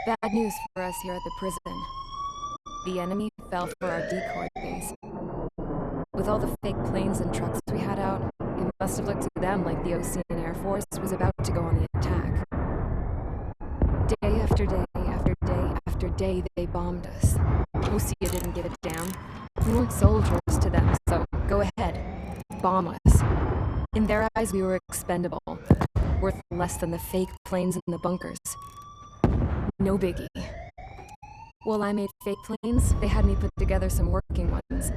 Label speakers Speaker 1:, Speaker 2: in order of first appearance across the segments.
Speaker 1: Bad news for us here at the prison. The enemy fell for our decoy base. With all the fake planes and trucks we had out, it must have looked to them like the Osean Air Force was about to go on the attack. Day after day after day after day, they bombed us. Osea didn't give a damn. We weren't soldiers to them, so go ahead. Bomb us. In their eyes, we were expendable. Worth less than the fake planes in the bunkers. No biggie. While I made fake planes, they had me put together some working ones.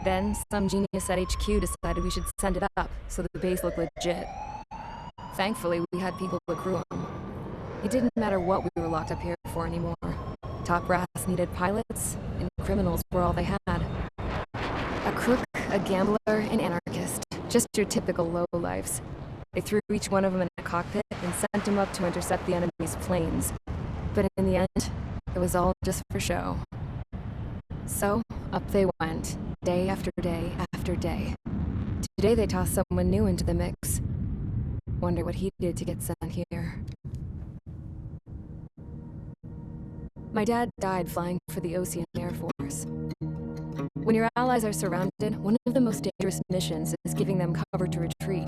Speaker 1: Then, some genius at HQ decided we should send it up, so the base looked legit. Thankfully, we had people to crew them. It didn't matter what we were locked up here for anymore. Top brass needed pilots, and criminals were all they had. A crook, a gambler, an anarchist. Just your typical lowlifes. They threw each one of them in a cockpit and sent them up to intercept the enemy's planes. But in the end, it was all just for show. So, up they went, day after day after day. Today they tossed someone new into the mix. Wonder what he did to get sent here. My dad died flying for the Osean Air Force. When your allies are surrounded, one of the most dangerous missions is giving them cover to retreat.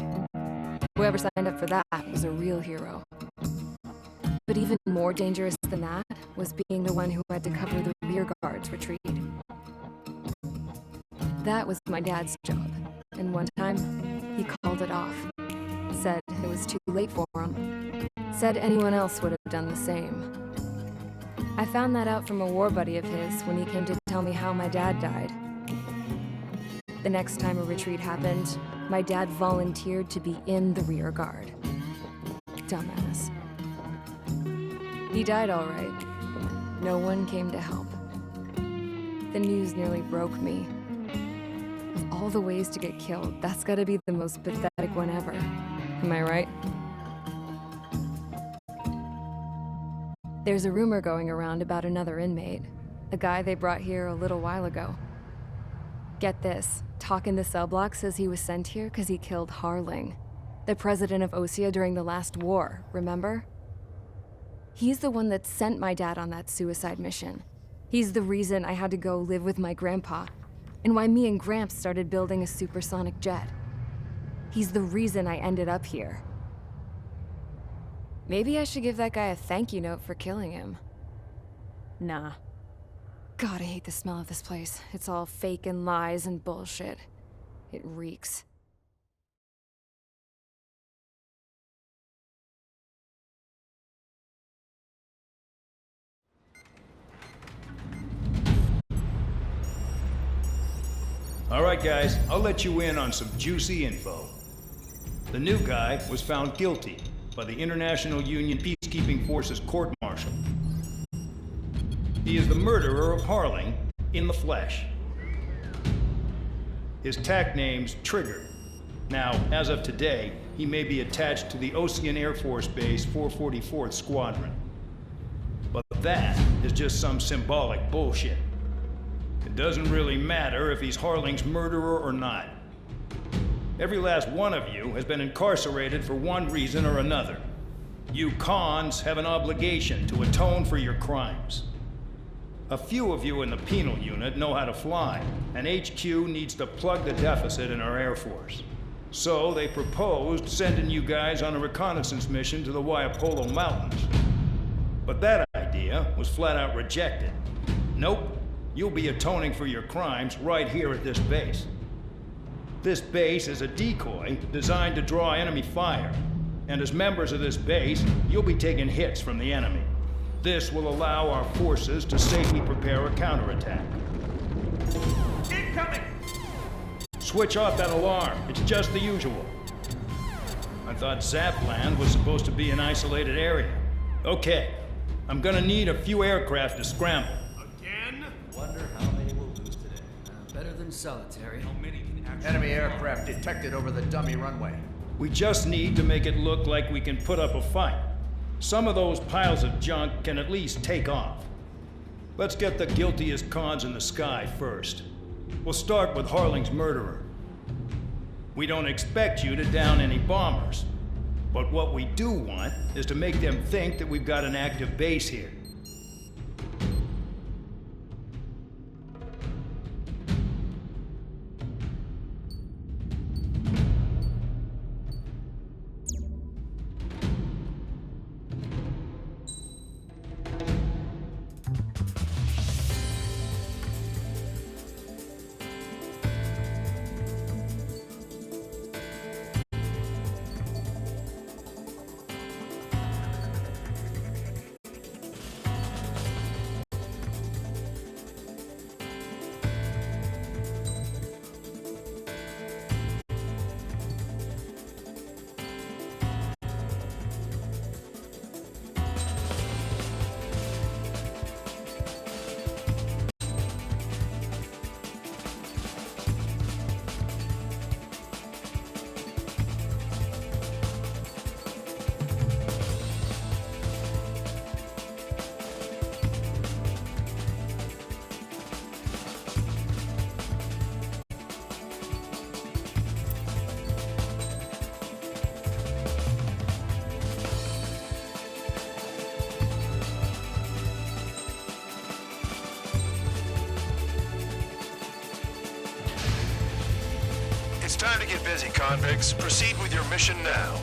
Speaker 1: Whoever signed up for that was a real hero. But even more dangerous than that was being the one who had to cover the rear guard's retreat. That was my dad's job, and one time, he called it off. Said it was too late for him. Said anyone else would have done the same. I found that out from a war buddy of his when he came to tell me how my dad died. The next time a retreat happened, my dad volunteered to be in the rear guard. Dumbass. He died all right. No one came to help. The news nearly broke me. Of all the ways to get killed, that's gotta be the most pathetic one ever. Am I right? There's a rumor going around about another inmate. A guy they brought here a little while ago. Get this, talk in the cell block says he was sent here because he killed Harling, the president of Osea during the last war, remember? He's the one that sent my dad on that suicide mission. He's the reason I had to go live with my grandpa, and why me and Gramps started building a supersonic jet. He's the reason I ended up here. Maybe I should give that guy a thank you note for killing him. Nah. God, I hate the smell of this place. It's all fake and lies and bullshit. It reeks.
Speaker 2: All right, guys, I'll let you in on some juicy info. The new guy was found guilty by the International Union Peacekeeping Forces court-martial. He is the murderer of Harling in the flesh. His TAC name's Trigger. Now, as of today, he may be attached to the Osean Air Force Base 444th Squadron. But that is just some symbolic bullshit. It doesn't really matter if he's Harling's murderer or not. Every last one of you has been incarcerated for one reason or another. You cons have an obligation to atone for your crimes. A few of you in the penal unit know how to fly, and HQ needs to plug the deficit in our Air Force. So they proposed sending you guys on a reconnaissance mission to the Waiapolo Mountains. But that idea was flat out rejected. Nope, you'll be atoning for your crimes right here at this base. This base is a decoy designed to draw enemy fire, and as members of this base, you'll be taking hits from the enemy. This will allow our forces to safely prepare a counterattack.
Speaker 3: Incoming!
Speaker 2: Switch off that alarm. It's just the usual. I thought Zapland was supposed to be an isolated area. Okay, I'm gonna need a few aircraft to scramble.
Speaker 3: Again?
Speaker 4: Wonder how many we'll lose today.
Speaker 5: Better than solitary.
Speaker 3: How many can actually...
Speaker 4: Enemy aircraft detected over the dummy runway.
Speaker 2: We just need to make it look like we can put up a fight. Some of those piles of junk can at least take off. Let's get the guiltiest cons in the sky first. We'll start with Harling's murderer. We don't expect you to down any bombers, but what we do want is to make them think that we've got an active base here.
Speaker 6: It's time to get busy, convicts. Proceed with your mission now.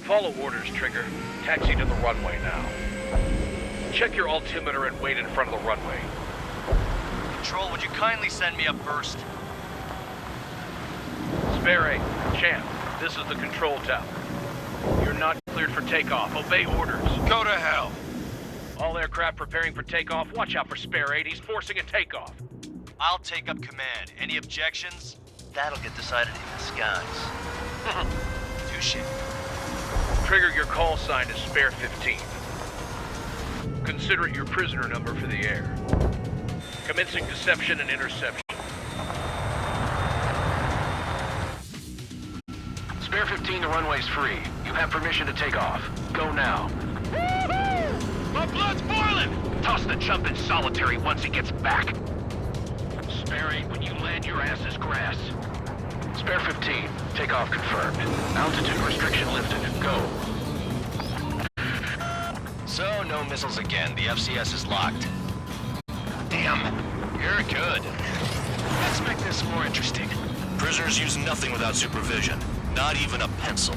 Speaker 7: Follow orders, Trigger. Taxi to the runway now. Check your altimeter and wait in front of the runway.
Speaker 8: Control, would you kindly send me up first?
Speaker 7: Spare 8, Champ, this is the control tower. You're not cleared for takeoff. Obey orders.
Speaker 6: Go to hell.
Speaker 7: All aircraft preparing for takeoff. Watch out for Spare 8. He's forcing a takeoff.
Speaker 8: I'll take up command. Any objections? That'll get decided in the skies. Touche.
Speaker 7: Trigger, your call sign is Spare 15. Consider it your prisoner number for the air. Commencing deception and interception. Spare 15, the runway's free. You have permission to take off. Go now. Woohoo! My blood's boiling! Toss the chump in solitary once he gets back. Spare 8, when you land, your ass is grass. Spare 15, takeoff confirmed. Altitude restriction lifted. Go.
Speaker 8: So, no missiles again. The FCS is locked. Damn. You're good. Let's make this more interesting.
Speaker 6: Prisoners use nothing without supervision. Not even a pencil.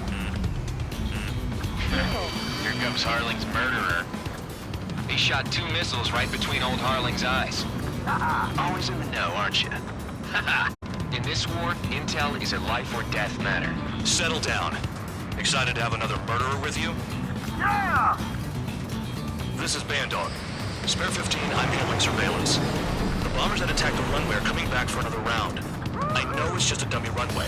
Speaker 8: Here comes Harling's murderer. He shot 2 missiles right between old Harling's eyes. Always in the know, aren't you? In this war, intel is a life or death matter.
Speaker 6: Settle down. Excited to have another murderer with you?
Speaker 3: Yeah!
Speaker 6: This is Bandog. Spare 15, I'm handling surveillance. The bombers that attacked the runway are coming back for another round. I know it's just a dummy runway.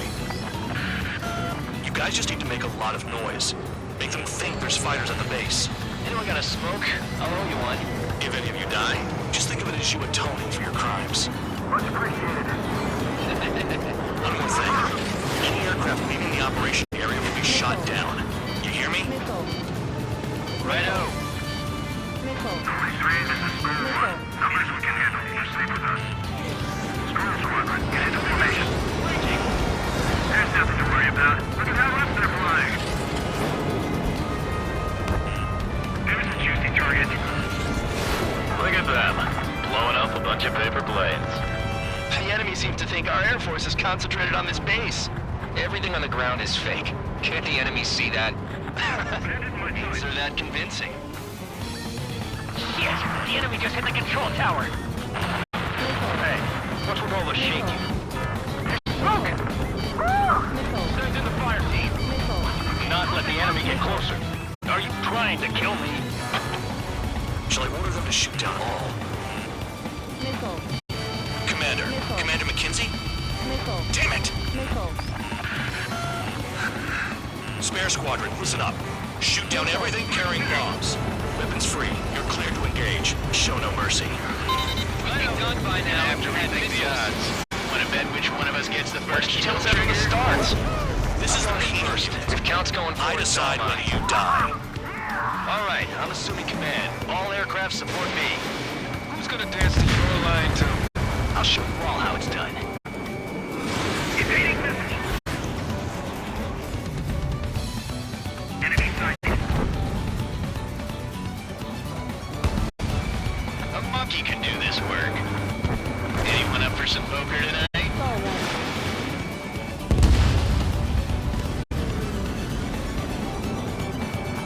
Speaker 6: You guys just need to make a lot of noise. Make them think there's fighters at the base.
Speaker 8: Anyone got a smoke? I'll owe you one.
Speaker 6: If any of you die, just think of it as you atoning for your crimes.
Speaker 3: Much appreciated.
Speaker 6: One more thing. Any aircraft leaving the operation area will be shot down. You hear me?
Speaker 1: Nickel.
Speaker 8: Righto.
Speaker 1: Nickel.
Speaker 3: Restrain this is Squirrel One. Numbers we can handle. You're safe with us. Squirrel Squadron, get into formation. There's nothing to worry about. Look at how left they're flying. There's a juicy target.
Speaker 7: Look at them. Blowing up a bunch of paper planes.
Speaker 8: The enemy seems to think our Air Force is concentrated on this base. Everything on the ground is fake. Can't the enemy see that? Is there that convincing?
Speaker 7: Yes, the enemy just hit the control tower. Hey, what's with all the shaking? Smoke! Send in the fire team. Do not let the enemy get closer. Are you trying to kill me?
Speaker 6: Shall I order them to shoot down all?
Speaker 1: Nickel.
Speaker 6: Commander.
Speaker 1: Nickel.
Speaker 6: Commander McKenzie?
Speaker 1: Nickel.
Speaker 6: Damn it!
Speaker 1: Nickel.
Speaker 6: Spare squadron, listen up. Shoot down everything carrying bombs. Weapons free. You're cleared to engage. Show no mercy.
Speaker 8: Be done by now.
Speaker 7: After we think the odds. Want to bet which one of us gets the first
Speaker 8: Tell us after the starts.
Speaker 6: This is the first.
Speaker 8: If count's going
Speaker 6: I
Speaker 8: forward,
Speaker 6: decide
Speaker 8: so am
Speaker 6: whether you die.
Speaker 8: All right, I'm assuming command. All aircraft support me. Who's gonna dance to your line, too? I'll show you all how it's done.
Speaker 3: Evading message. Enemy sighted.
Speaker 7: A monkey can do this work. Anyone up for some poker tonight?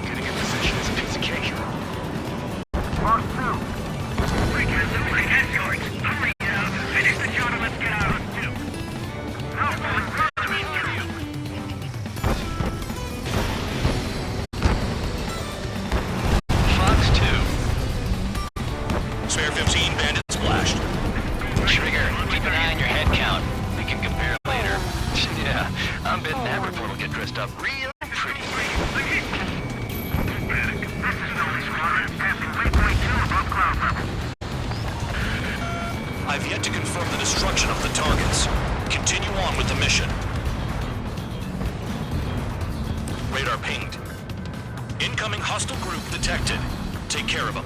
Speaker 8: Getting in position is a piece of cake.
Speaker 3: Mark 2. We can eliminate escorts. Hurry now. Finish the job and let's get out of here. No, let me kill you.
Speaker 8: Fox 2.
Speaker 6: Spare 15, bandit splashed.
Speaker 8: Trigger, keep an eye on your head count. We can compare later. Yeah, I'm betting that report will get dressed up real pretty.
Speaker 3: This is Snowy Squadron. Passing waypoint 2 above cloud level.
Speaker 6: I've yet to confirm the destruction of the targets. Continue on with the mission. Radar pinged. Incoming hostile group detected. Take care of them.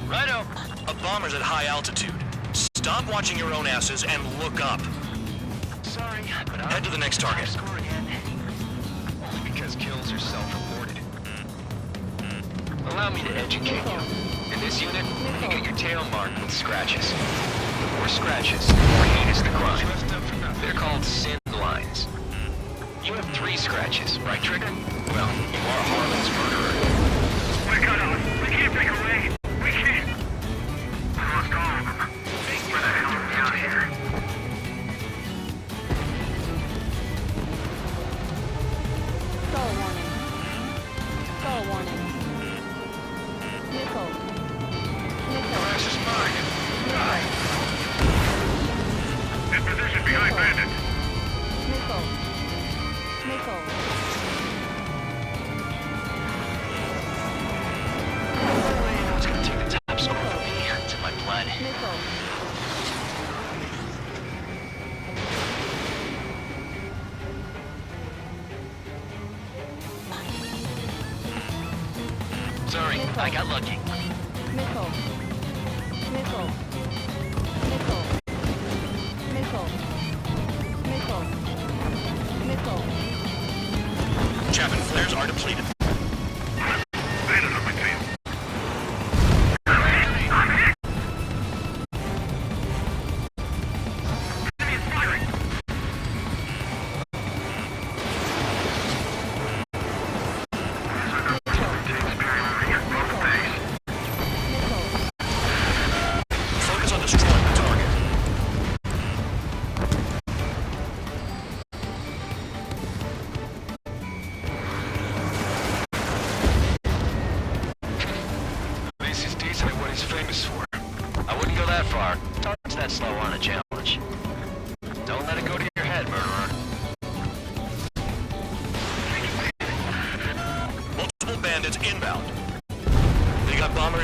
Speaker 8: Righto.
Speaker 6: A bomber's at high altitude. Stop watching your own asses and look up.
Speaker 8: Sorry, but
Speaker 6: Head to the next target.
Speaker 8: Score again. Only because kills are self-reported. Allow me to educate you. In this unit, you get your tail marked with scratches. The more scratches, the more heinous the crime. They're called sin lines. You have 3 scratches, right, Trigger? Well, you are Harlan's murderer.
Speaker 3: We're cut off. We can't break away. We can't. We lost all of them. Where the hell are we out here?
Speaker 1: Skull warning. Skull warning. Nickel. Nickel.
Speaker 3: Crash is mine. Die. In position behind Bandit.
Speaker 1: Nickel. Nickel.
Speaker 8: It's gonna take the top score from me to my blood.
Speaker 1: Nickel.
Speaker 8: Sorry, I got lucky.
Speaker 1: Nickel. Nickel. Nickel. Nickel. Nickel. Nickel.
Speaker 6: Chapin flares are depleted.
Speaker 3: Bandit on my tail. Enemy is firing.
Speaker 6: Focus on destroying the target.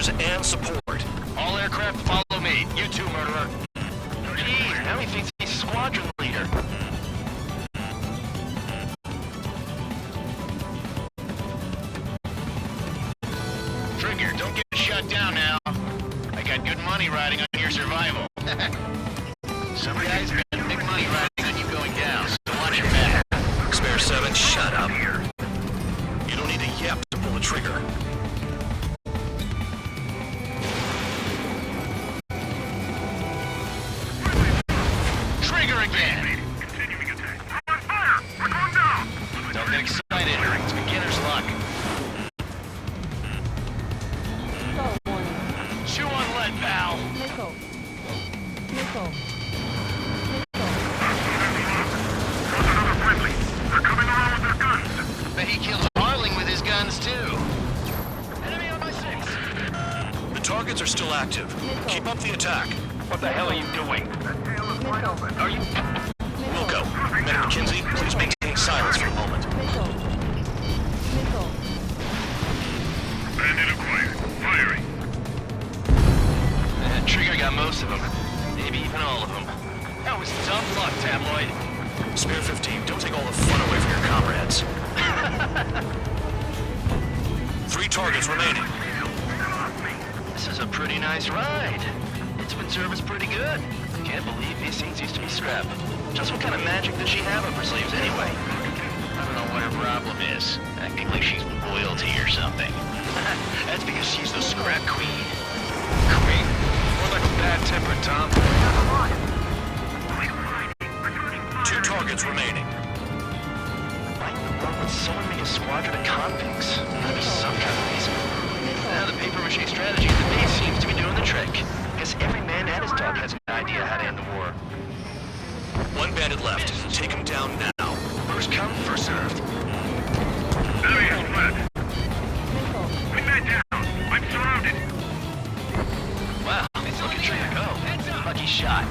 Speaker 6: soldiers and support.
Speaker 8: All aircraft follow me. You too, murderer. Jeez, now he thinks he's squadron leader. Trigger, don't get shut down now. I got good money riding on your survival. Some guys make big money riding on you going down, so watch your back.
Speaker 6: Spare 7, shut up. You don't need to yap to pull the trigger.
Speaker 8: Trigger again!
Speaker 3: Continuing attack. We're on fire! We're going down!
Speaker 8: Don't get excited. It's beginner's luck. Chew on lead, pal.
Speaker 9: Nickel. Nickel.
Speaker 3: Those another friendly. They're coming around with their guns.
Speaker 8: Bet he killed Harling with his guns, too. Enemy on my 6.
Speaker 6: The targets are still active. Keep up the attack.
Speaker 7: What the hell are you doing?
Speaker 9: Nickel.
Speaker 7: Are you...
Speaker 6: Wilco, men at McKinsey, please maintain silence for a moment.
Speaker 9: Nickel. Nickel.
Speaker 3: Bandit acquired. Firing.
Speaker 8: Trigger got most of them. Maybe even all of them. That was tough luck, Tabloid.
Speaker 6: Spare 15, don't take all the fun away from your comrades. 3 targets remaining.
Speaker 8: This is a pretty nice ride. It's been serviced pretty good. Can't believe these things used to be scrap. Just what kind of magic does she have up her sleeves anyway? I don't know what her problem is. Acting like she's royalty or something. That's because she's the scrap queen. Queen? More like a bad-tempered Tom.
Speaker 6: 2 targets remaining.
Speaker 8: Why in the world would someone make a squadron of convicts? Gotta be some kind of reason. Now the paper-mache strategy at the base seems to be doing the trick. Guess every man and his dog has an idea how to end the war.
Speaker 6: 1 bandit left. Take him down now.
Speaker 8: First come, first served.
Speaker 3: Enemy is fled.
Speaker 9: Nickel.
Speaker 3: Wingman down. I'm surrounded.
Speaker 8: Wow, look at Trigger go. Lucky shot.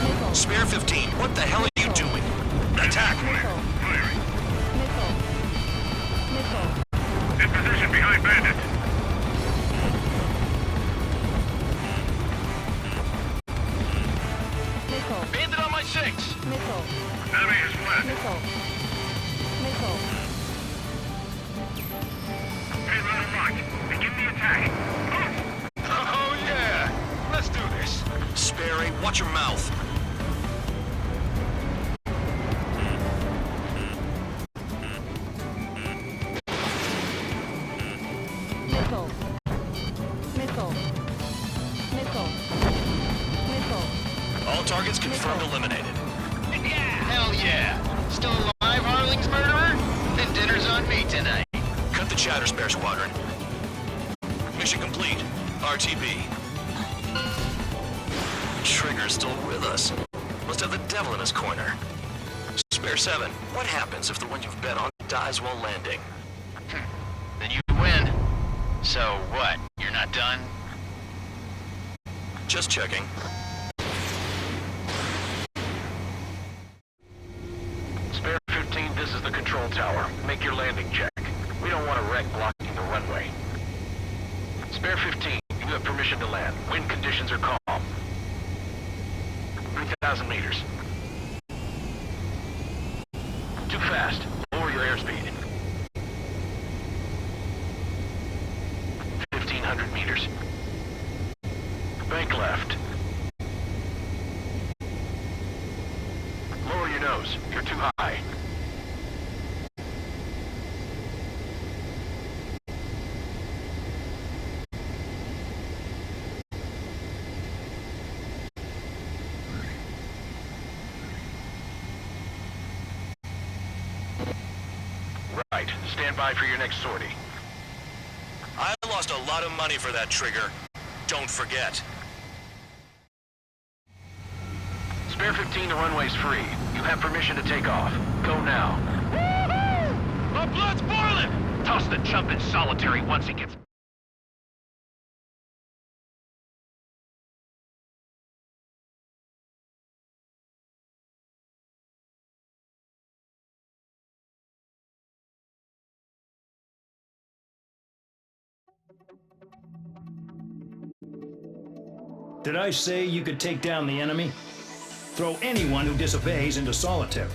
Speaker 9: Nickel.
Speaker 6: Spare 15, what the hell are you doing? Attack!
Speaker 9: Nickel.
Speaker 3: Firing.
Speaker 9: Nickel. Nickel.
Speaker 3: In position behind bandit.
Speaker 9: Nickel.
Speaker 8: Bandit on my 6.
Speaker 9: Nickel.
Speaker 3: Enemy is fled.
Speaker 9: Nickel. Nickel.
Speaker 3: Pin on mark. Begin the attack. Move!
Speaker 8: Oh yeah, let's do this.
Speaker 6: Sperry, watch your mouth.
Speaker 9: Nickel. Nickel. Nickel. Nickel.
Speaker 6: All targets confirmed eliminated.
Speaker 8: Hell yeah. Still alive, Harling's murderer? Then dinner's on me tonight.
Speaker 6: Cut the chatter, Spare Squadron. Mission complete. RTB. Trigger's still with us. Must have the devil in his corner. Spare 7, what happens if the one you've bet on dies while landing?
Speaker 8: Then you win. So what? You're not done?
Speaker 6: Just checking.
Speaker 7: Spare 15, this is the control tower. Make your landing check. We don't want a wreck blocking the runway. Spare 15, you have permission to land. Wind conditions are calm. 3,000 meters. Too fast. Lower your airspeed. 1,500 meters. Bank left. Lower your nose. You're too high. Right. Stand by for your next sortie.
Speaker 6: I lost a lot of money for that Trigger. Don't forget.
Speaker 7: Spare 15, the runway's free. You have permission to take off. Go now. Woohoo! My blood's boiling! Toss the chump in solitary once he gets
Speaker 2: Did I say you could take down the enemy? Throw anyone who disobeys into solitary.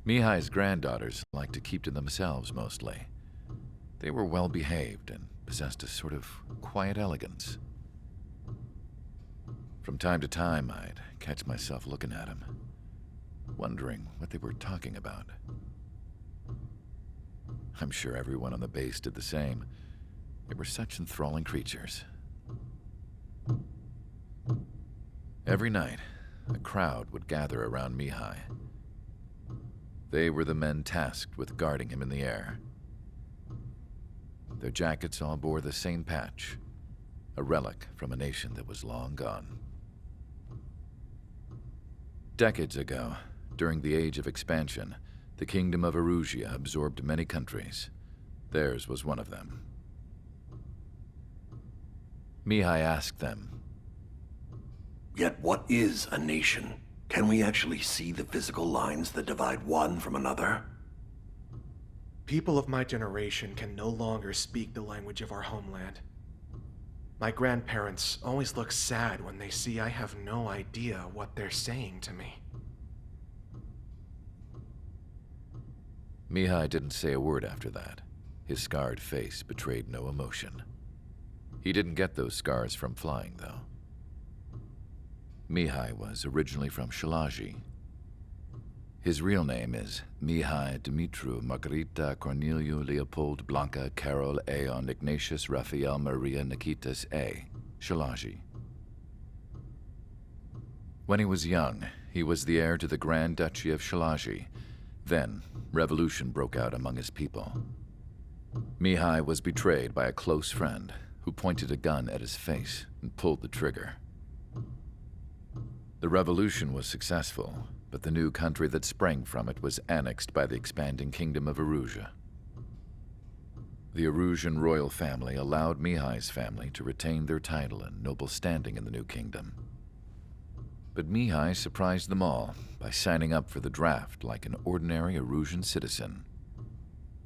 Speaker 10: Mihai's granddaughters liked to keep to themselves mostly. They were well behaved and possessed a sort of quiet elegance. From time to time, I'd catch myself looking at them, wondering what they were talking about. I'm sure everyone on the base did the same. They were such enthralling creatures. Every night, a crowd would gather around Mihai. They were the men tasked with guarding him in the air. Their jackets all bore the same patch, a relic from a nation that was long gone. Decades ago, during the Age of Expansion, the Kingdom of Erusia absorbed many countries. Theirs was one of them. Mihai asked them,
Speaker 11: "Yet what is a nation? Can we actually see the physical lines that divide one from another?"
Speaker 12: People of my generation can no longer speak the language of our homeland. My grandparents always look sad when they see I have no idea what they're saying to me.
Speaker 10: Mihai didn't say a word after that. His scarred face betrayed no emotion. He didn't get those scars from flying, though. Mihai was originally from Shalaji. His real name is Mihai Dumitru Margarita Corneliu Leopold Blanca Carol Aeon Ignatius Raphael Maria Nikitas A. Shalaji. When he was young, he was the heir to the Grand Duchy of Shalaji. Then, revolution broke out among his people. Mihai was betrayed by a close friend who pointed a gun at his face and pulled the trigger. The revolution was successful, but the new country that sprang from it was annexed by the expanding Kingdom of Erusia. The Erusian royal family allowed Mihai's family to retain their title and noble standing in the new kingdom. But Mihai surprised them all by signing up for the draft like an ordinary Erusian citizen.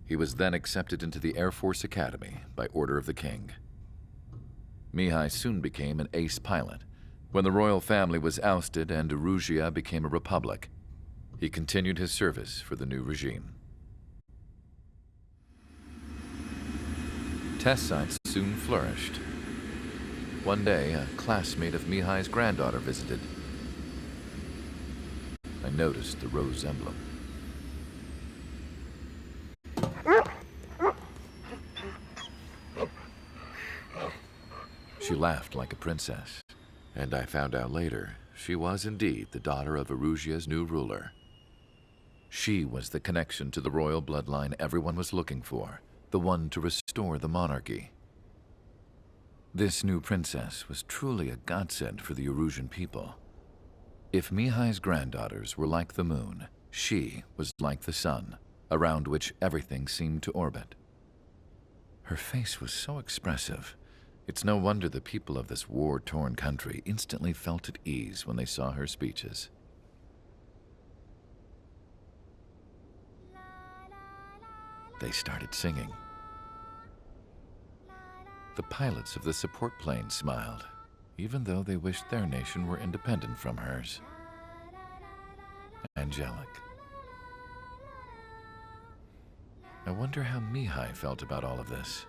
Speaker 10: He was then accepted into the Air Force Academy by order of the king. Mihai soon became an ace pilot. When the royal family was ousted and Erusia became a republic, he continued his service for the new regime. Test sites soon flourished. One day, a classmate of Mihai's granddaughter visited. I noticed the rose emblem. She laughed like a princess. And I found out later, she was indeed the daughter of Erusia's new ruler. She was the connection to the royal bloodline everyone was looking for, the one to restore the monarchy. This new princess was truly a godsend for the Erusian people. If Mihai's granddaughters were like the moon, she was like the sun, around which everything seemed to orbit. Her face was so expressive. It's no wonder the people of this war-torn country instantly felt at ease when they saw her speeches. They started singing. The pilots of the support planes smiled, even though they wished their nation were independent from hers. Angelic. I wonder how Mihai felt about all of this.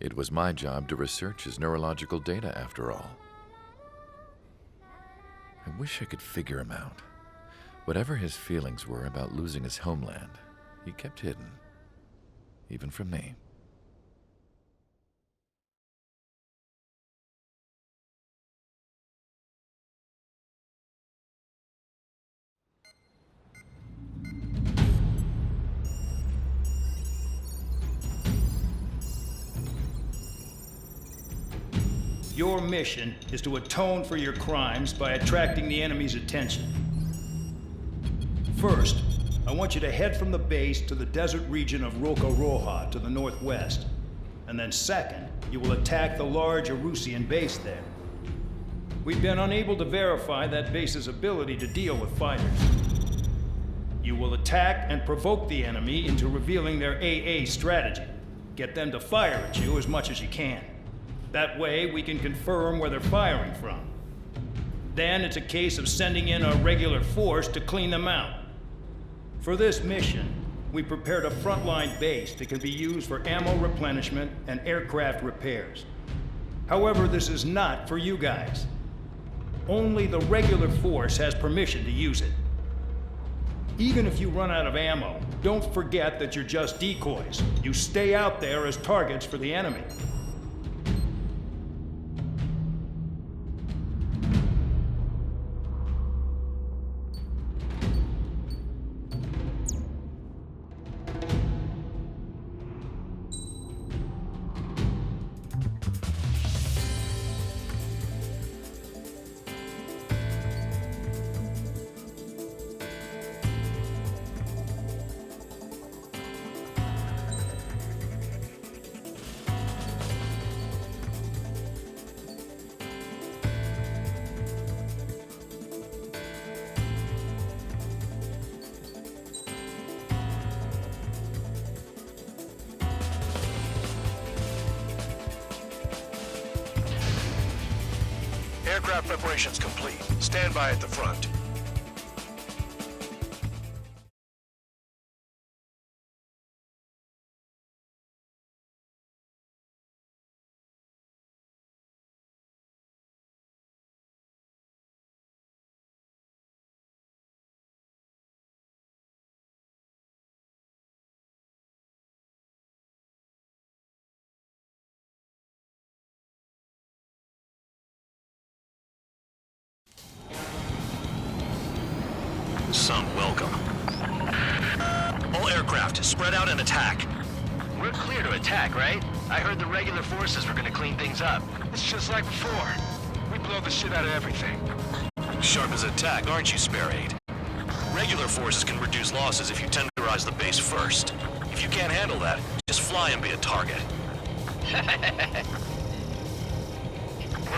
Speaker 10: It was my job to research his neurological data, after all. I wish I could figure him out. Whatever his feelings were about losing his homeland, he kept hidden, even from me.
Speaker 2: Your mission is to atone for your crimes by attracting the enemy's attention. First, I want you to head from the base to the desert region of Roca-Roja to the northwest. And then second, you will attack the large Erusian base there. We've been unable to verify that base's ability to deal with fighters. You will attack and provoke the enemy into revealing their AA strategy. Get them to fire at you as much as you can. That way, we can confirm where they're firing from. Then it's a case of sending in a regular force to clean them out. For this mission, we prepared a frontline base that can be used for ammo replenishment and aircraft repairs. However, this is not for you guys. Only the regular force has permission to use it. Even if you run out of ammo, don't forget that you're just decoys. You stay out there as targets for the enemy.
Speaker 6: Aircraft preparations complete. Stand by at the front. Some welcome. All aircraft, spread out and attack.
Speaker 8: We're clear to attack, right? I heard the regular forces were gonna clean things up.
Speaker 3: It's just like before. We blow the shit out of everything.
Speaker 6: Sharp as a tack, aren't you, Spare 8? Regular forces can reduce losses if you tenderize the base first. If you can't handle that, just fly and be a target.
Speaker 3: We're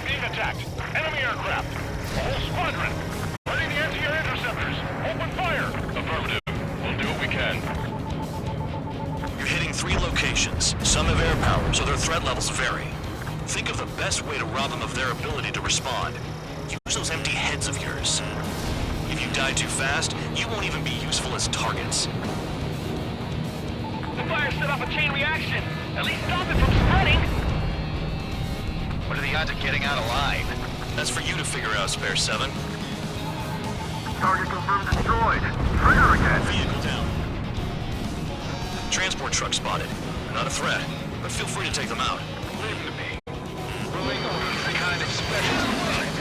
Speaker 3: being attacked. Enemy aircraft. A whole squadron. Ready the anti-air interceptors. Open fire. Affirmative. We'll do what we can.
Speaker 6: You're hitting 3 locations. Some have air power, so their threat levels vary. Think of the best way to rob them of their ability to respond. Use those empty heads of yours. If you die too fast, you won't even be useful as targets.
Speaker 3: The fire set off a chain reaction. At least stop it from spreading.
Speaker 8: What are the odds of getting out alive?
Speaker 6: That's for you to figure out, Spare 7.
Speaker 3: Target confirmed destroyed. Trigger again.
Speaker 6: Vehicle down. Transport truck spotted. They're not a threat, but feel free to take them out.
Speaker 3: Leave them to me. We're the kind of special line.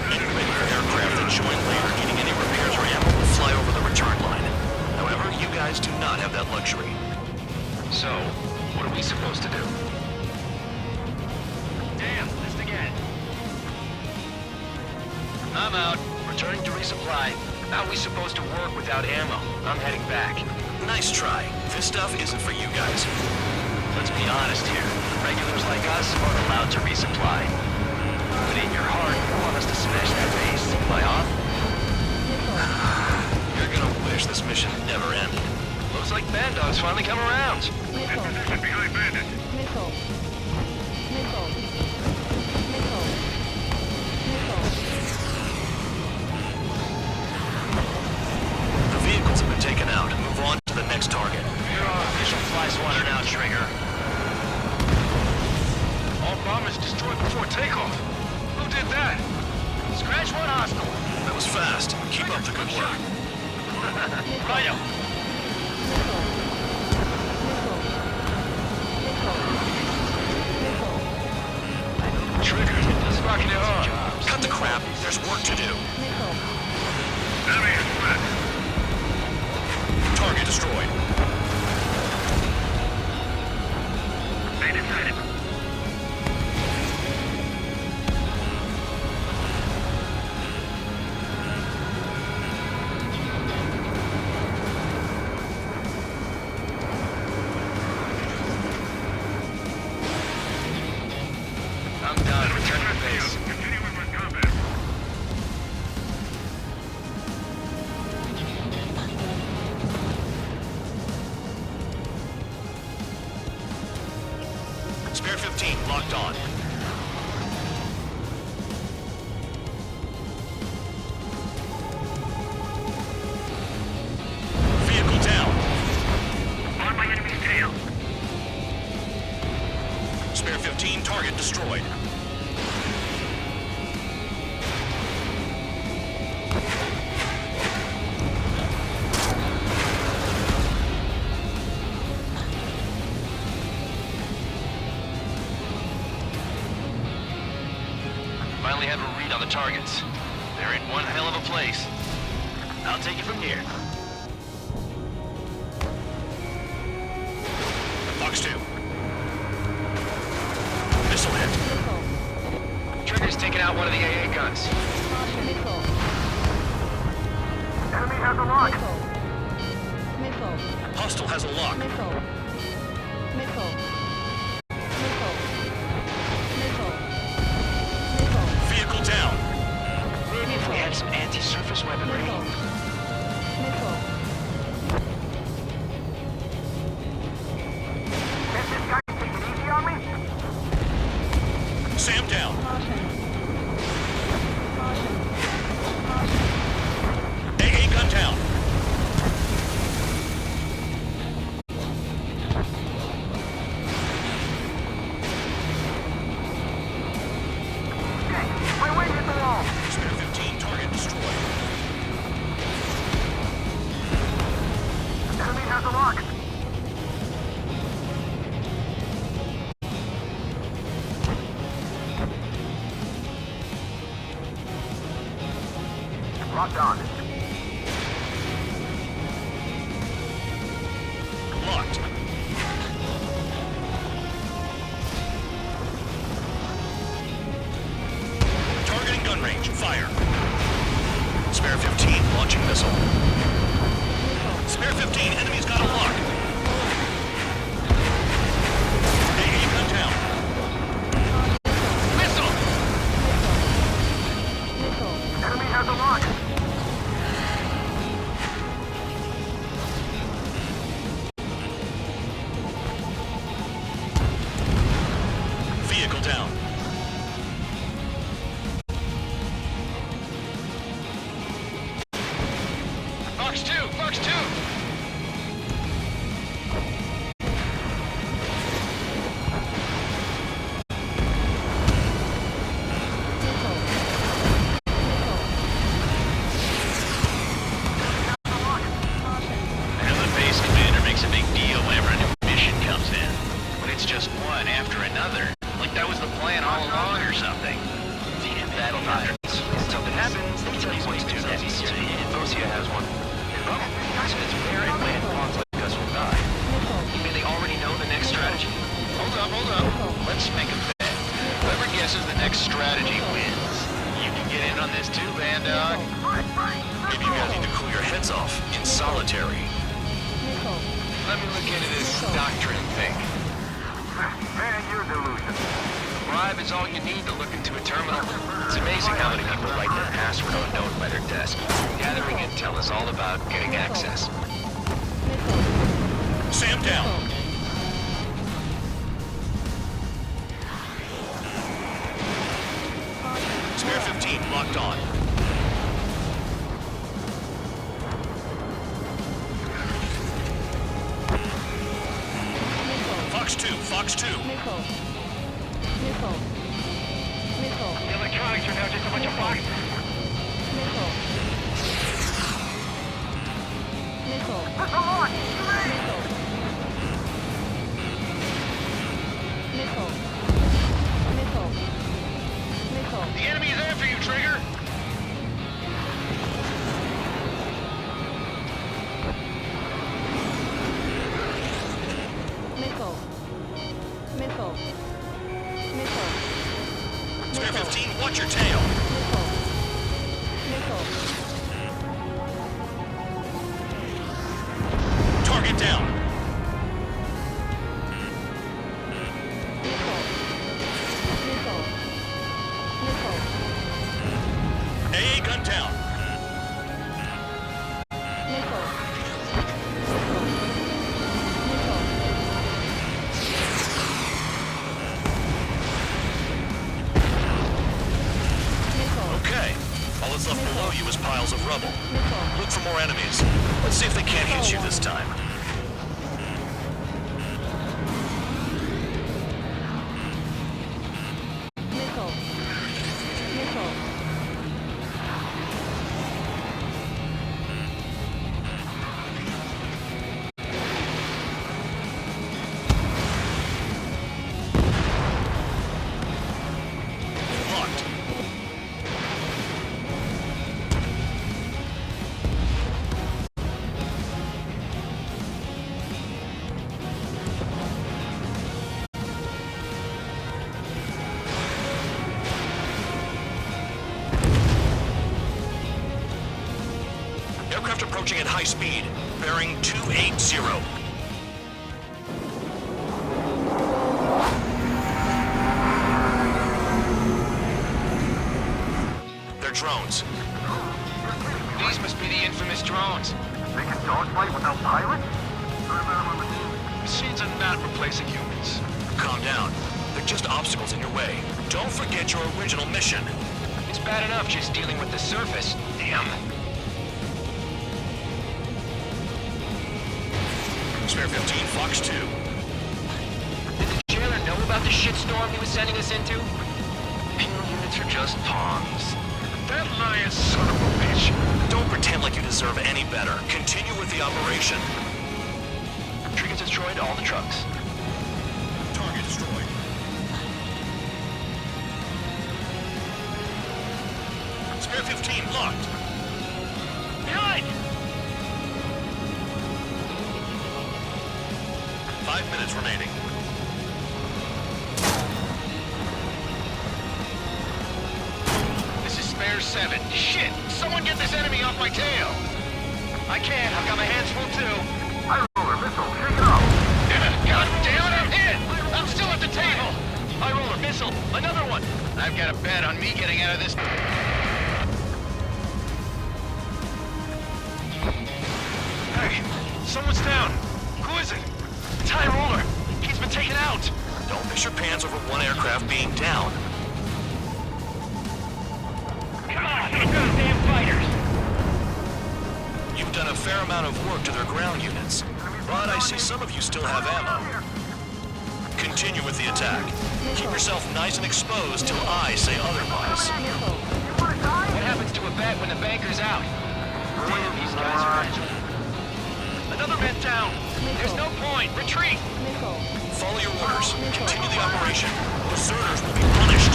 Speaker 6: Regular aircraft that join later needing any repairs or ammo will fly over the return line. However, you guys do not have that luxury.
Speaker 8: So, what are we supposed to do?
Speaker 3: Damn, missed again.
Speaker 8: I'm out. Returning to resupply. How are we supposed to work without ammo? I'm heading back.
Speaker 6: Nice try. This stuff isn't for you guys.
Speaker 8: Let's be honest here. Regulars like us aren't allowed to resupply. But in your heart, you want us to smash that base. Am I off?
Speaker 6: You're gonna wish this mission never ended.
Speaker 8: Looks like Bandog's finally come around.
Speaker 3: In position behind Bandit.
Speaker 9: Missile. Missile. Missile. Missile.
Speaker 6: The vehicles have been taken out. Move on to the next target.
Speaker 8: You're our official fly swatter now, Trigger.
Speaker 3: All bombers destroyed before takeoff. Who did that?
Speaker 8: Scratch one hostile.
Speaker 6: That was fast. Keep up the good work.
Speaker 3: Righto.
Speaker 9: Missile. Missile. Missile. Missile.
Speaker 3: Trigger. Just rocking it hard.
Speaker 6: Cut the crap. There's work to do.
Speaker 9: Missile.
Speaker 3: Enemy is threat.
Speaker 6: Target destroyed.
Speaker 3: Bandit sighted.
Speaker 6: locked on. Vehicle down.
Speaker 3: On my enemy's tail.
Speaker 6: Spare 15, target destroyed.
Speaker 8: Finally have a read on the targets. They're in one hell of a place. I'll take it from here.
Speaker 6: Fox 2. Missile hit.
Speaker 9: Missile.
Speaker 8: Trigger's taking out one of the AA guns.
Speaker 9: Missile.
Speaker 3: Enemy has a lock.
Speaker 9: Missile. Missile.
Speaker 6: Hostile has a lock.
Speaker 9: Missile. Missile. Missile. Missile. Missile.
Speaker 6: Vehicle down.
Speaker 8: Maybe if we had some anti-surface weaponry.
Speaker 9: Missile. Missile.
Speaker 3: Can't this guy take it easy on me?
Speaker 6: Sam down.
Speaker 9: Caution. Caution. Caution.
Speaker 6: AA gun down.
Speaker 3: My wing hit the wall.
Speaker 6: Spare 15, target destroyed.
Speaker 3: Enemy has a lock. Locked on.
Speaker 6: Locked. Targeting gun range. Fire. Spare 15, launching missile. Spare 15, enemy's got a lock. AA gun down.
Speaker 8: Missile!
Speaker 9: Missile.
Speaker 3: Enemy has a lock.
Speaker 6: Vehicle down.
Speaker 8: Fox 2! Fox 2! I know the base commander makes a big deal whenever a new mission comes in. But it's just one after another. Like that was the plan all along or something. The battle doctrines. If something happens, they tell you what to do next. Vosia has one. So it's where and when conflict goes will die. You mean they already know the next strategy? Hold up, hold up. Let's make a bet. Whoever guesses the next strategy wins. You can get in on this too, Band Dog.
Speaker 6: Maybe you guys need to cool your heads off in solitary.
Speaker 9: Missile.
Speaker 8: Let me look into this doctrine thing.
Speaker 3: Man, you're delusional.
Speaker 8: Bribe is all you need to look into a terminal. It's amazing how many people write their password on a note by their desk. Gathering intel is all about getting access.
Speaker 9: Missile.
Speaker 6: Sam down. Spare 15, locked on. Fox 2, Fox 2.
Speaker 9: Missile. Missile. Missile.
Speaker 3: The electronics are now just a bunch of boxes.
Speaker 9: Missile. Missile.
Speaker 3: Missile launch.
Speaker 9: Missile. Missile. Missile. Missile.
Speaker 8: The enemy is after you, Trigger!
Speaker 9: Missile. Missile. Missile.
Speaker 6: Spare 15, watch your tail.
Speaker 9: Missile. Missile.
Speaker 6: Target down.
Speaker 9: Missile. Missile. Missile.
Speaker 6: AA gun down.
Speaker 9: Missile. Missile.
Speaker 6: got you this time.
Speaker 9: Missile. Missile.
Speaker 6: Locked. Aircraft approaching at high speed, bearing 280. They're drones.
Speaker 8: These must be the infamous drones.
Speaker 3: They can dogfight without pilots?
Speaker 6: Machines are not replacing humans. Calm down. They're just obstacles in your way. Don't forget your original mission.
Speaker 8: It's bad enough just dealing with the surface. Damn.
Speaker 6: Spare 15, Fox 2.
Speaker 8: Did the jailer know about the shitstorm he was sending us into? Penal units are just pawns.
Speaker 6: That lying son of a bitch. Don't pretend like you deserve any better. Continue with the operation.
Speaker 8: Triggers destroyed all the trucks.
Speaker 6: Target destroyed. Spare 15, locked.
Speaker 8: Behind!
Speaker 6: 5 minutes remaining.
Speaker 8: This is Spare 7. Shit! Someone get this enemy off my tail! I can't. I've got my hands full too.
Speaker 3: High roller missile, shake it off!
Speaker 8: God damn it, I'm hit! I'm still at the table! High roller missile, another one! I've got a bet on me getting out of this.
Speaker 6: Hey, someone's down. Who is it?
Speaker 8: It's High roller. He's been taken out.
Speaker 6: Don't miss your pants over one aircraft being down.
Speaker 8: Come on, get those damn fighters!
Speaker 6: You've done a fair amount of work to their ground units, but I see some of you still have ammo. Continue with the attack. Keep yourself nice and exposed till I say otherwise.
Speaker 9: Missile.
Speaker 8: What happens to a bet when the banker's out? These guys are agile. Another man down. There's no point. Retreat.
Speaker 9: Missile.
Speaker 6: Follow your orders. Continue the operation. Deserters will be punished.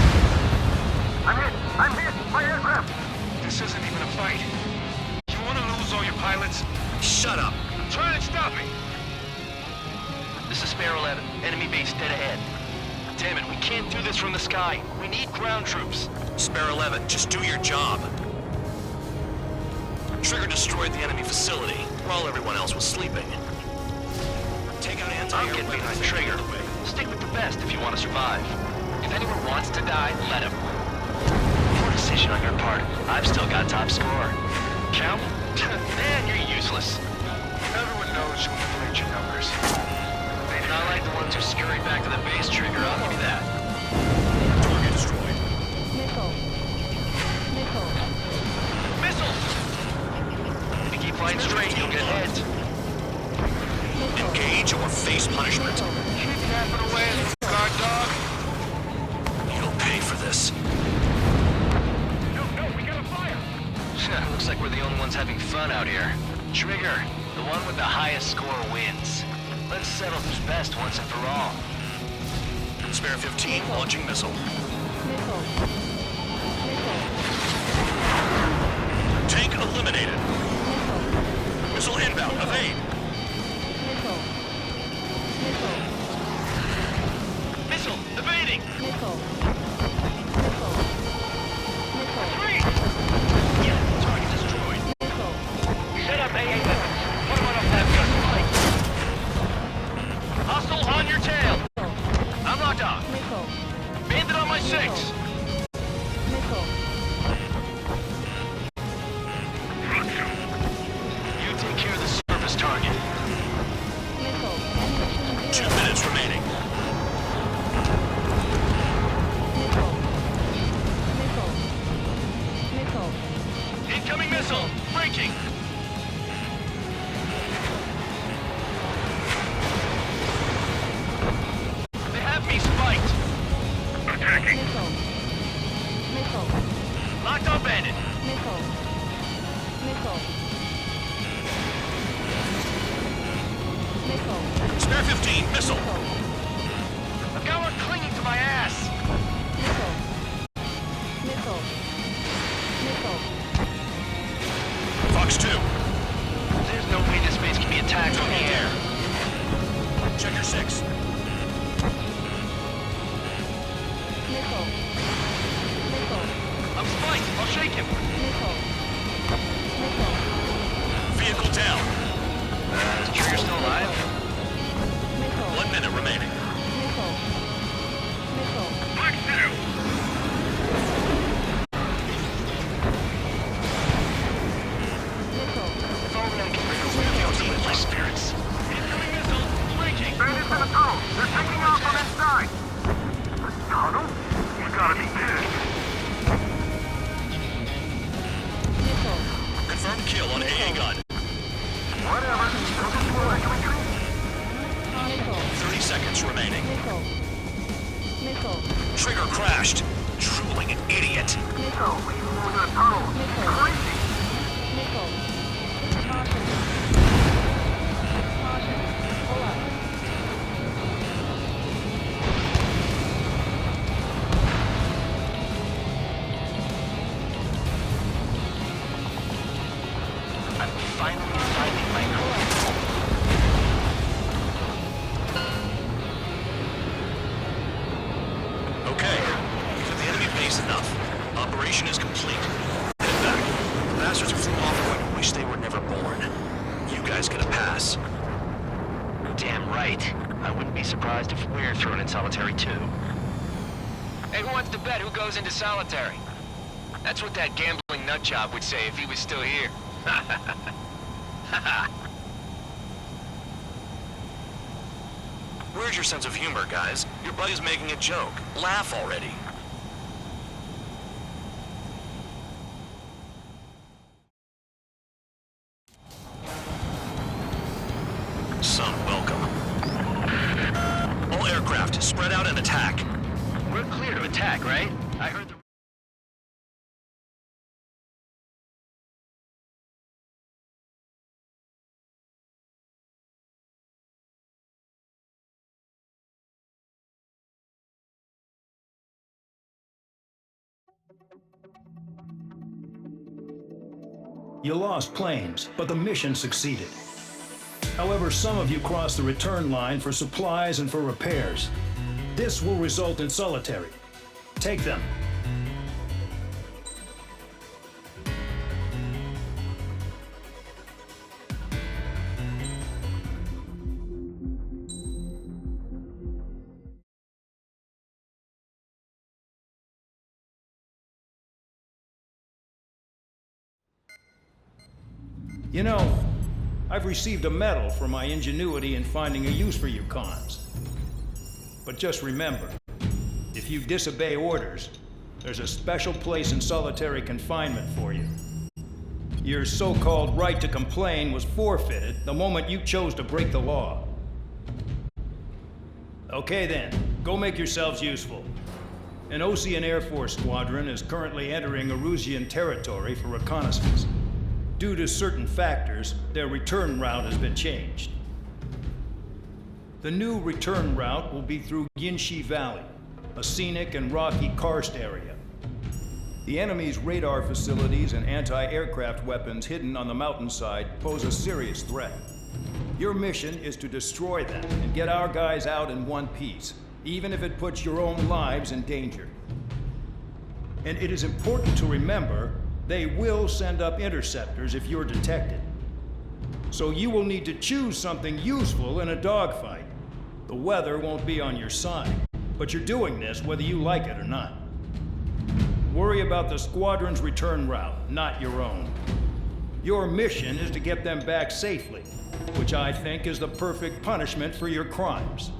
Speaker 3: I'm hit! I'm hit! My aircraft!
Speaker 6: This isn't even a fight. You want to lose all your pilots? Shut up. Try and stop me.
Speaker 8: This is Spare 11. Enemy base dead ahead. Damn it, we can't do this from the sky. We need ground troops.
Speaker 6: Spare 11, just do your job. Trigger destroyed the enemy facility while everyone else was sleeping. Take out
Speaker 8: I'll
Speaker 6: anti-air
Speaker 8: get
Speaker 6: weapons
Speaker 8: behind
Speaker 6: and
Speaker 8: Trigger.
Speaker 6: clear the way.
Speaker 8: Stick with the best if you want to survive. If anyone wants to die, let him. Poor decision on your part. I've still got top score. Count? Man, you're useless.
Speaker 6: Everyone knows you inflate your numbers.
Speaker 8: Not like the ones who scurried back to the base, Trigger, I'll give you that.
Speaker 6: Target destroyed.
Speaker 9: Missile. Missile.
Speaker 8: Missiles! If you keep flying straight, you'll get heads.
Speaker 6: Engage or face punishment.
Speaker 8: Kidnap it away, guard dog.
Speaker 6: You'll pay for this.
Speaker 8: No, we gotta fire! Looks like we're the only ones having fun out here. Trigger, the one with the highest score wins. Let's settle who's best once and for all.
Speaker 6: Spare 15, launching missile.
Speaker 9: Missile.
Speaker 6: Tank eliminated. Missile inbound, evade.
Speaker 9: Missile. Missile.
Speaker 8: Missile, evading!
Speaker 9: Missile. Missile. Missile.
Speaker 8: Free! Yeah, target destroyed.
Speaker 9: Missile.
Speaker 8: Set up AA weapons. Put them on a left gun flank. Hostile on your tail. I'm locked on.
Speaker 9: Missile.
Speaker 8: Bandit on my 6.
Speaker 9: Missile.
Speaker 8: You take care of the surface target.
Speaker 9: Missile.
Speaker 6: 2 minutes remaining.
Speaker 9: Missile. Missile. Missile.
Speaker 8: Incoming missile. Breaking.
Speaker 6: 15, missile.
Speaker 8: I've got one clinging to my ass.
Speaker 9: Missile. Missile. Missile.
Speaker 6: Fox 2,
Speaker 8: There's no way this base can be attacked from the air.
Speaker 6: check your 6.
Speaker 9: Missile. Missile.
Speaker 8: I'm spiked. I'll shake him.
Speaker 9: Missile. Missile.
Speaker 6: Vehicle down.
Speaker 8: Is Trigger still alive?
Speaker 9: Missile.
Speaker 6: 1 minute remaining.
Speaker 9: Missile. Missile.
Speaker 3: Fox 2!
Speaker 9: Missile.
Speaker 8: If only I can bring those videos to lift my spirits.
Speaker 3: Incoming missile! Breaching! Bandits in the tunnel! They're taking off on inside! The tunnel? You gotta be kidding!
Speaker 9: Missile.
Speaker 6: Confirmed kill on AA gun.
Speaker 3: Whatever. Looking for like a retreat?
Speaker 9: Missile.
Speaker 6: 30 seconds remaining.
Speaker 9: Missile. Missile.
Speaker 6: Trigger crashed. Drooling idiot.
Speaker 9: Missile.
Speaker 3: We're in the tunnel!
Speaker 9: Missile.
Speaker 3: Crazy!
Speaker 9: Missile. Caution. Caution. Pull up.
Speaker 8: I'm finally finding my groove.
Speaker 6: Okay. For the enemy base enough. Operation is complete. Head back. The bastards who flew off would wish they were never born. You guys get a pass.
Speaker 8: Damn right. I wouldn't be surprised if we're thrown in solitary too. Hey, who wants to bet who goes into solitary? That's what that gambling nutjob would say if he was still here.
Speaker 6: Where's your sense of humor, guys? Your buddy's making a joke. Laugh already. Some welcome. All aircraft, spread out and attack.
Speaker 8: We're clear to attack, right? I heard the...
Speaker 2: You lost planes, but the mission succeeded. However, some of you crossed the return line for supplies and for repairs. This will result in solitary. Take them. You know, I've received a medal for my ingenuity in finding a use for you cons. But just remember, if you disobey orders, there's a special place in solitary confinement for you. Your so-called right to complain was forfeited the moment you chose to break the law. Okay then, go make yourselves useful. An Osean Air Force squadron is currently entering Erusian territory for reconnaissance. Due to certain factors, their return route has been changed. The new return route will be through Yinshi Valley, a scenic and rocky karst area. The enemy's radar facilities and anti-aircraft weapons hidden on the mountainside pose a serious threat. Your mission is to destroy them and get our guys out in one piece, even if it puts your own lives in danger. And it is important to remember, they will send up interceptors if you're detected. So you will need to choose something useful in a dogfight. The weather won't be on your side, but you're doing this whether you like it or not. Worry about the squadron's return route, not your own. Your mission is to get them back safely, which I think is the perfect punishment for your crimes.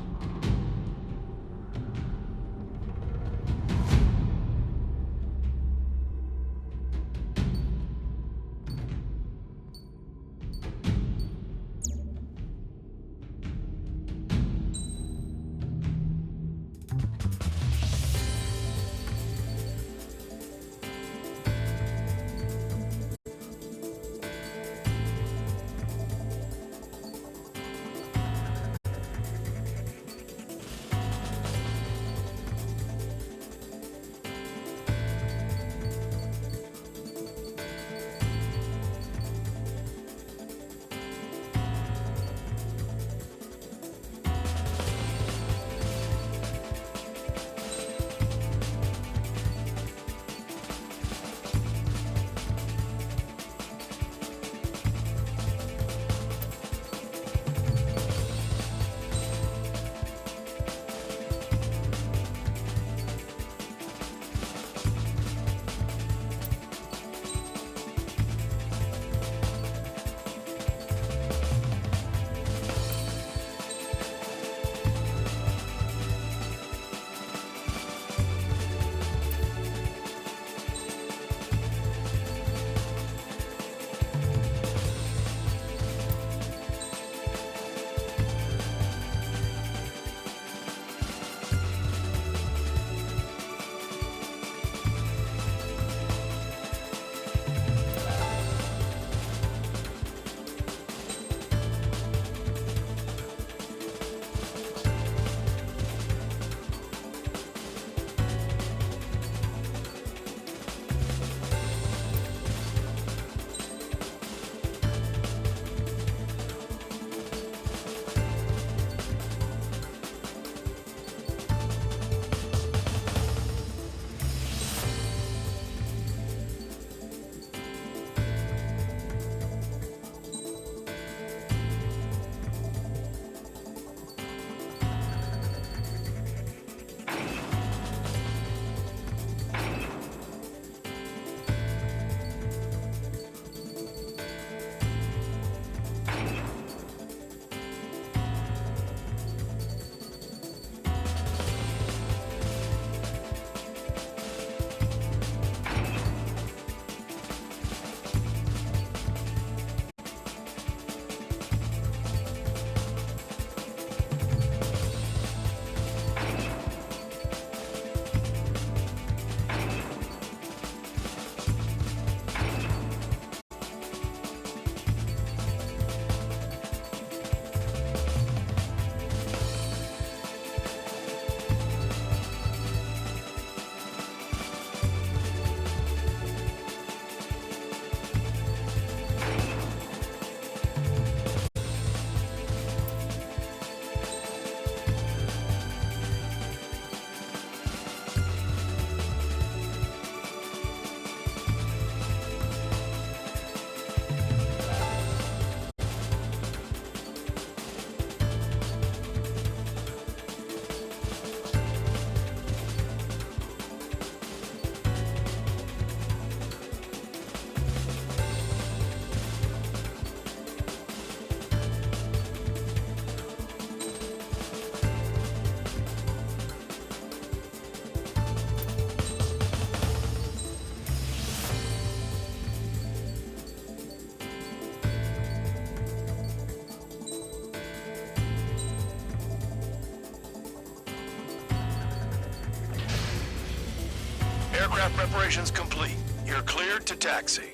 Speaker 6: Aircraft preparations complete. You're cleared to taxi.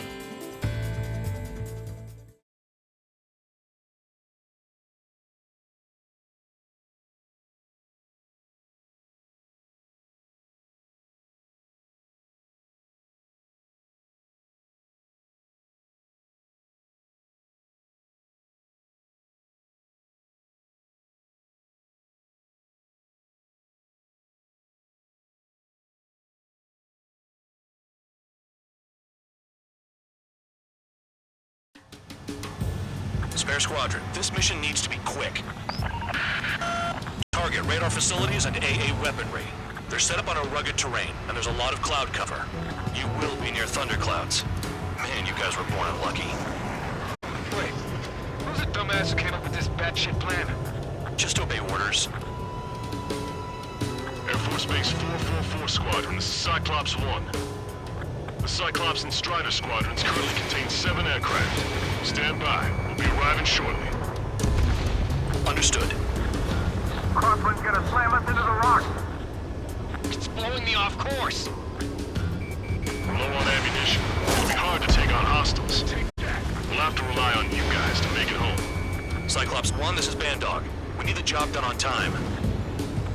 Speaker 6: Spare Squadron, this mission needs to be quick. Target radar facilities and AA weaponry. They're set up on a rugged terrain, and there's a lot of cloud cover. You will be near thunderclouds. Man, you guys were born unlucky.
Speaker 7: Wait, who's the dumbass who came up with this batshit plan?
Speaker 6: Just obey orders.
Speaker 3: Air Force Base 444 Squadron, this is Cyclops 1. The Cyclops and Strider squadrons currently contain 7 aircraft. Stand by. We'll be arriving shortly.
Speaker 6: Understood.
Speaker 3: Crosswind's gonna slam us into the rocks.
Speaker 7: It's blowing me off course.
Speaker 3: We're low on ammunition. It'll be hard to take on hostiles. We'll have to rely on you guys to make it home.
Speaker 6: Cyclops 1, this is Bandog. We need the job done on time.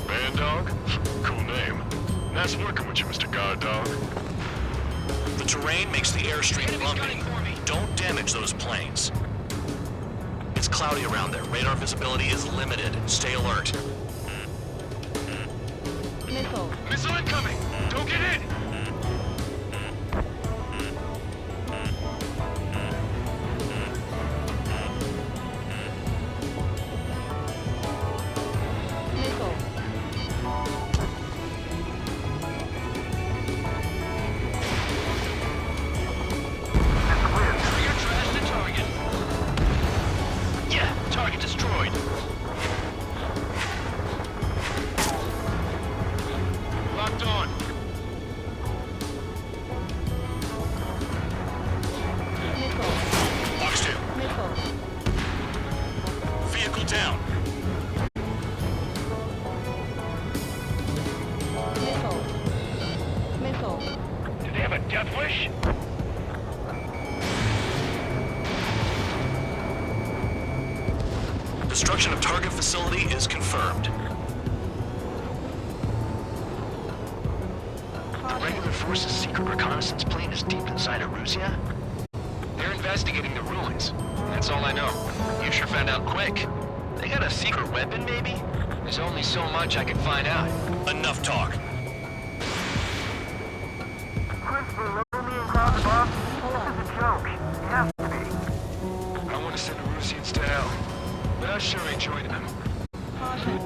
Speaker 3: Bandog? Cool name. Nice working with you, Mr. Guard Dog.
Speaker 6: The terrain makes the airstream bumpy. Don't damage those planes. It's cloudy around there. Radar visibility is limited. Stay alert.
Speaker 9: Missile.
Speaker 7: Missile incoming! Don't get in!
Speaker 9: Missile.
Speaker 7: Trigger trash the target. Yeah, target destroyed. Locked on.
Speaker 9: Missile.
Speaker 6: Box 2.
Speaker 9: Missile.
Speaker 6: Vehicle down.
Speaker 9: Missile. Missile.
Speaker 7: Do they have a death wish?
Speaker 6: Destruction of target facility is confirmed.
Speaker 7: The regular force's secret reconnaissance plane is deep inside Erusea? They're investigating the ruins. That's all I know. You sure found out quick. They got a secret weapon, maybe? There's only so much I can find out.
Speaker 6: Enough talk.
Speaker 3: Chris, below me and clouds above? This is a joke. It has to be.
Speaker 7: I want to send Eruseans to hell, but I sure ain't joining them.
Speaker 9: Caution.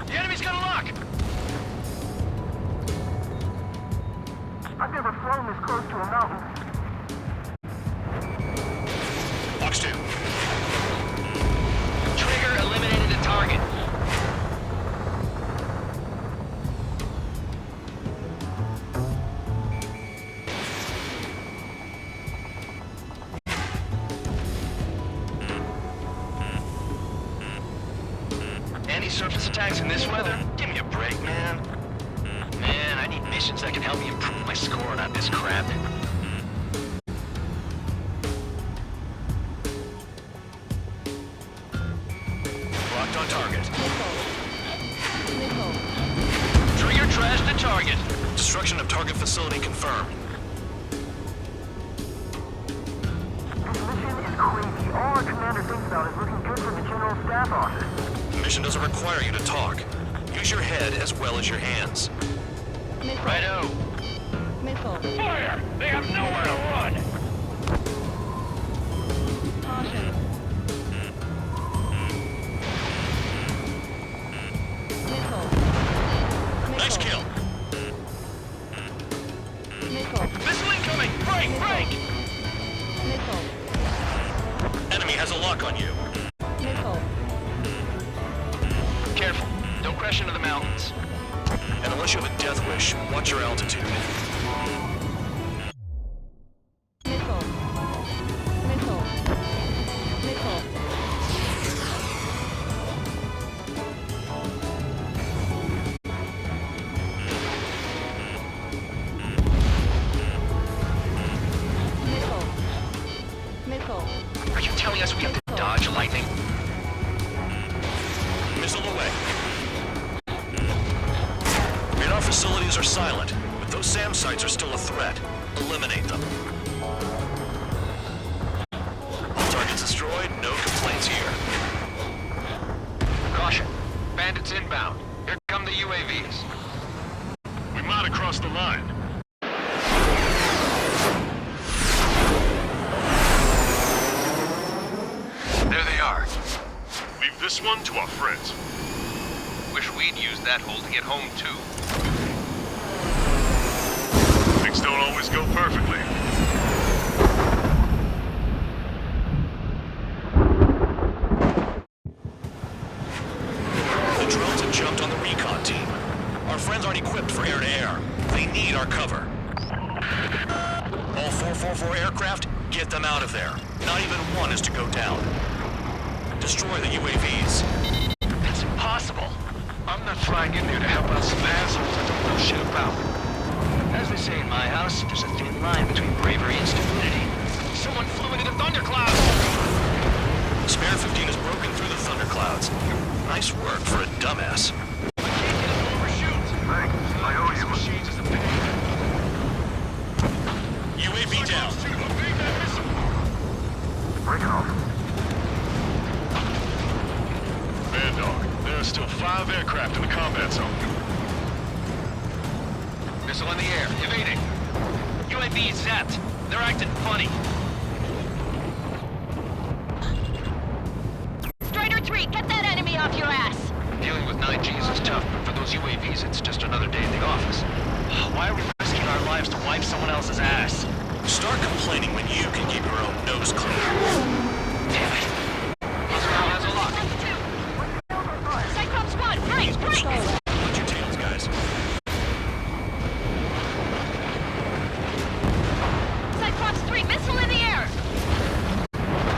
Speaker 7: The enemy's got a lock!
Speaker 3: I've never flown this close to a mountain.
Speaker 6: Box 2.
Speaker 7: Trigger eliminated the target. Any surface attacks in this weather? Give me a break, man. Man, I need missions that can help me improve my score, not this crap.
Speaker 6: Locked on target.
Speaker 9: Missile.
Speaker 7: Trigger trash the target.
Speaker 6: Destruction of target facility confirmed.
Speaker 3: This mission is crazy. All our commander thinks about is looking good for the General Staff Office.
Speaker 6: The mission doesn't require you to talk. Use your head as well as your hands.
Speaker 9: Missile.
Speaker 7: Righto.
Speaker 9: Missile.
Speaker 7: Fire! They have nowhere to run!
Speaker 9: Caution. Missile.
Speaker 6: Nice
Speaker 9: Missile.
Speaker 6: kill.
Speaker 9: Missile.
Speaker 7: Missile incoming! Break! Break!
Speaker 9: Missile.
Speaker 6: Enemy has a lock on you.
Speaker 9: Missile.
Speaker 7: Careful. Don't crash into the mountains.
Speaker 6: And unless you have a death wish, watch your altitude.
Speaker 9: Missile.
Speaker 6: facilities are silent, but those SAM sites are still a threat. Eliminate them. All targets destroyed, no complaints here.
Speaker 7: Caution. Bandits inbound. Here come the UAVs.
Speaker 3: We might have crossed the line.
Speaker 7: There they are.
Speaker 3: Leave this one to our friends.
Speaker 7: Wish we'd used that hole to get home, too.
Speaker 3: Things don't always go perfectly.
Speaker 6: The drones have jumped on the recon team. Our friends aren't equipped for air-to-air. They need our cover. All 444 aircraft, get them out of there. Not even one is to go down. Destroy the UAVs.
Speaker 7: That's impossible. I'm not flying in there to help out some assholes I don't know shit about. As they say in my house, there's a thin line between bravery and stupidity. Someone flew into the thunderclouds!
Speaker 6: Spare 15 has broken through the thunderclouds. Nice work for a dumbass.
Speaker 7: I can't get us to overshoot!
Speaker 3: Thanks. I owe you one.
Speaker 7: Machines is a pain.
Speaker 6: UAV down.
Speaker 3: Break it off. Man, dog, there are still 5 aircraft in the combat zone.
Speaker 7: Missile in the air, evading. UAV zapped. They're acting funny.
Speaker 13: Strider 3, get that enemy off your ass!
Speaker 7: Dealing with 9Gs is tough, but for those UAVs, it's just another day in the office. Why are we risking our lives to wipe someone else's ass?
Speaker 6: Start complaining when you can keep your own nose clean.
Speaker 7: Damn it. Israel has a lock.
Speaker 13: Cyclops 1, break!
Speaker 6: Watch your tails, guys.
Speaker 13: Cyclops 3, missile in the air!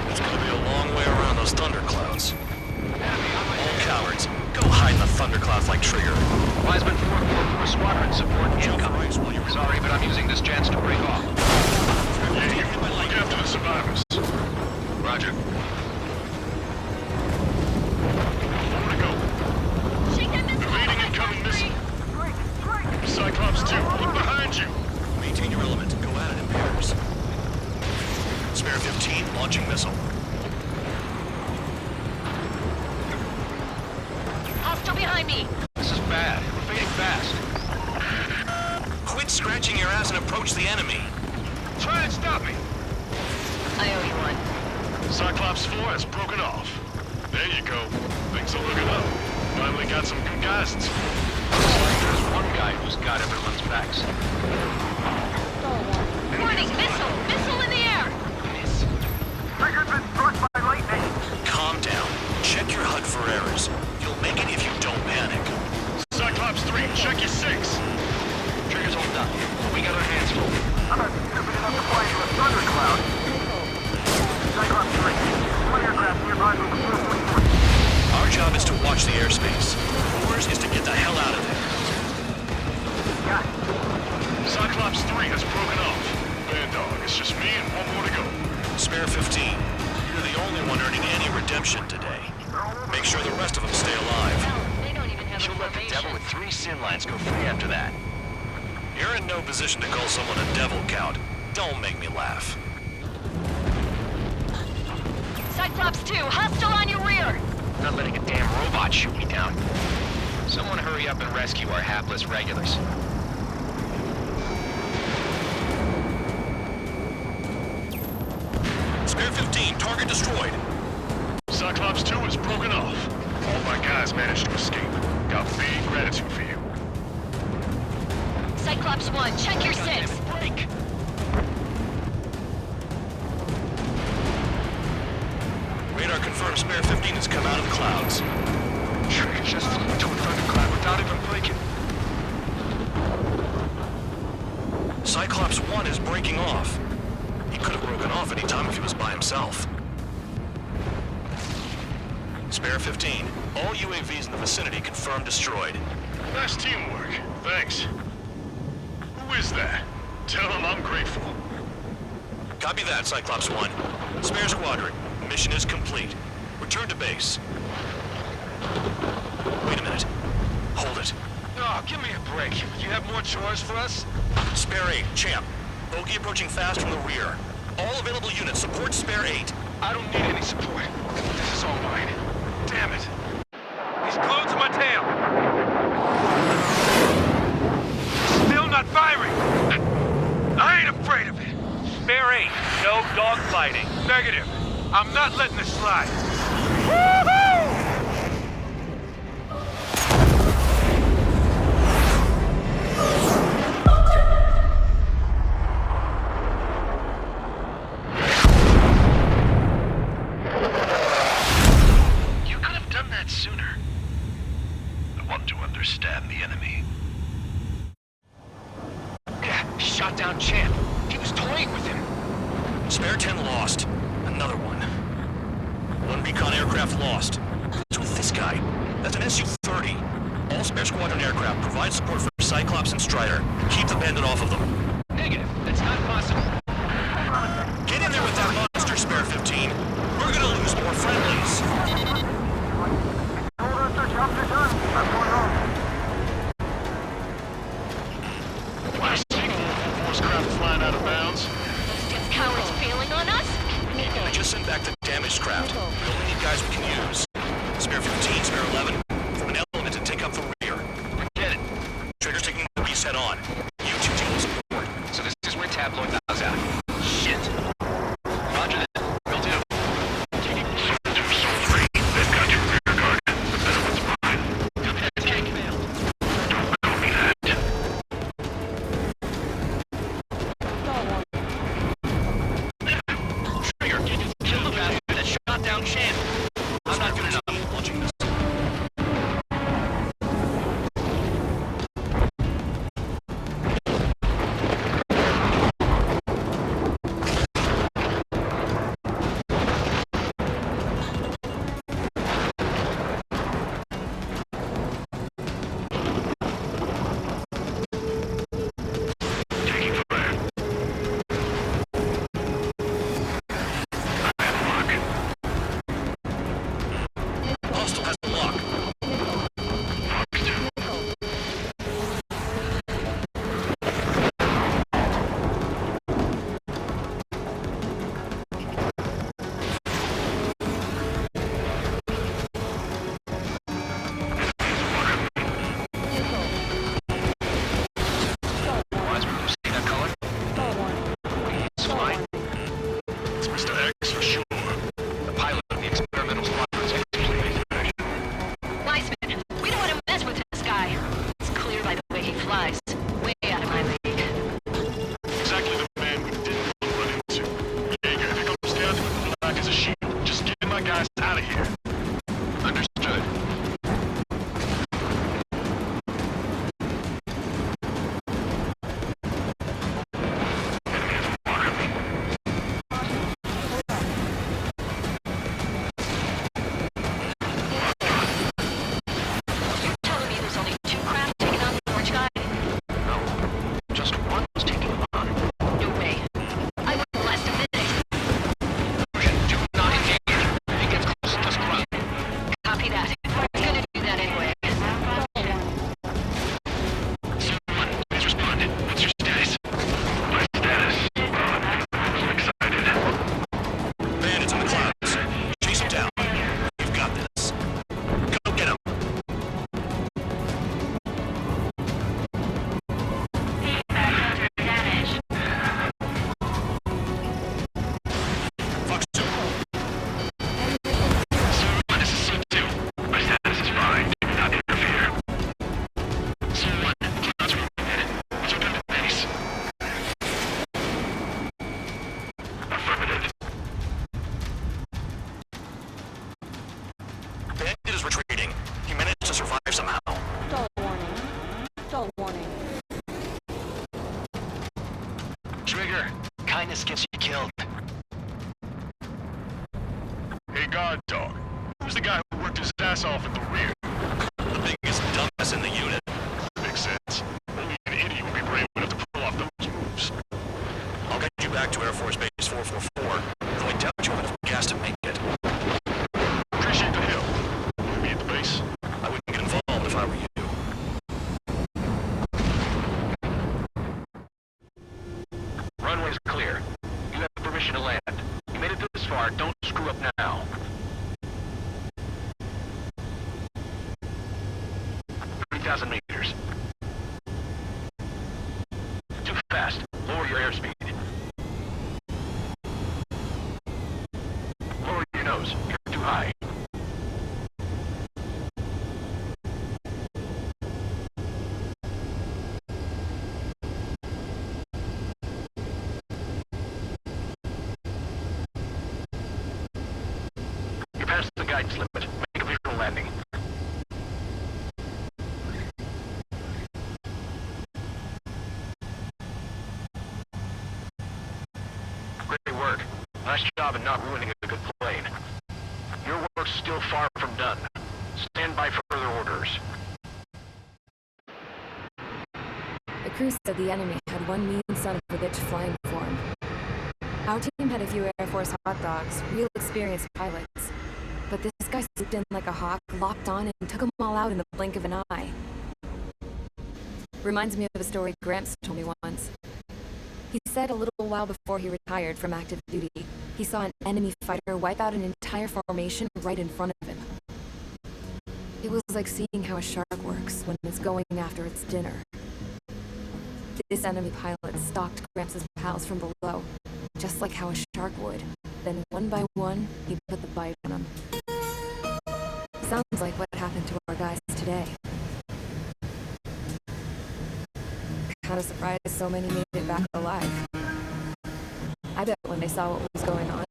Speaker 6: It's gonna be a long way around those thunderclouds. All cowards, go hide in the thunderclouds like Trigger.
Speaker 7: Wiseman 444 squadron support incoming. Sorry, but I'm using this chance to break off.
Speaker 3: Yeah, you look after the survivors.
Speaker 7: Roger.
Speaker 3: Where to go?
Speaker 13: Shake that missile off,
Speaker 3: Evading incoming
Speaker 13: Cyclops 3!
Speaker 3: missile. Cyclops 2, look behind you.
Speaker 6: Maintain your element. Go at it in pairs. Spare 15, launching missile.
Speaker 13: Hostile behind me!
Speaker 7: This is bad. We're fading fast.
Speaker 6: Quit scratching your ass and approach the enemy.
Speaker 3: Try and stop me.
Speaker 13: I owe you one.
Speaker 3: Cyclops 4 has broken off. There you go. Things are looking up. Finally got some good guys in support.
Speaker 7: Looks like there's one guy who's got everyone's backs.
Speaker 13: Warning, missile! Missile in the air!
Speaker 7: Miss.
Speaker 3: Trigger's been struck by lightning.
Speaker 6: Calm down. Check your HUD for errors. You'll make it if you don't panic.
Speaker 3: Cyclops 3, check your 6.
Speaker 7: Trigger's holding up. We got our hands full.
Speaker 3: I'm not stupid enough to fly into a thundercloud. Cyclops 3, one aircraft nearby from the 444.
Speaker 6: Our job is to watch the airspace. Yours is to get the hell out of there.
Speaker 3: Got it. Cyclops 3 has broken off. Bad dog, it's just me and one more to go.
Speaker 6: Spare 15. You're the only one earning any redemption today. Make sure the rest of them stay alive.
Speaker 13: They don't even have
Speaker 7: You'll
Speaker 13: a
Speaker 7: let the
Speaker 13: formation.
Speaker 7: devil with 3 sin lines go free after that.
Speaker 6: You're in no position to call someone a devil, Count. Don't make me laugh.
Speaker 13: Cyclops 2, hostile on your rear!
Speaker 7: Not letting a damn robot shoot me down. Someone hurry up and rescue our hapless regulars.
Speaker 6: Spare 15, target destroyed.
Speaker 3: Cyclops 2 has broken off. All my guys managed to escape. Got big gratitude for you.
Speaker 13: Cyclops 1, check your 6!
Speaker 7: Break!
Speaker 6: Radar confirms Spare 15 has come out of the clouds.
Speaker 7: Trigger just flew into a thundercloud without even blinking.
Speaker 6: Cyclops 1 is breaking off. He could have broken off any time if he was by himself. Spare 15. All UAVs in the vicinity confirmed destroyed.
Speaker 3: Nice teamwork. Thanks. Who is that? Tell him I'm grateful.
Speaker 6: Copy that, Cyclops 1. Spare Squadron. Mission is complete. Return to base. Wait a minute. Hold it.
Speaker 7: Oh, Oh, give me a break. You have more chores for us?
Speaker 6: Spare 8, Champ. Bogey approaching fast from the rear. All available units support Spare 8.
Speaker 7: I don't need any support. This is all mine. Damn it. He's glued to my tail. Still not firing. I ain't afraid of it. Spare 8, no dogfighting. Negative. I'm not letting this slide. Woohoo!
Speaker 6: You could have done that sooner. I want to understand the enemy.
Speaker 7: Yeah, shot down Champ. He was toying with him.
Speaker 6: Spare 10 lost. Another one. One recon aircraft lost. What's with this guy? That's an Su-30. All Spare Squadron aircraft provide support for Cyclops and Strider. Keep the bandit off of them.
Speaker 7: Negative. That's not possible.
Speaker 6: Get in there with that monster, Spare 15. We're gonna lose more friendlies.
Speaker 3: Last signal, Force craft flying out of bounds.
Speaker 13: Just cowards failing on us?
Speaker 6: I just sent back the damaged craft. We only need guys we can use. Spare 15, Spare 11. From an element and take up the rear.
Speaker 7: Get it.
Speaker 6: Trigger's taking the beast head on. You two deal with support.
Speaker 7: So this is where Tabloid bows out. Shit. Roger that. Will do.
Speaker 3: They've got your rear guard. The better one's mine.
Speaker 7: That's cake mail.
Speaker 3: Don't call me that.
Speaker 6: Trigger, kill the bastard that shot down Champ. I'm not good enough. Launching this.
Speaker 3: Taking fire. I have lock.
Speaker 6: Hostile has the lock.
Speaker 3: Fox 2.
Speaker 6: Wiseman, you see that color? It's fine.
Speaker 3: It's Mr. X for sure.
Speaker 6: The pilot of the experimental squadron is completely finished.
Speaker 13: Weissman, we don't want to mess with this guy. It's clear by the way he flies. Way out of my league.
Speaker 3: Exactly the man we didn't want to run into. Jaeger, if it comes down to it, black as a sheep. Just get my guys out of here.
Speaker 7: Understood.
Speaker 13: You're telling me there's only 2 craft taking on the orange guy?
Speaker 6: No, just one was taking him on.
Speaker 13: No way. I wouldn't last a minute.
Speaker 7: Do not engage. If he gets close, just run.
Speaker 13: Copy that. We're gonna do that anyway.
Speaker 3: Someone, please respond. What's your status? My status? I'm excited.
Speaker 6: Bandits in the clouds. Chase them down. You've got this. Go get them. Fox 2.
Speaker 3: This is C2. My status is fine. Do not interfere. C1, clouds reported. Return to base. Affirmative.
Speaker 6: Bandit is retreating. He managed to survive somehow.
Speaker 9: Stall warning. Stall warning.
Speaker 6: Trigger, kindness gets you killed.
Speaker 3: Hey, guard dog. Who's the guy who worked his ass off at the rear?
Speaker 6: The biggest dumbass in the unit.
Speaker 3: Makes sense. Only an idiot would be brave enough to pull off those moves.
Speaker 6: I'll get you back to Air Force Base 444, though I doubt you have enough gas to make it.
Speaker 3: Appreciate the help. Will you be at the base?
Speaker 6: I wouldn't get involved if I were you.
Speaker 7: Runway's clear. You have permission to land. You made it this far, don't screw up now. 3,000 meters. Too fast. Lower your airspeed. Lower your nose. You're too high. You're past the guidance limit. Make a visual landing. Great work. Nice job in not ruining a good plane. Your work's still far from done. Stand by for further orders.
Speaker 1: The crew said the enemy had one mean son of a bitch flying for him. Our team had a few Air Force hot dogs, real experienced pilots. But this guy swooped in like a hawk, locked on, and took them all out in the blink of an eye. Reminds me of a story Gramps told me once. He said a little while before he retired from active duty, he saw an enemy fighter wipe out an entire formation right in front of him. It was like seeing how a shark works when it's going after its dinner. This enemy pilot stalked Gramps' pals from below, just like how a shark would. Then one by one, he put the bite on them. Sounds like what happened to our guys today. Kinda surprised so many made it back alive. I bet when they saw what was going on,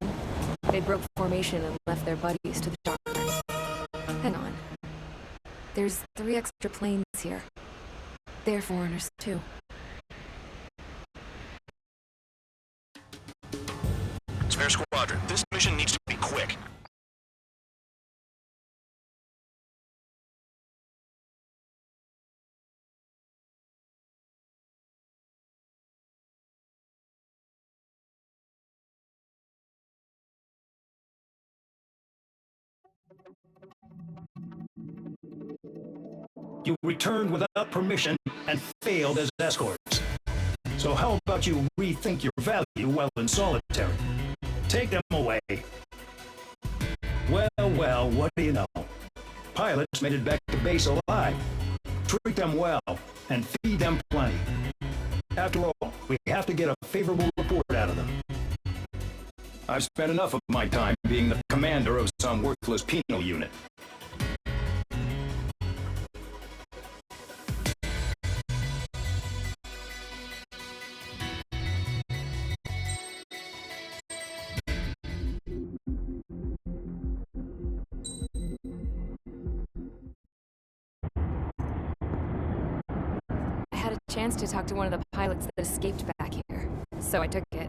Speaker 1: they broke formation and left their buddies to the shockers. Hang on. There's 3 extra planes here. They're foreigners, too.
Speaker 6: Spare Squadron, this mission needs to be quick.
Speaker 2: You returned without permission and failed as escorts. So how about you rethink your value while in solitary? Take them away. Well, what do you know? Pilots made it back to base alive. Treat them well and feed them plenty. After all, we have to get a favorable report out of them. I've spent enough of my time being the commander of some worthless penal unit.
Speaker 1: I had a chance to talk to one of the pilots that escaped back here, so I took it.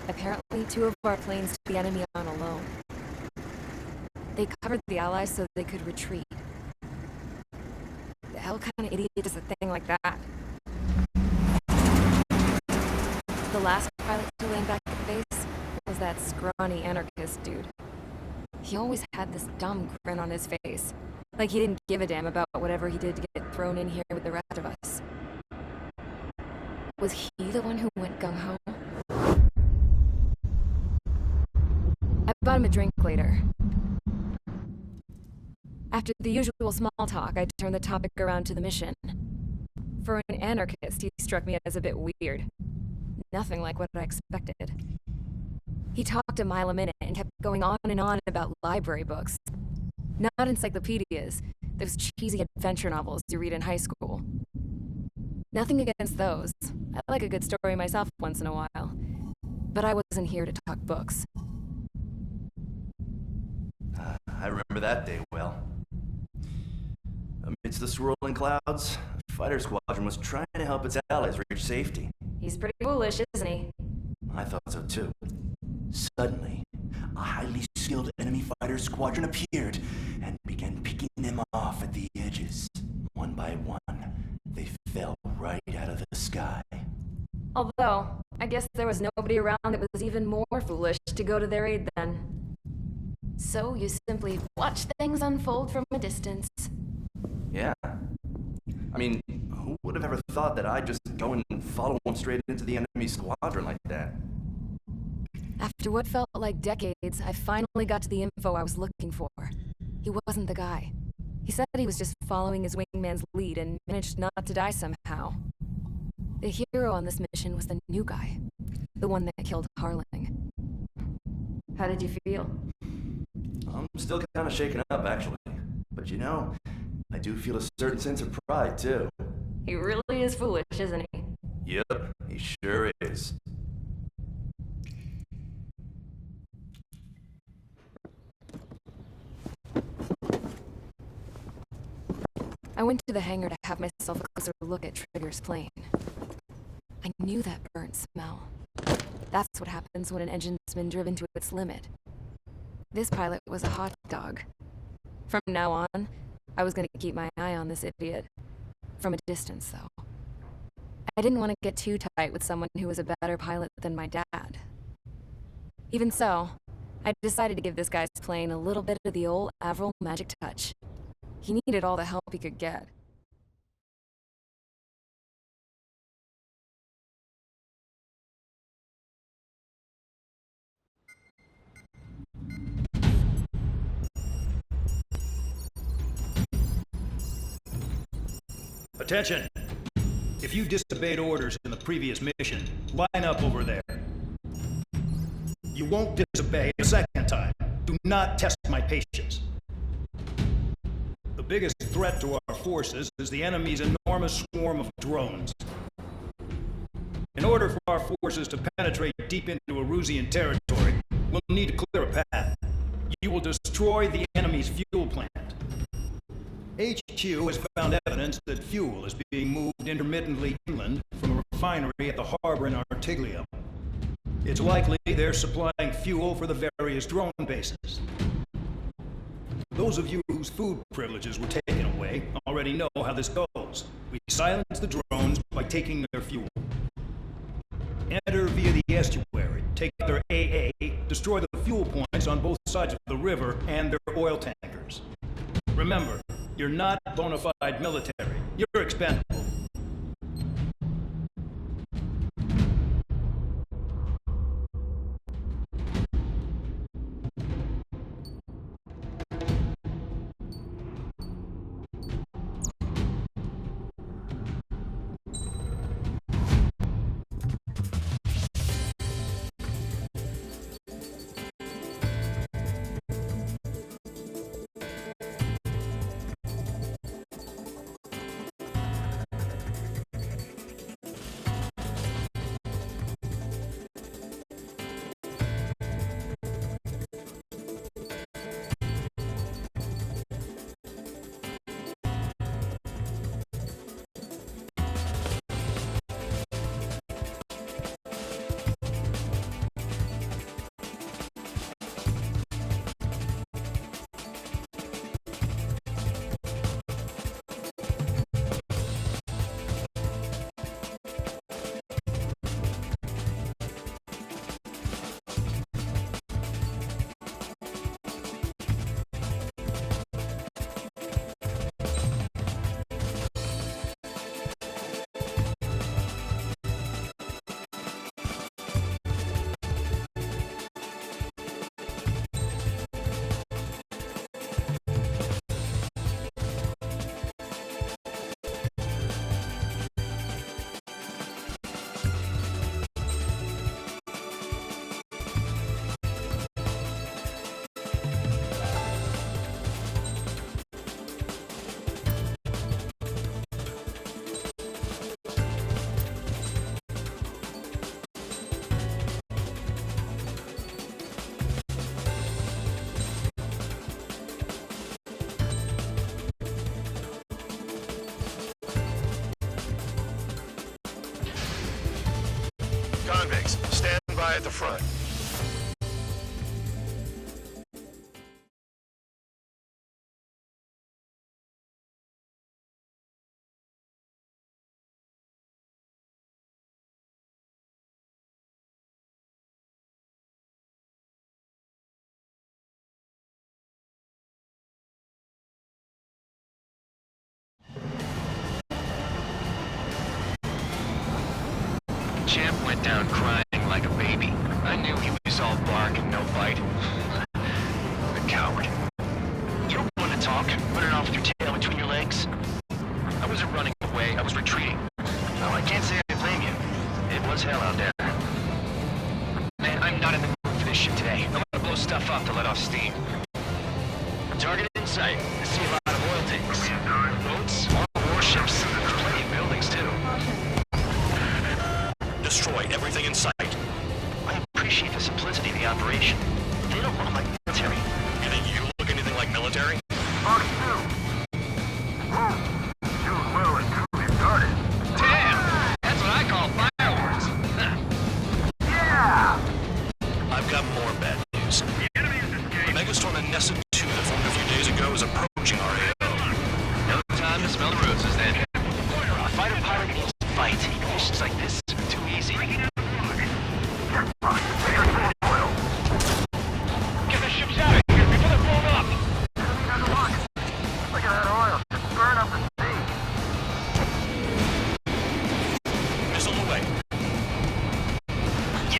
Speaker 1: Apparently, 2 of our planes took the enemy on alone. They covered the Allies so they could retreat. The hell kind of idiot does a thing like that? The last pilot to land back at base was that scrawny anarchist dude. He always had this dumb grin on his face, like he didn't give a damn about whatever he did to get thrown in here with the rest of us. Was he the one who went gung-ho? I bought him a drink later. After the usual small talk, I turned the topic around to the mission. For an anarchist, he struck me as a bit weird. Nothing like what I expected. He talked a mile a minute and kept going on and on about library books. Not encyclopedias, those cheesy adventure novels you read in high school. Nothing against those. I like a good story myself once in a while. But I wasn't here to talk books.
Speaker 4: I remember that day well. Amidst the swirling clouds, the fighter squadron was trying to help its allies reach safety.
Speaker 1: He's pretty foolish, isn't he?
Speaker 4: I thought so too. Suddenly, a highly skilled enemy fighter squadron appeared and began picking them off at the edges. One by one, they fell right out of the sky.
Speaker 1: Although, I guess there was nobody around that was even more foolish to go to their aid then. So you simply watch things unfold from a distance.
Speaker 4: Yeah. I mean, who Who would have ever thought that I'd just go and follow him straight into the enemy squadron like that?
Speaker 1: After what felt like decades, I finally got to the info I was looking for. He wasn't the guy. He said he was just following his wingman's lead and managed not to die somehow. The hero on this mission was the new guy. The one that killed Harling. How did you feel?
Speaker 4: I'm still kind of shaken up, actually. But you know, I do feel a certain sense of pride, too.
Speaker 1: He really is foolish, isn't he?
Speaker 4: Yep, he sure is.
Speaker 1: I went to the hangar to have myself a closer look at Trigger's plane. I knew that burnt smell. That's what happens when an engine's been driven to its limit. This pilot was a hot dog. From now on, I was going to keep my eye on this idiot. From a distance, though. I didn't want to get too tight with someone who was a better pilot than my dad. Even so, I decided to give this guy's plane a little bit of the old Avril magic touch. He needed all the help he could get.
Speaker 2: Attention! If you disobeyed orders in the previous mission, line up over there. You won't disobey a second time. Do not test my patience. The biggest threat to our forces is the enemy's enormous swarm of drones. In order for our forces to penetrate deep into Erusian territory, we'll need to clear a path. You will destroy the enemy's fuel plant. HQ has found evidence that fuel is being moved intermittently inland from a refinery at the harbor in Artiglia. It's likely they're supplying fuel for the various drone bases. Those of you whose food privileges were taken away already know how this goes. We silence the drones by taking their fuel. Enter via the estuary, take their AA, destroy the fuel points on both sides of the river and their oil tankers. Remember, you're not bona fide military. You're expendable.
Speaker 6: Convicts, stand by at the front.
Speaker 8: champ went down crying like a baby. I knew he was all bark and no bite. The coward. You don't want to talk, running off with your tail between your legs. I wasn't running away, I was retreating. No, I can't say I blame you. It was hell out there. Man, I'm not in the mood for this shit today. I'm gonna blow stuff up to let off steam. Target in sight. I see a lot of oil tanks. Boats, more warships. There's plenty of buildings, too.
Speaker 6: Destroy everything in sight.
Speaker 8: I appreciate the simplicity of the operation. They don't look like military.
Speaker 6: You think you look anything like military?
Speaker 3: Fox 2. Whoa. Doing well and truly started.
Speaker 8: Damn! That's what I call fireworks.
Speaker 3: Yeah!
Speaker 6: I've got more bad news.
Speaker 3: The enemy is escaped.
Speaker 6: The megastorm in Nessa 2 that formed a few days ago is approaching our AO.
Speaker 8: No time to smell the roses, then. A fighter pilot needs to fight. Missions like this are too easy.
Speaker 3: Checkpoint. Oil.
Speaker 7: Get the ships out of here before they're blown up!
Speaker 3: Enemy has a rocket. Look at that oil. Just burn up the sea.
Speaker 6: Missile away.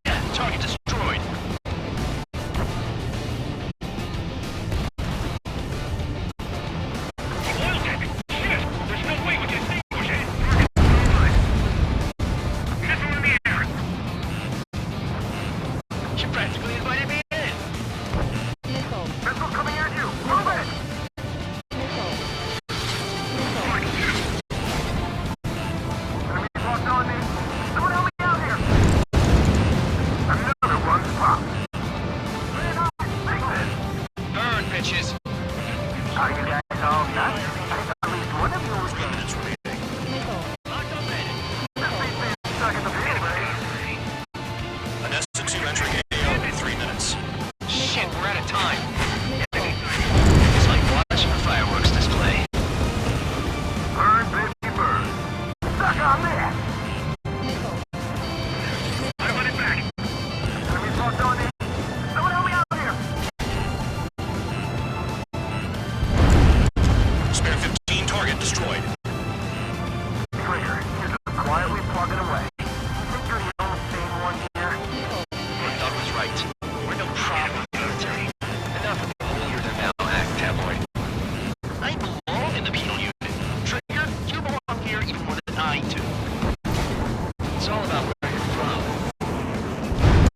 Speaker 8: Yeah, target destroyed.
Speaker 7: Oil tank! Shit! There's no way we can extinguish it!
Speaker 3: Missile in the air.
Speaker 8: You practically invited me in.
Speaker 9: Missile.
Speaker 3: Missile coming at you. Move it.
Speaker 9: Missile. Missile.
Speaker 3: Enemy's locked on me. Someone help me out here. Another one's popped. Man, I'll fix this.
Speaker 8: Burn, bitches.
Speaker 3: Are you guys all done? I think at least one of you was
Speaker 6: 3 minutes remaining.
Speaker 9: Missile.
Speaker 8: Locked on man.
Speaker 3: This thing's been stuck in the field, eh?
Speaker 6: A Nessa 2 entering AO in 3 minutes.
Speaker 8: Shit, we're out of time.
Speaker 9: Missile.
Speaker 8: It's like watching a fireworks display.
Speaker 3: Burn, baby, burn. Suck on this.
Speaker 9: Missile.
Speaker 3: I want it back. Enemy's locked on me. Someone help me out here.
Speaker 6: Spare 15 target destroyed.
Speaker 3: Trigger, you're just quietly plugging away. You think you're the only sane one here?
Speaker 8: Doug was right. We're no problem with the military. Enough of the holier than thou act, tabloid. I belong in the penal unit. Trigger, you belong here even more than I do. It's all about where you're from.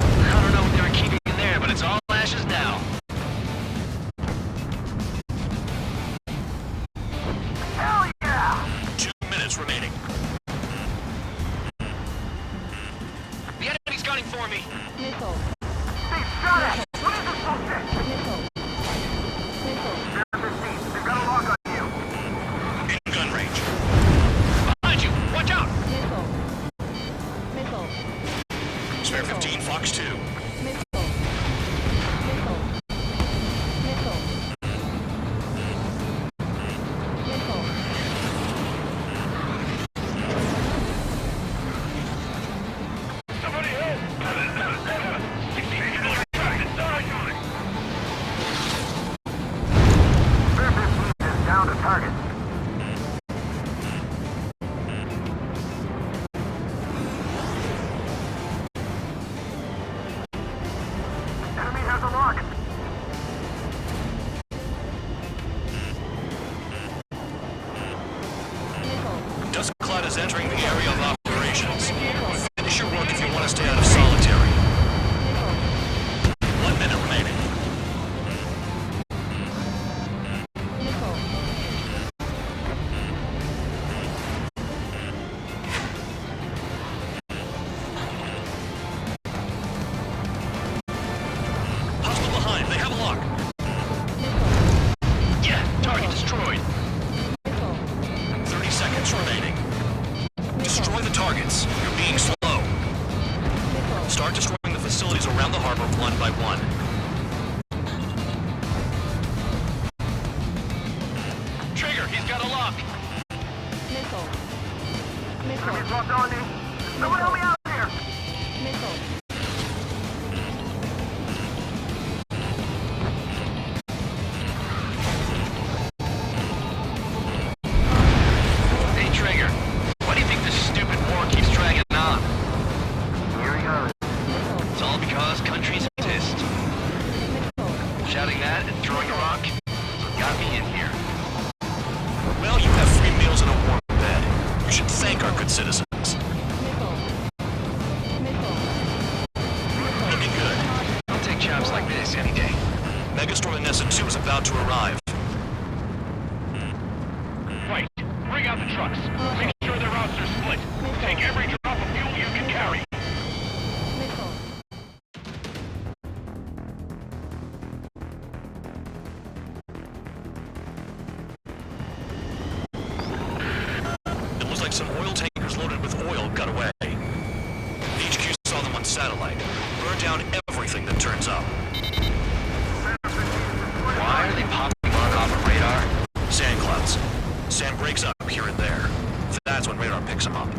Speaker 8: I don't know what they were keeping in there, but it's all ashes now.
Speaker 3: Hell yeah!
Speaker 6: 2 minutes remaining.
Speaker 8: The enemy's gunning for me.
Speaker 9: Missile.
Speaker 3: They shot at! What is this bullshit?
Speaker 9: Missile. Missile.
Speaker 3: They're 15. They've got a lock on you.
Speaker 6: In gun range.
Speaker 8: Behind you! Watch out!
Speaker 9: Missile. Missile.
Speaker 6: Spare 15 Fox 2.
Speaker 9: Missile. Missile. Missile. Missile.
Speaker 7: Somebody help!
Speaker 3: Spare 15 is down to target. Enemy has a lock.
Speaker 9: Missile.
Speaker 6: Dust Cloud is entering the area of operations. Finish your work if you want to stay out of solitary. 1 minute remaining.
Speaker 9: Missile.
Speaker 6: Hostile behind. They have a lock.
Speaker 8: Yeah, target destroyed.
Speaker 9: Missile.
Speaker 6: 30 seconds remaining. Destroy the targets. You're being slow.
Speaker 9: Missile.
Speaker 6: Start destroying the facilities around the harbor one by one.
Speaker 8: Trigger, he's got a lock.
Speaker 9: Missile.
Speaker 3: Enemy's
Speaker 9: Missile.
Speaker 3: locked on me. Someone help me out here.
Speaker 9: Missile.
Speaker 8: Hey, Trigger, why do you think this stupid war keeps dragging on?
Speaker 6: citizens.
Speaker 9: Nickel. Nickel.
Speaker 6: Looking good.
Speaker 8: I'll take jobs like this any day.
Speaker 6: Megastorm Nessa 2 is about to arrive.
Speaker 7: Right. Bring out the trucks. Make sure their routes are split. Take every drop of fuel you can carry.
Speaker 9: Nickel.
Speaker 6: It looks like some oil tankers loaded with oil got away. HQ saw them on satellite. Burn down everything that turns up.
Speaker 8: Why are they popping rock off of radar?
Speaker 6: Sand clouds. Sand breaks up here and there. That's when radar picks them up.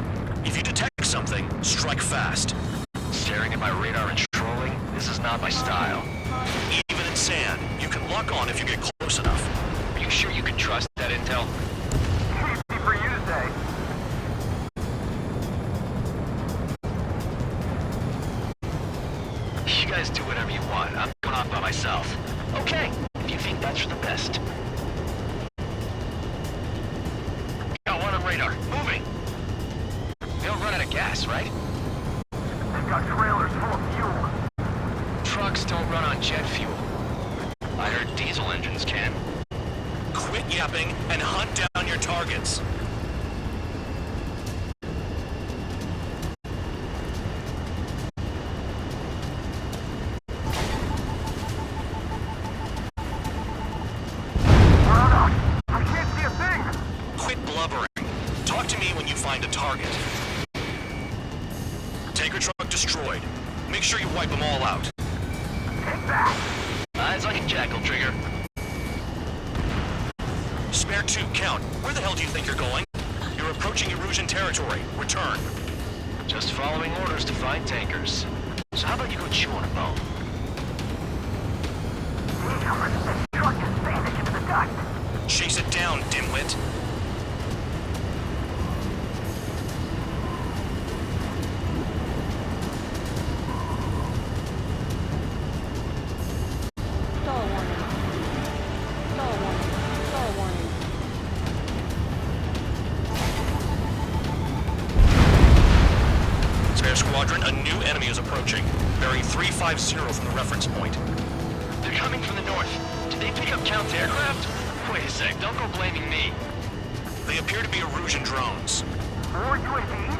Speaker 6: If you detect something, strike fast.
Speaker 8: Staring at my radar and trolling? This is not my style.
Speaker 6: Even in sand, you can lock on if you get close enough.
Speaker 8: Are you sure you can trust that intel?
Speaker 3: Easy for you to say.
Speaker 8: You guys do whatever you want. I'm going off by myself. Okay, if you think that's for the best.
Speaker 7: Got one on radar. Moving.
Speaker 8: They don't run out of gas, right?
Speaker 3: They've got trailers full of fuel.
Speaker 8: Trucks don't run on jet fuel. I heard diesel engines can.
Speaker 6: Quit yapping and hunt down your targets.
Speaker 3: I can't see a thing.
Speaker 6: Quit blubbering. Talk to me when you find a target. Tanker truck destroyed. Make sure you wipe them all out.
Speaker 3: Take that.
Speaker 8: Eyes on you, Jackal Trigger.
Speaker 6: Spare 2, count. Where the hell do you think you're going? You're approaching Erusian territory. Return.
Speaker 8: Just following orders to find tankers. So how about you go chew on a bone?
Speaker 3: This truck is vanished into the dust.
Speaker 6: Chase it down, dimwit.
Speaker 9: Stall warning. Stall warning. Stall warning.
Speaker 6: Spare squadron, a new enemy is approaching. Bearing 350 from the reference point.
Speaker 8: They're coming from the north. Did they pick up counter-aircraft? Wait a sec, don't go blaming me.
Speaker 6: They appear to be Erusian drones.
Speaker 3: More UAVs?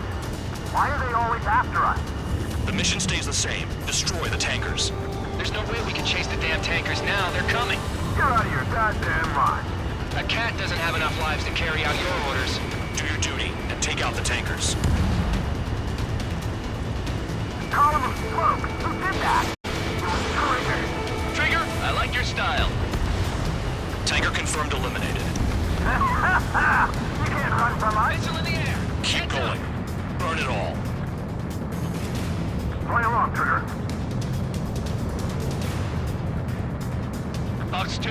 Speaker 3: Why are they always after us?
Speaker 6: The mission stays the same. Destroy the tankers.
Speaker 8: There's no way we can chase the damn tankers now. They're coming.
Speaker 3: Get out of your goddamn mind.
Speaker 8: A cat doesn't have enough lives to carry out your orders.
Speaker 6: Do your duty and take out the tankers.
Speaker 3: Column of smoke. Who did that? It was Trigger.
Speaker 8: Trigger, I like your style.
Speaker 6: Tanker confirmed eliminated.
Speaker 3: You can't run from us.
Speaker 8: Missile in the air.
Speaker 6: Keep going. Burn it all.
Speaker 3: Play along, Trigger.
Speaker 7: Box 2.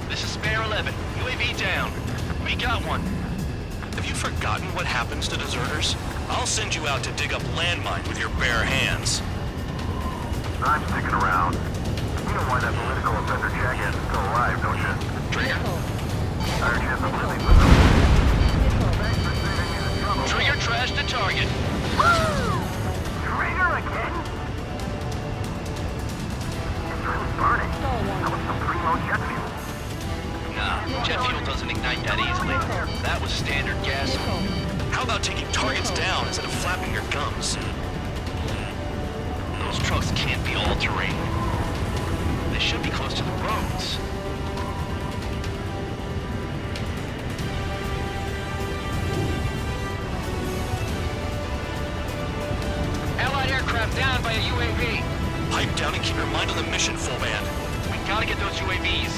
Speaker 8: This is Spare 11. UAV down. We got one.
Speaker 6: Have you forgotten what happens to deserters? I'll send you out to dig up landmine with your bare hands.
Speaker 3: I'm sticking around. You know why that political offender jackass is still alive, don't you?
Speaker 8: Trigger.
Speaker 3: Our chance of living with him.
Speaker 9: Nickel.
Speaker 3: Thanks for saving me the trouble.
Speaker 8: Trigger trashed the target.
Speaker 3: Trigger again? It's really burning.
Speaker 9: Stall
Speaker 3: That
Speaker 9: warning.
Speaker 3: was some primo jet fuel.
Speaker 8: Nah, jet fuel doesn't ignite that easily. That was standard gas.
Speaker 9: Nickel.
Speaker 6: How about taking targets down instead of flapping your gums?
Speaker 8: Those trucks can't be all-terrain. They should be close to the roads. Allied aircraft down by a UAV.
Speaker 6: Pipe down and keep your mind on the mission, full band.
Speaker 8: We gotta get those UAVs.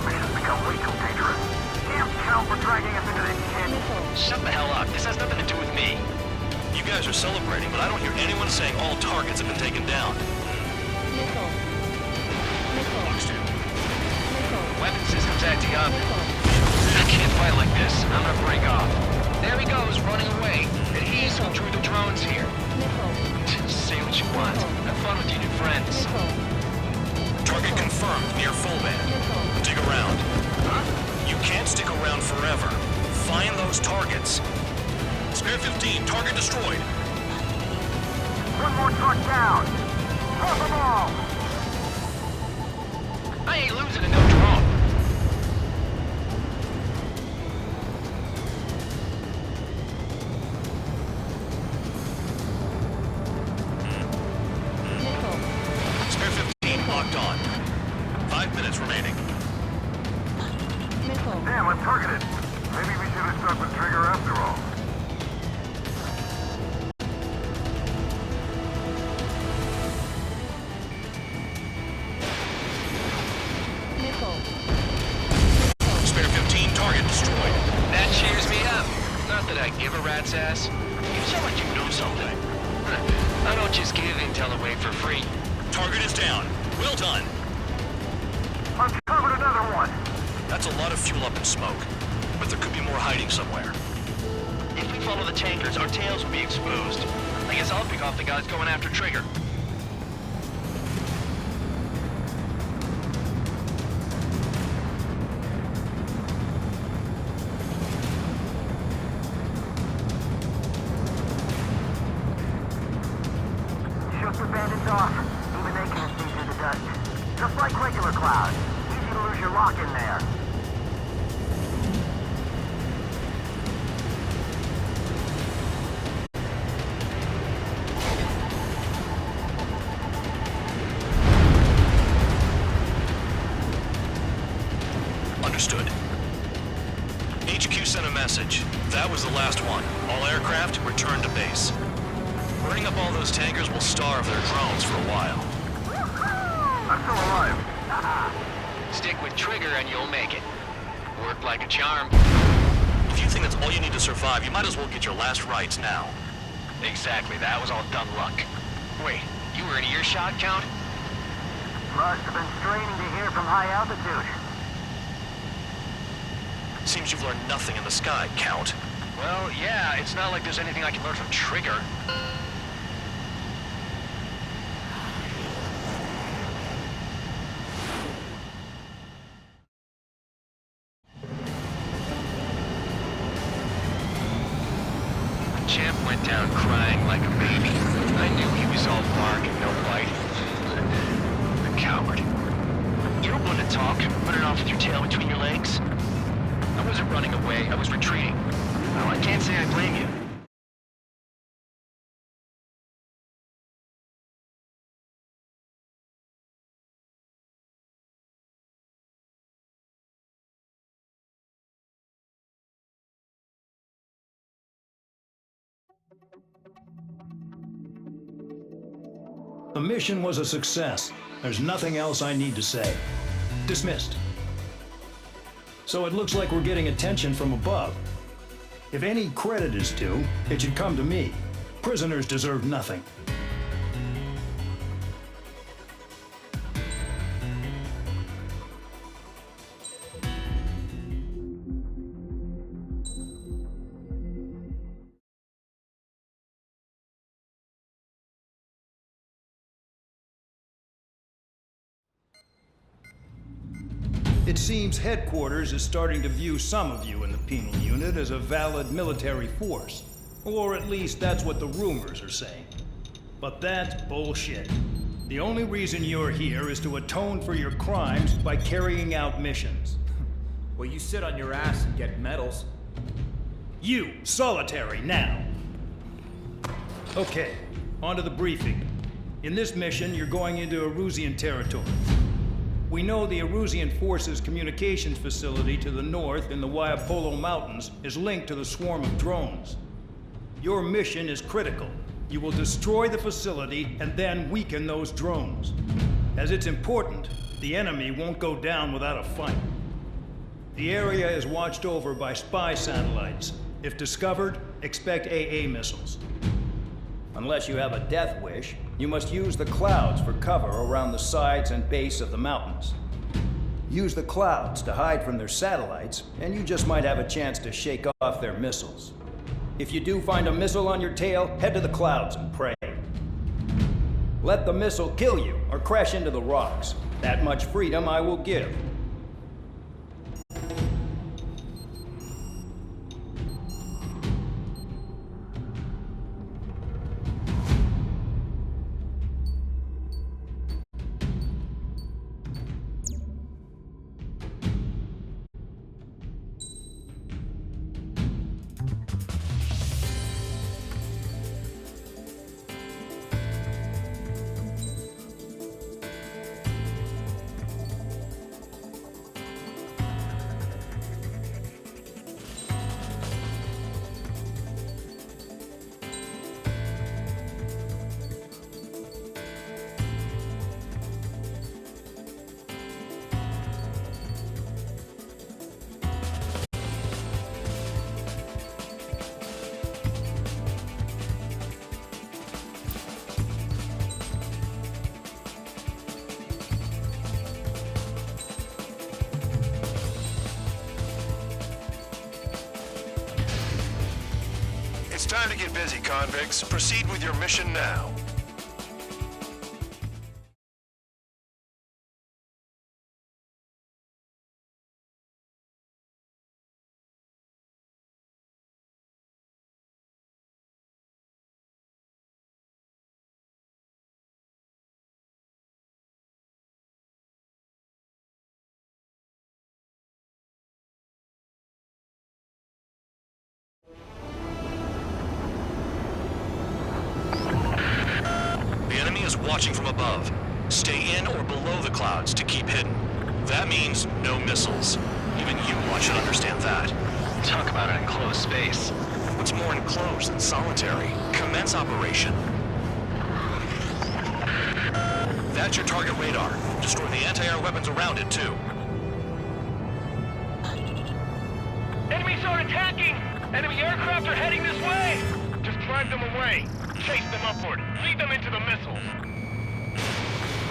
Speaker 3: Mission's become way too dangerous. Damn cow for dragging us into this shit.
Speaker 9: Nickel.
Speaker 8: Shut the hell up. This has nothing to do with me.
Speaker 6: You guys are celebrating, but I don't hear anyone saying all targets have been taken down.
Speaker 9: Nickel. Nickel.
Speaker 6: Box 2.
Speaker 9: Nickel.
Speaker 8: Weapon systems acting up.
Speaker 9: Nickel.
Speaker 8: I can't fight like this. I'm gonna break off. There he goes, running away. And he's who drew the drones here.
Speaker 9: Nickel.
Speaker 8: Say what you want. Have fun with your new friends.
Speaker 9: Nickel.
Speaker 6: Target confirmed near full band.
Speaker 9: Nickel.
Speaker 6: Dig around. Huh? You can't stick around forever. Find those targets. Spare 15, target destroyed.
Speaker 3: One more truck down. Pop them all.
Speaker 7: I ain't losing to no drone.
Speaker 9: Nickel.
Speaker 6: Spare 15, locked on. 5 minutes remaining.
Speaker 9: Nickel.
Speaker 3: Damn, I'm targeted. Maybe we should have stuck with Trigger after all.
Speaker 9: Nickel.
Speaker 6: Spare 15, target destroyed.
Speaker 7: That cheers me up. Not that I give a rat's ass. You sound like you know something. I don't just give intel away for free.
Speaker 6: Target is down. Well done.
Speaker 3: Uncovered another one.
Speaker 6: That's a lot of fuel up in smoke. But there could be more hiding somewhere.
Speaker 7: If we follow the tankers, our tails will be exposed. I guess I'll pick off the guys going after Trigger.
Speaker 3: Shook the bandits off. Even they can't see through the dust. Just like regular clouds. Easy to lose your lock in there.
Speaker 6: Understood. HQ sent a message. That was the last one. All aircraft, return to base. Burning up all those tankers will starve their drones for a while.
Speaker 3: I'm still alive.
Speaker 7: Stick with Trigger and you'll make it. Work like a charm.
Speaker 6: If you think that's all you need to survive, you might as well get your last rites now.
Speaker 7: Exactly, that was all dumb luck. Wait, you were in earshot, Count?
Speaker 3: Must have been straining to hear from high altitude.
Speaker 6: Seems you've learned nothing in the sky, Count.
Speaker 7: Well, yeah, it's not like there's anything I can learn from Trigger. Champ went down crying like a baby. I knew he was all bark and no bite. The coward. You're one to talk, running off with your tail between your legs. I wasn't running away, I was retreating. Well, I can't say I blame you.
Speaker 2: The mission was a success. There's nothing else I need to say. Dismissed. So it looks like we're getting attention from above. If any credit is due, it should come to me. Prisoners deserve nothing. It seems headquarters is starting to view some of you in the penal unit as a valid military force. Or at least that's what the rumors are saying. But that's bullshit. The only reason you're here is to atone for your crimes by carrying out missions.
Speaker 14: Well, you sit on your ass and get medals.
Speaker 2: You, Solitary, now. Okay, on to the briefing. In this mission, you're going into Erusian territory. We know the Erusian Forces communications facility to the north in the Waiapolo Mountains is linked to the swarm of drones. Your mission is critical. You will destroy the facility and then weaken those drones. As it's important, the enemy won't go down without a fight. The area is watched over by spy satellites. If discovered, expect AA missiles. Unless you have a death wish, you must use the clouds for cover around the sides and base of the mountains. Use the clouds to hide from their satellites, and you just might have a chance to shake off their missiles. If you do find a missile on your tail, head to the clouds and pray. Let the missile kill you or crash into the rocks. That much freedom I will give.
Speaker 11: It's time to get busy, convicts. Proceed with your mission now.
Speaker 6: The enemy is watching from above. Stay in or below the clouds to keep hidden. That means no missiles. Even you should understand that.
Speaker 8: Talk about an enclosed space.
Speaker 6: What's more enclosed than solitary? Commence operation. That's your target radar. Destroy the anti-air weapons around it, too.
Speaker 3: Enemies are attacking! Enemy aircraft are heading this way! Just drive them away. Chase them upward. Lead them into the missiles.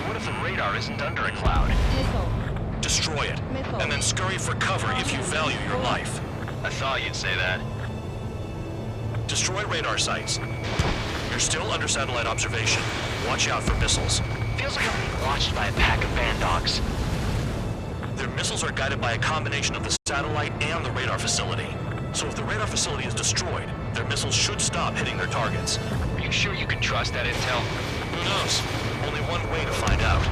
Speaker 6: What if the radar isn't under a cloud?
Speaker 9: Missile.
Speaker 6: Destroy it,
Speaker 9: Missile.
Speaker 6: and then scurry for cover if you value your life.
Speaker 8: I thought you'd say that.
Speaker 6: Destroy radar sites. You're still under satellite observation. Watch out for missiles.
Speaker 8: Feels like I'm being watched by a pack of bandogs.
Speaker 6: Their missiles are guided by a combination of the satellite and the radar facility. So if the radar facility is destroyed, their missiles should stop hitting their targets.
Speaker 8: Are you sure you can trust that intel?
Speaker 6: Who knows? Only one way to find out.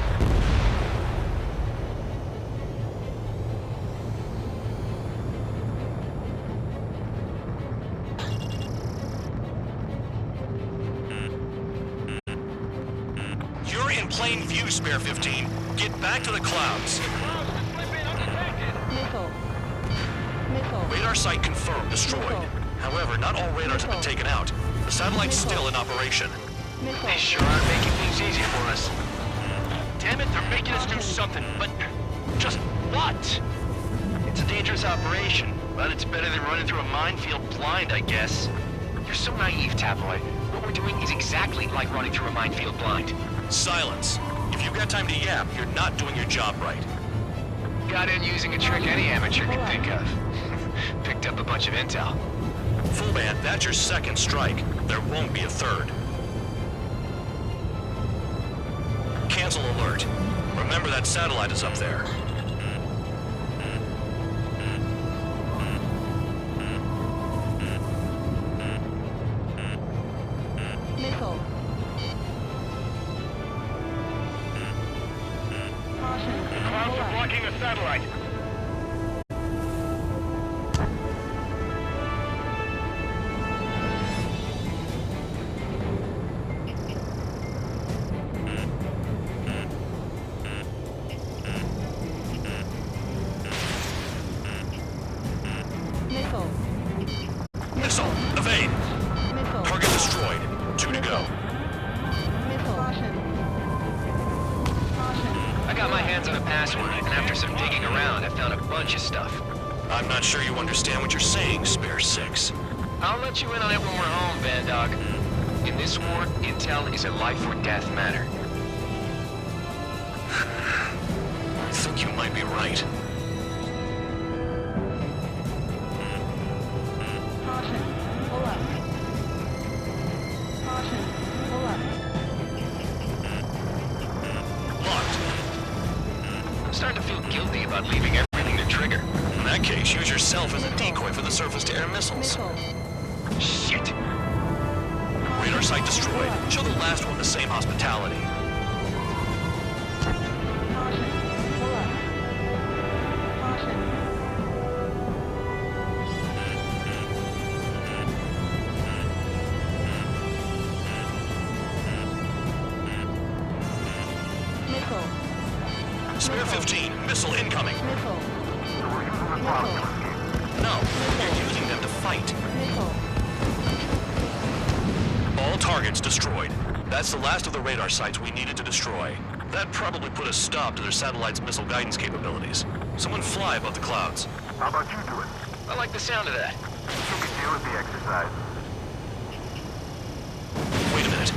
Speaker 6: You're in plain view, Spare 15. Get back to the clouds.
Speaker 9: Missile. Missile.
Speaker 6: Radar site confirmed destroyed. However, not all radars have been taken out. The satellite's still in operation.
Speaker 9: Missile.
Speaker 8: They sure are making things easy for us. Damn it, they're making us do something, but just what? It's a dangerous operation, but it's better than running through a minefield blind, I guess. You're so naive, Tabloid. What we're doing is exactly like running through a minefield blind.
Speaker 6: Silence. If you've got time to yap, you're not doing your job right.
Speaker 8: Got in using a trick any amateur could think of. Picked up a bunch of intel.
Speaker 6: Full band, that's your second strike. There won't be a third. Cancel alert. Remember that satellite is up there.
Speaker 9: Missile. Caution.
Speaker 3: The clouds are blocking the satellite.
Speaker 9: Missile.
Speaker 6: Missile, evade.
Speaker 9: Missile.
Speaker 6: Target destroyed. 2 to go.
Speaker 9: Missile. Caution. Caution.
Speaker 8: I got my hands on a password, and after some digging around, I found a bunch of stuff.
Speaker 6: I'm not sure you understand what you're saying, Spare 6.
Speaker 8: I'll let you in on it when we're home, Bandog. In this war, intel is a life or death matter.
Speaker 6: I think you might be right.
Speaker 9: Caution. Pull up. Caution. Pull up.
Speaker 6: Locked.
Speaker 8: I'm starting to feel guilty about leaving everything to Trigger.
Speaker 6: In that case, use yourself as a decoy for the surface-to-air missiles.
Speaker 9: Missile.
Speaker 6: Shit! Radar site destroyed. Show the last one the same hospitality.
Speaker 9: Caution. Pull up. Caution. Missile.
Speaker 6: Spare 15, missile incoming.
Speaker 9: Missile. Missile.
Speaker 6: No, you're using them to fight.
Speaker 9: Missile.
Speaker 6: All targets destroyed. That's the last of the radar sites we needed to destroy. That probably put a stop to their satellite's missile guidance capabilities. Someone fly above the clouds.
Speaker 3: How about you do it?
Speaker 8: I like the sound of that.
Speaker 3: You can deal with the exercise.
Speaker 6: Wait a minute.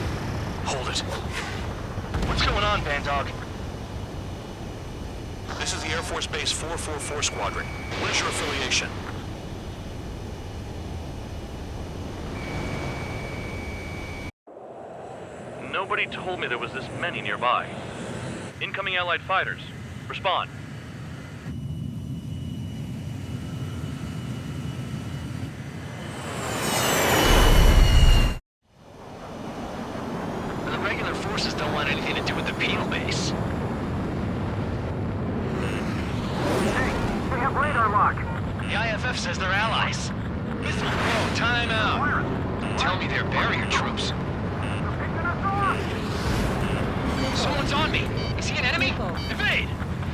Speaker 6: Hold it.
Speaker 8: What's going on, Bandog?
Speaker 6: This is the Air Force Base 444 Squadron. What is your affiliation?
Speaker 3: Nobody told me there was this many nearby. Incoming Allied fighters. Respond.
Speaker 8: The regular forces don't want anything to do with the penal base.
Speaker 3: We have radar lock.
Speaker 8: The IFF says they're allies. Missile, whoa, time out. Don't tell me they're barrier troops. Someone's on me. Is he an enemy? Evade!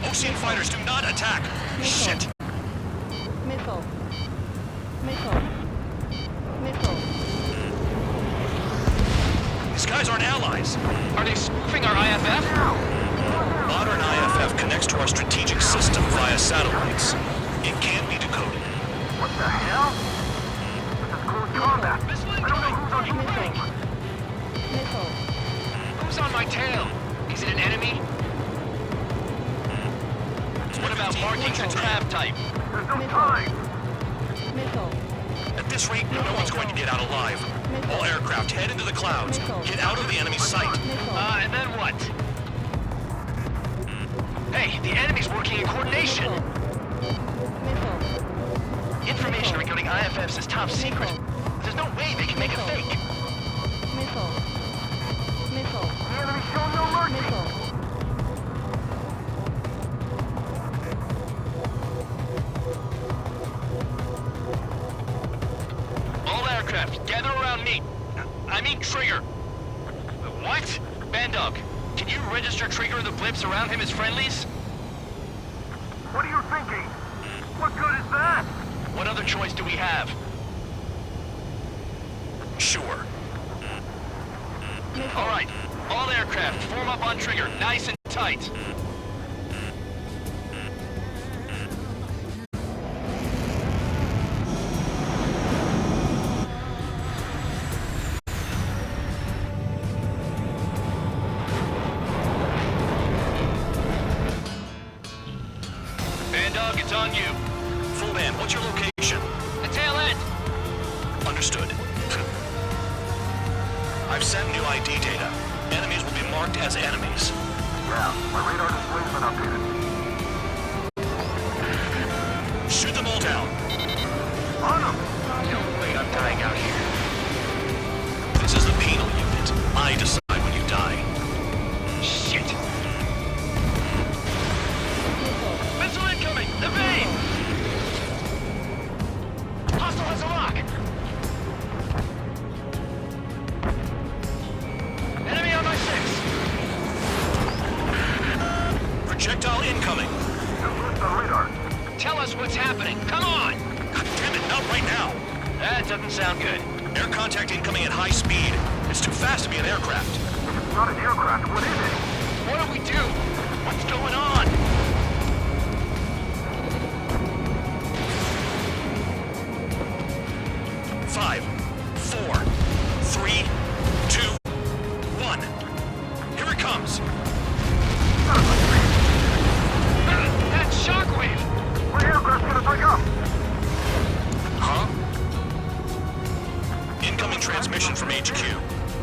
Speaker 6: Ocean fighters do not attack! Shit!
Speaker 9: Missile. Missile. Missile.
Speaker 6: These guys aren't allies!
Speaker 8: Are they spoofing our IFF?
Speaker 6: Modern IFF connects to our strategic system via satellites. It can't be decoded.
Speaker 3: What the hell? This is close combat. I don't know who's on whose team.
Speaker 9: Missile.
Speaker 8: Who's on my tail? Is it an enemy? What about marking the trap type?
Speaker 3: There's no time.
Speaker 9: Missile.
Speaker 6: At this rate, no one's going to get out alive. All aircraft head into the clouds. Get out of the enemy's sight.
Speaker 8: And then what? Hey, the enemy's working in coordination.
Speaker 9: Missile.
Speaker 8: Information regarding IFFs is top secret. There's no way they can make a fake.
Speaker 9: Missile. Missile.
Speaker 3: The enemy showing no mercy.
Speaker 9: Missile.
Speaker 8: All aircraft, gather around me. I mean Trigger. What? Bandog, can you register Trigger and the blips around him as friendlies?
Speaker 3: What are you thinking? What good is that?
Speaker 8: What other choice do we have?
Speaker 6: Sure.
Speaker 8: All right, all aircraft, form up on Trigger, nice and tight. Bandog, it's on you.
Speaker 6: Full band, what's your location?
Speaker 8: The tail end.
Speaker 6: Understood. I've sent new ID data. Enemies will be marked as enemies.
Speaker 3: Yeah, my radar display's been updated.
Speaker 6: Shoot them all down.
Speaker 3: On them!
Speaker 8: No way I'm dying out here.
Speaker 6: This is the penal unit. I decide when you die.
Speaker 8: Shit. Missile incoming! Evade! Hostile has a lock! Enemy on my 6!
Speaker 6: Projectile incoming.
Speaker 3: Just list on radar.
Speaker 8: Tell us what's happening. Come on!
Speaker 6: God damn it, not right now.
Speaker 8: That doesn't sound good.
Speaker 6: Air contact incoming at high speed. It's too fast to be an aircraft.
Speaker 3: If it's not an aircraft, what is it?
Speaker 8: What do we do? What's going on?
Speaker 6: Five, 4, 3, 2, 1. Here it comes.
Speaker 8: That's Shockwave!
Speaker 3: My aircraft's gonna break up!
Speaker 6: Huh? Incoming transmission from HQ.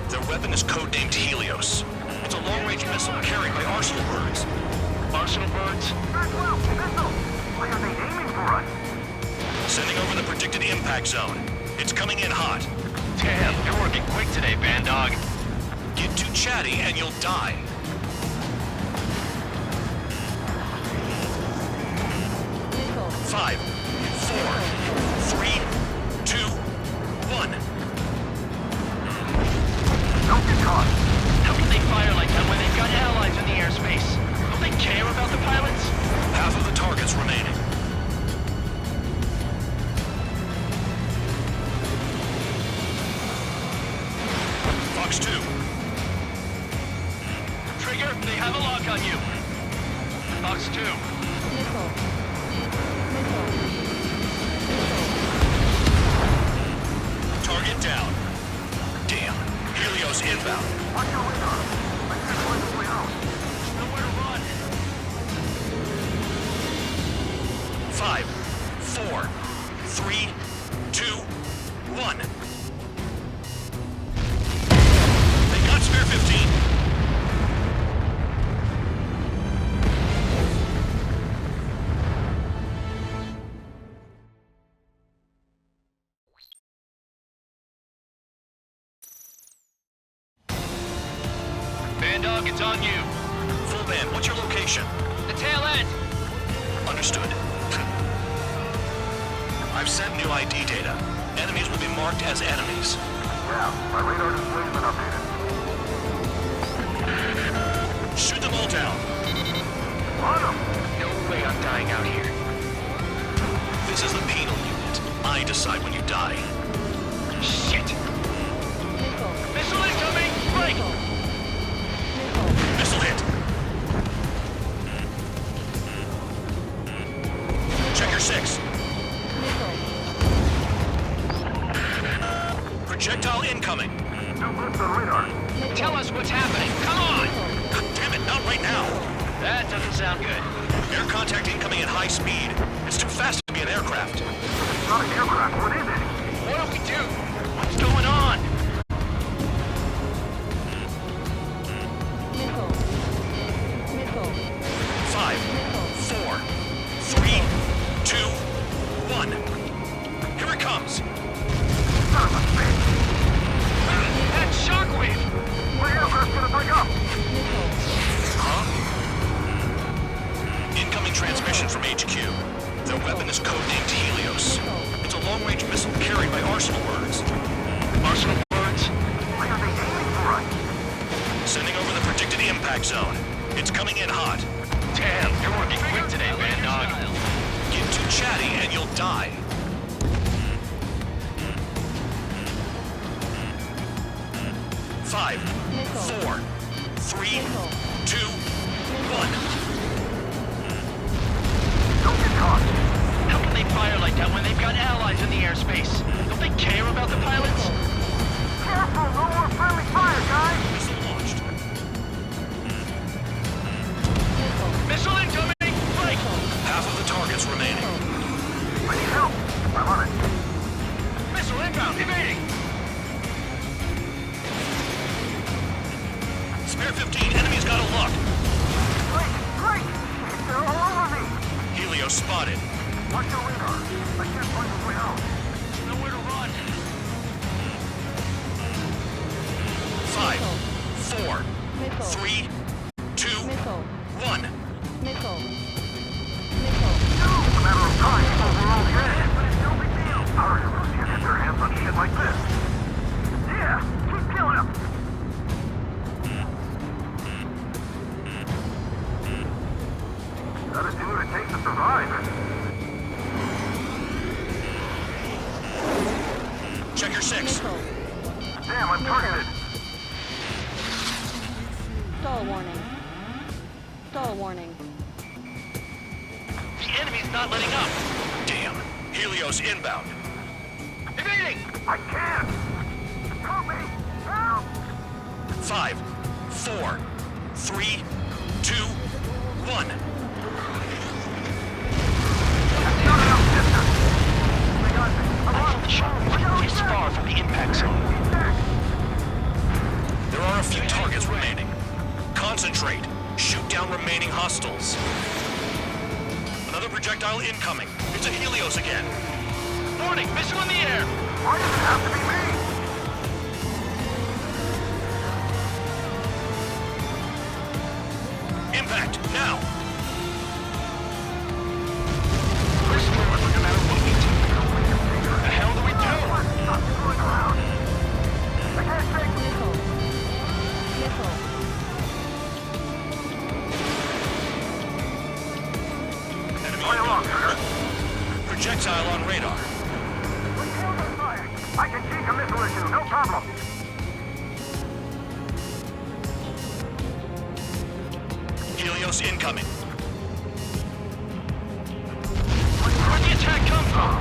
Speaker 6: Their weapon is codenamed Helios. It's a long-range missile carried by Arsenal birds.
Speaker 8: Arsenal birds?
Speaker 3: Very well, missile! Why are they aiming for us?
Speaker 6: Sending over the predicted impact zone. It's coming in hot.
Speaker 8: Damn, you're working quick today, Bandog.
Speaker 6: Get too chatty and you'll die.
Speaker 9: Missile.
Speaker 6: 5, 4, 3, 2, 1.
Speaker 3: Don't get caught!
Speaker 8: How can they fire like that when they've got allies in the airspace? Don't they care about the pilots?
Speaker 6: Half of the targets remaining. Fox 2.
Speaker 8: Trigger, they have a lock on you. Fox 2.
Speaker 9: Missile. Missile.
Speaker 6: Target down. Damn. Helios inbound.
Speaker 3: Watch your radar! I can't find a way out!
Speaker 8: Nowhere to run.
Speaker 6: 5, 4, 3, 2, 1. They got Spare 15.
Speaker 7: It's on you.
Speaker 6: Full band, what's your location?
Speaker 7: The tail end.
Speaker 6: Understood. I've sent new ID data. Enemies will be marked as enemies.
Speaker 3: Yeah, my radar display's been updated.
Speaker 6: Shoot them all down.
Speaker 3: On them!
Speaker 7: No way I'm dying out here.
Speaker 6: This is the penal unit. I decide when you die.
Speaker 7: Shit!
Speaker 9: Missile.
Speaker 7: Missile incoming! Break!
Speaker 6: Missile hit. Check your 6. Projectile incoming.
Speaker 3: Two blips on radar.
Speaker 7: Tell us what's happening. Come on!
Speaker 6: God damn it, not right now.
Speaker 7: That doesn't sound good.
Speaker 6: Air contact incoming at high speed. It's too fast to be an aircraft.
Speaker 3: It's not an aircraft. What is it?
Speaker 7: What do we do? What's going on?
Speaker 9: Missile. Missile.
Speaker 6: 5, 4, 3, 2, 1. Here it comes.
Speaker 3: Son of a bitch!
Speaker 7: That shockwave!
Speaker 3: My aircraft's gonna break up!
Speaker 6: Huh? Incoming transmission from HQ. Their weapon is codenamed Helios. It's a long-range missile carried by Arsenal birds.
Speaker 7: Arsenal birds?
Speaker 3: Why are they aiming for us?
Speaker 6: Sending over the predicted impact zone. It's coming in hot.
Speaker 7: Damn, you're working quick today, Band Dog.
Speaker 6: Get too chatty and you'll die. Five, 4, 3, 2, 1.
Speaker 3: Don't get caught!
Speaker 7: How can they fire like that when they've got allies in the airspace? Don't they care about the pilots?
Speaker 3: Careful! No more friendly fire, guys!
Speaker 6: Missile launched.
Speaker 7: Missile incoming! Break!
Speaker 6: Half of the targets remaining.
Speaker 3: I need help! I'm on it!
Speaker 7: Missile inbound! Evading!
Speaker 6: Spare 15, enemy's got a lock.
Speaker 3: Great! Great! They're all over me!
Speaker 6: Helios spotted.
Speaker 3: Watch your radar! I can't find my way out!
Speaker 7: Nowhere to run!
Speaker 6: 5, 4,
Speaker 9: Missile.
Speaker 6: 3, 2,
Speaker 9: Missile.
Speaker 6: 1.
Speaker 9: Missile. Missile.
Speaker 3: It's a matter of time before we're all dead! But it's no big deal! How does Russia get their hands on shit like this? Yeah! Keep killing them! Gotta do what it takes to survive.
Speaker 6: Check your 6.
Speaker 9: Missile.
Speaker 3: Damn, I'm targeted.
Speaker 9: Stall warning. Stall warning.
Speaker 7: The enemy's not letting up!
Speaker 6: Damn. Helios inbound.
Speaker 7: Evading!
Speaker 3: I can't! Help me! Help!
Speaker 6: 5, 4, 3, 2, 1.
Speaker 3: Not enough distance! They got me. I'm
Speaker 7: I
Speaker 3: on
Speaker 7: thought the shockwave was this far from the impact zone.
Speaker 6: There are a few targets remaining. Concentrate. Shoot down remaining hostiles. Another projectile incoming. It's a Helios again.
Speaker 7: Warning! Missile in the air!
Speaker 3: Why does it have to be me?
Speaker 6: Impact, now!
Speaker 7: We're screwed no matter what we do. The hell do we do?
Speaker 3: Stop screwing around! I can't take
Speaker 9: Missile. Missile.
Speaker 6: Enemy
Speaker 3: Play along,
Speaker 6: inbound.
Speaker 3: sugar.
Speaker 6: Projectile on radar.
Speaker 3: When shields are fired, I can take a missile issue, no problem.
Speaker 6: Helios incoming.
Speaker 7: Where'd the attack come from?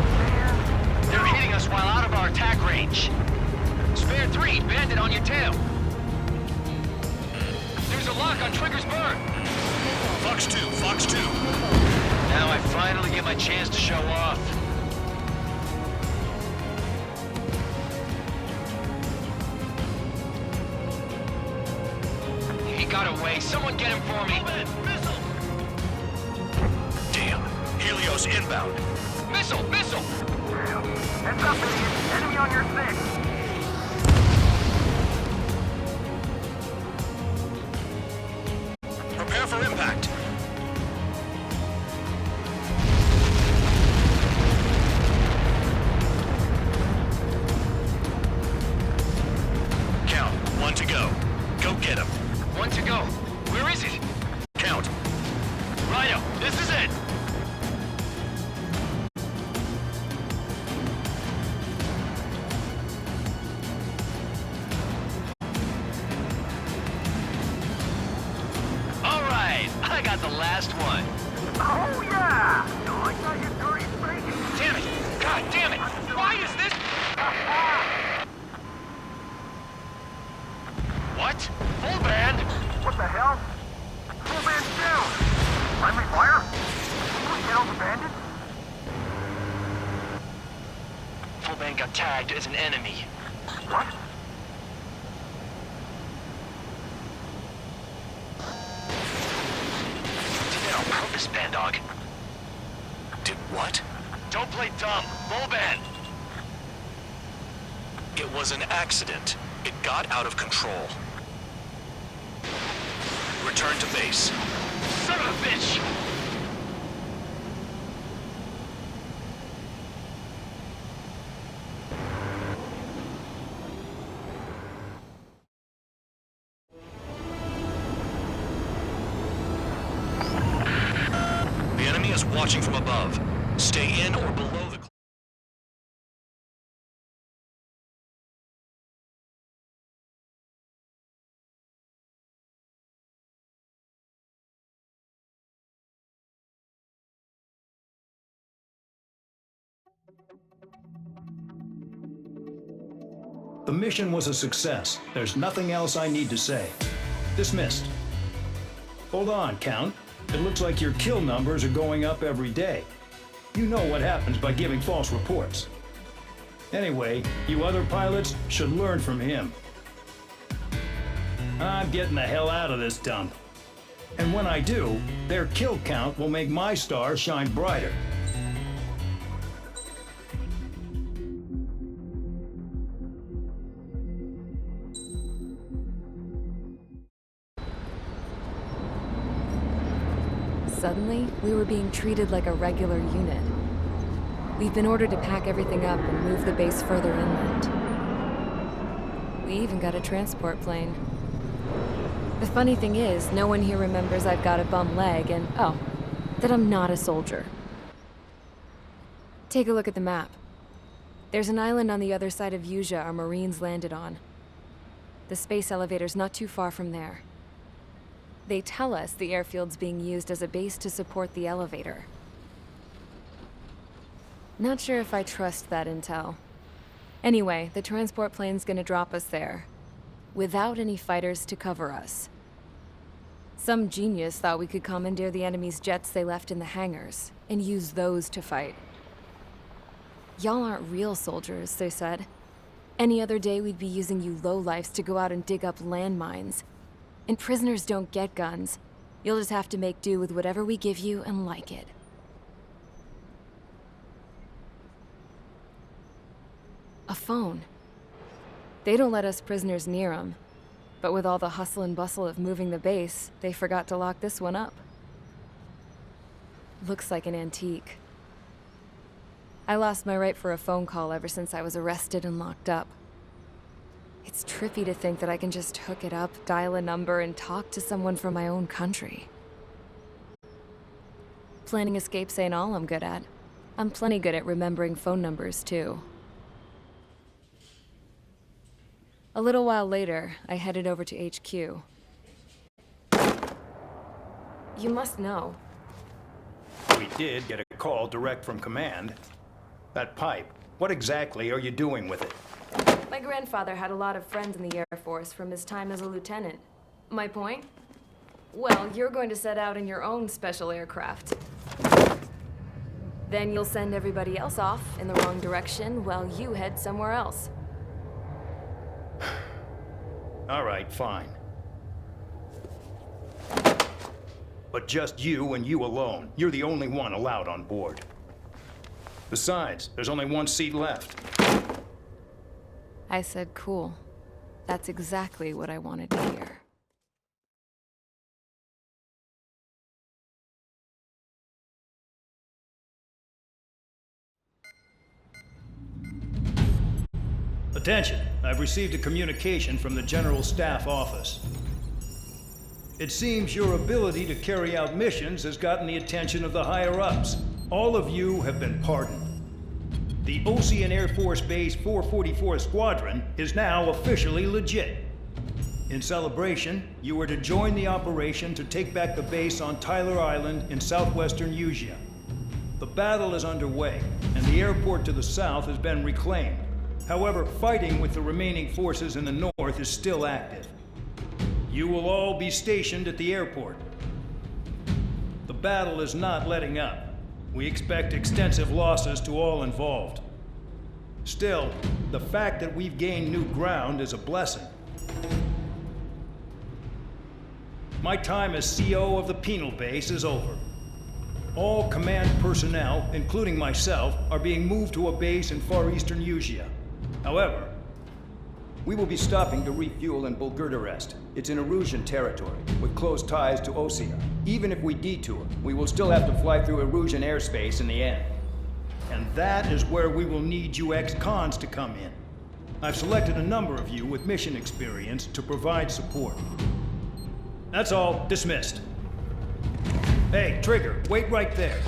Speaker 7: They're hitting us while out of our attack range. Spare 3, bandit on your tail. There's a lock on Trigger's bird.
Speaker 6: Fox 2, Fox 2.
Speaker 7: Now I finally get my chance to show off. He got away. Someone get him for me. Missile!
Speaker 6: Damn. Helios inbound.
Speaker 7: Missile! Missile!
Speaker 3: Heads up, idiot. Enemy on your 6.
Speaker 6: This is it! All right, I got the last one.
Speaker 3: Oh, yeah! You like that, you dirty freak?
Speaker 6: Damn it! God damn it! Why is this? What? Full band?
Speaker 3: What the hell? Full man's down! Friendly fire? Can we get all the bandits?
Speaker 6: Full band got tagged as an enemy.
Speaker 3: What?
Speaker 6: Did that on purpose, Bandog. Did what? Don't play dumb. Full band. It was an accident. It got out of control. Return to base. Son of a bitch! The enemy is watching from above. Stay in or below the...
Speaker 2: The mission was a success. There's nothing else I need to say. Dismissed. Hold on, Count. It looks like your kill numbers are going up every day. You know what happens by giving false reports. Anyway, you other pilots should learn from him. I'm getting the hell out of this dump. And when I do, their kill count will make my star shine brighter.
Speaker 1: Suddenly, we were being treated like a regular unit. We've been ordered to pack everything up and move the base further inland. We even got a transport plane. The funny thing is, no one here remembers I've got a bum leg and, oh, that I'm not a soldier. Take a look at the map. There's an island on the other side of Usea our Marines landed on. The space elevator's not too far from there. They tell us the airfield's being used as a base to support the elevator. Not sure if I trust that intel. Anyway, the transport plane's gonna drop us there, without any fighters to cover us. Some genius thought we could commandeer the enemy's jets they left in the hangars, and use those to fight. Y'all aren't real soldiers, they said. Any other day we'd be using you lowlifes to go out and dig up landmines. And prisoners don't get guns. You'll just have to make do with whatever we give you and like it. A phone. They don't let us prisoners near them. But with all the hustle and bustle of moving the base, they forgot to lock this one up. Looks like an antique. I lost my right for a phone call ever since I was arrested and locked up. It's trippy to think that I can just hook it up, dial a number, and talk to someone from my own country. Planning escapes ain't all I'm good at. I'm plenty good at remembering phone numbers, too. A little while later, I headed over to HQ. You must know.
Speaker 2: We did get a call direct from command. That pipe, what exactly are you doing with it?
Speaker 1: My grandfather had a lot of friends in the Air Force from his time as a lieutenant. My point? Well, you're going to set out in your own special aircraft. Then you'll send everybody else off in the wrong direction while you head somewhere else.
Speaker 2: All right, fine. But just you and you alone. You're the only one allowed on board. Besides, there's only one seat left.
Speaker 1: I said, cool. That's exactly what I wanted to hear.
Speaker 2: Attention! I've received a communication from the General Staff Office. It seems your ability to carry out missions has gotten the attention of the higher-ups. All of you have been pardoned. The Ocean Air Force Base 444 Squadron is now officially legit. In celebration, you are to join the operation to take back the base on Tyler Island in southwestern Usea. The battle is underway, and the airport to the south has been reclaimed. However, fighting with the remaining forces in the north is still active. You will all be stationed at the airport. The battle is not letting up. We expect extensive losses to all involved. Still, the fact that we've gained new ground is a blessing. My time as CO of the penal base is over. All command personnel, including myself, are being moved to a base in far eastern Usea. However, we will be stopping to refuel in Bulgurdarest. It's in Erusian territory, with close ties to Osea. Even if we detour, we will still have to fly through Erusian airspace in the end. And that is where we will need you ex-cons to come in. I've selected a number of you with mission experience to provide support. That's all. Dismissed. Hey, Trigger, wait right there.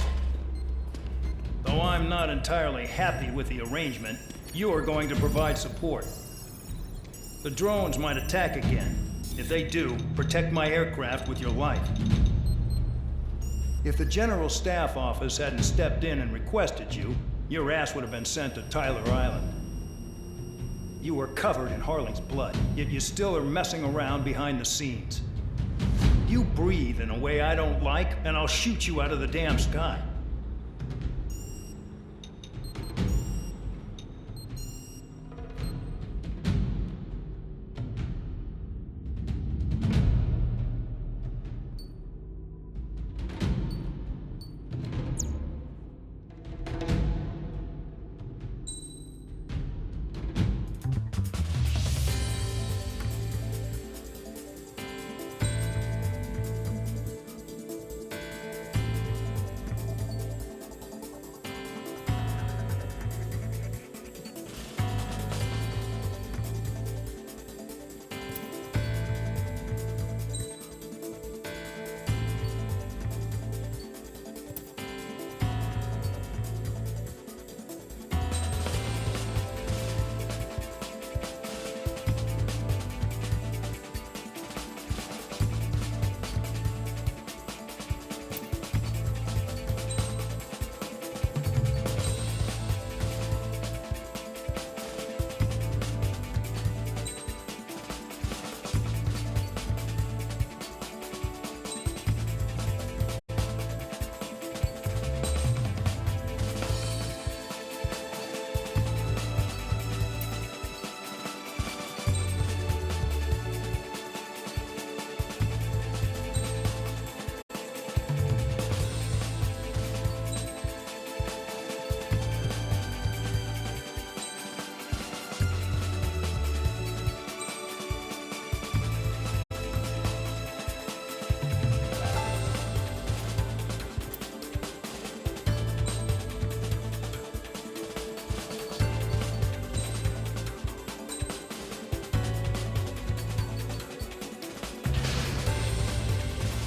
Speaker 2: Though I'm not entirely happy with the arrangement, you are going to provide support. The drones might attack again. If they do, protect my aircraft with your life. If the General Staff Office hadn't stepped in and requested you, your ass would have been sent to Tyler Island. You were covered in Harling's blood, yet you still are messing around behind the scenes. You breathe in a way I don't like, and I'll shoot you out of the damn sky.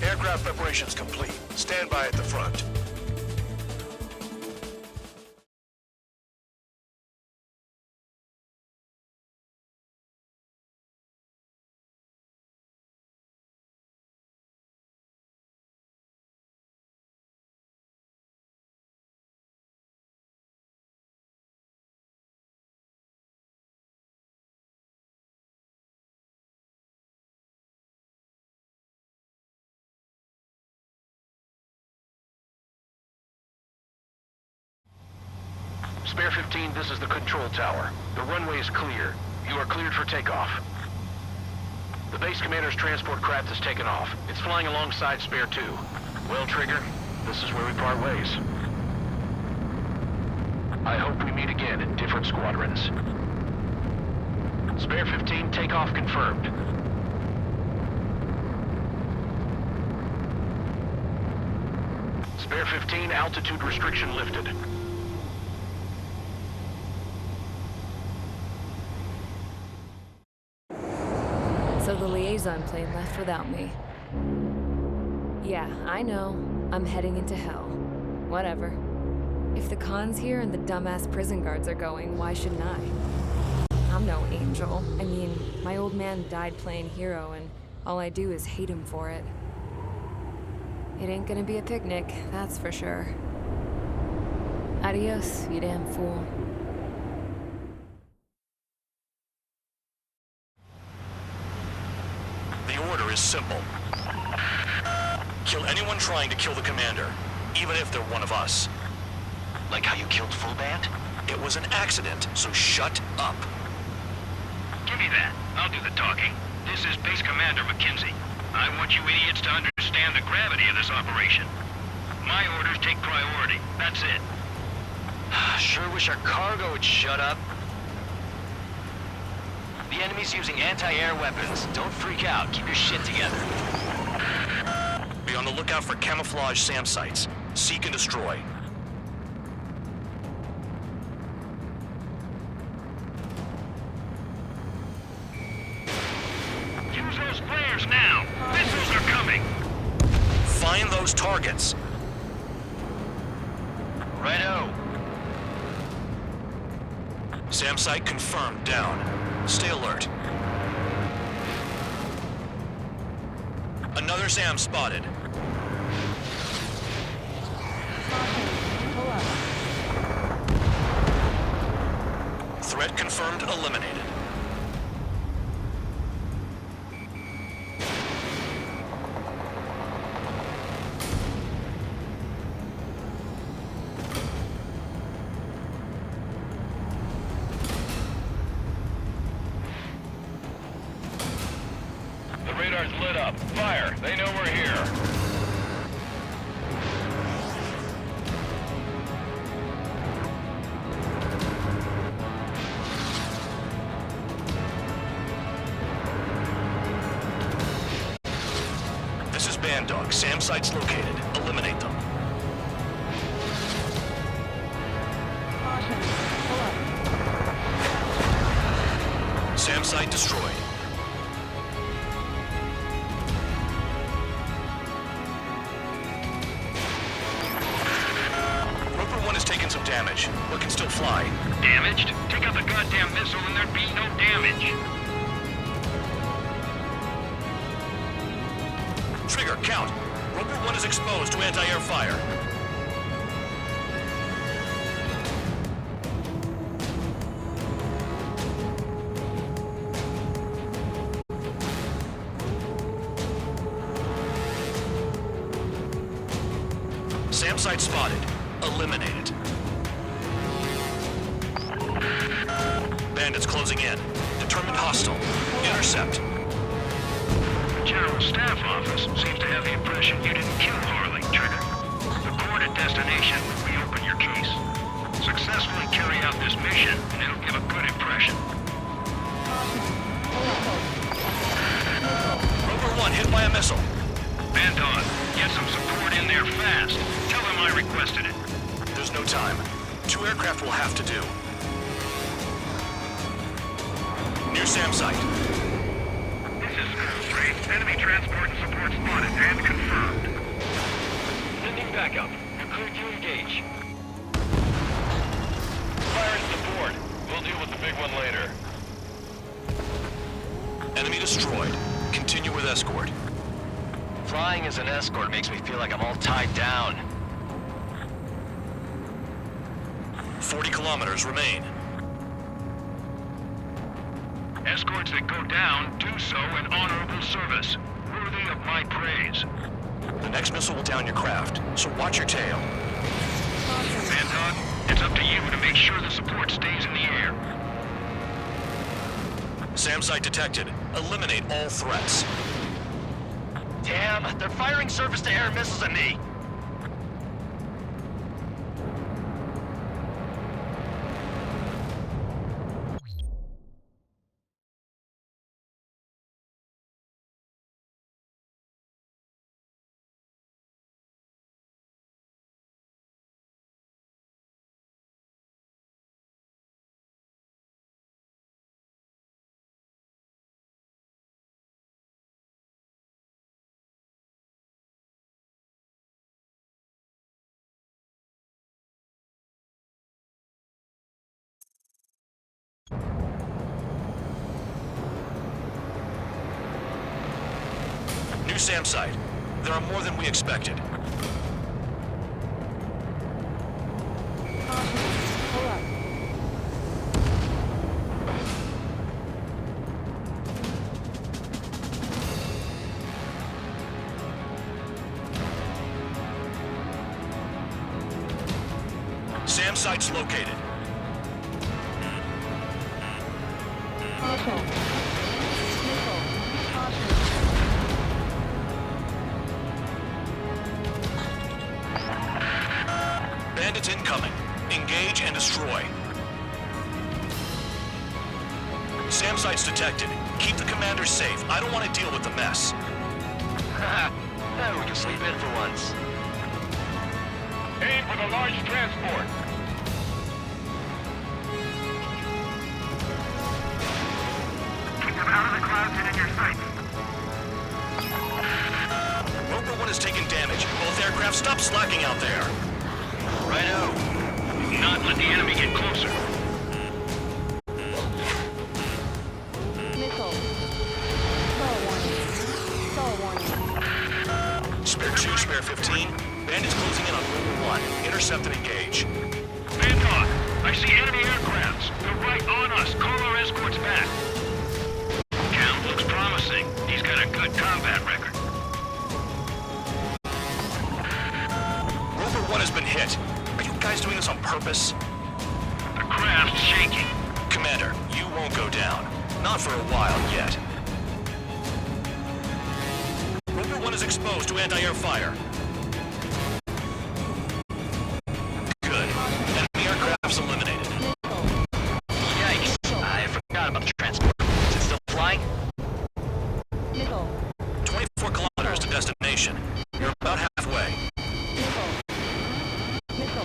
Speaker 6: Aircraft preparations complete. Stand by at the front.
Speaker 7: Spare 15, this is the control tower. The runway is clear. You are cleared for takeoff. The base commander's transport craft has taken off. It's flying alongside Spare 2. Well, Trigger, this is where we part ways. I hope we meet again in different squadrons. Spare 15, takeoff confirmed. Spare 15, altitude restriction lifted.
Speaker 1: So the liaison plane left without me. Yeah, I know. I'm heading into hell. Whatever. If the Khan's here and the dumbass prison guards are going, why shouldn't I? I'm no angel. I mean, my old man died playing hero, and all I do is hate him for it. It ain't gonna be a picnic, that's for sure. Adios, you damn fool.
Speaker 6: The order is simple. Kill anyone trying to kill the commander, even if they're one of us.
Speaker 8: Like how you killed Full Band?
Speaker 6: It was an accident, so shut up.
Speaker 3: Give me that. I'll do the talking. This is Base Commander McKenzie. I want you idiots to understand the gravity of this operation. My orders take priority. That's it.
Speaker 8: Sure wish our cargo would shut up. The enemy's using anti-air weapons. Don't freak out. Keep your shit together.
Speaker 6: Be on the lookout for camouflage SAM sites. Seek and destroy.
Speaker 3: Use those flares now. Missiles are coming.
Speaker 6: Find those targets.
Speaker 8: Righto.
Speaker 6: SAM site confirmed down. Stay alert. Another SAM spotted.
Speaker 9: Pull up.
Speaker 6: Threat confirmed eliminated.
Speaker 3: The radar's lit up. Fire. They know we're here.
Speaker 6: This is Bandog. SAM site's located. Eliminate them.
Speaker 9: Caution. Pull up.
Speaker 6: SAM site destroyed. Roper 1 has taken some damage, but can still fly.
Speaker 3: Damaged? Take out the goddamn missile and there'd be no damage.
Speaker 6: Trigger, count. Roper 1 is exposed to anti-air fire. SAM site spotted. Eliminated. Bandits closing in. Determined hostile. Intercept.
Speaker 3: The General Staff Office seems to have the impression you didn't kill Harley, Trigger. The port at destination will reopen your case. Successfully carry out this mission, and it'll give a good impression.
Speaker 6: Roper 1 hit by a missile.
Speaker 3: Bandog, get some support in there fast. Tell them I requested it.
Speaker 6: There's no time. 2 aircraft will have to do. Near SAM site.
Speaker 3: This is Straight. Enemy transport and support spotted and confirmed.
Speaker 7: Sending backup. You're cleared to engage. Firing support. We'll deal with the big one later.
Speaker 6: Enemy destroyed. Continue with escort.
Speaker 8: Flying as an escort makes me feel like I'm all tied down.
Speaker 6: 40 kilometers remain.
Speaker 3: Escorts that go down do so in honorable service, worthy of my praise.
Speaker 6: The next missile will down your craft, so watch your tail.
Speaker 3: Bandog, it's up to you to make sure the support stays in the air.
Speaker 6: SAM site detected. Eliminate all threats.
Speaker 8: Damn, they're firing surface-to-air missiles at me.
Speaker 6: SAM site. There are more than we expected.
Speaker 9: Pull up.
Speaker 6: SAM site's located.
Speaker 9: Caution. Missile. Caution.
Speaker 6: Bandits incoming. Engage and destroy. SAM site's detected. Keep the commander safe. I don't want to deal with the mess.
Speaker 8: We can sleep in for once.
Speaker 3: Aim for the large transport. Keep them out of the clouds and in your sights.
Speaker 6: Roper 1 has taken damage. Both aircraft, stop slacking out there.
Speaker 3: Righto. Not let the enemy get closer.
Speaker 9: Missile. Soul warning. Soul warning.
Speaker 6: Spare 2, spare 15. Bandits closing in on Roper 1. Intercept and engage.
Speaker 3: Bandog, I see enemy aircrafts. They're right on us. Call our escorts back. Count looks promising. He's got a good combat record.
Speaker 6: Roper 1 has been hit. Are you guys doing this on purpose?
Speaker 3: The craft's shaking.
Speaker 6: Commander, you won't go down. Not for a while yet. Roper 1 is exposed to anti-air fire. Good. Enemy aircraft's eliminated.
Speaker 8: Yikes. I forgot about the transport. Is it still flying?
Speaker 9: Missile.
Speaker 6: 24 kilometers to destination. You're about halfway.
Speaker 9: Missile. Missile.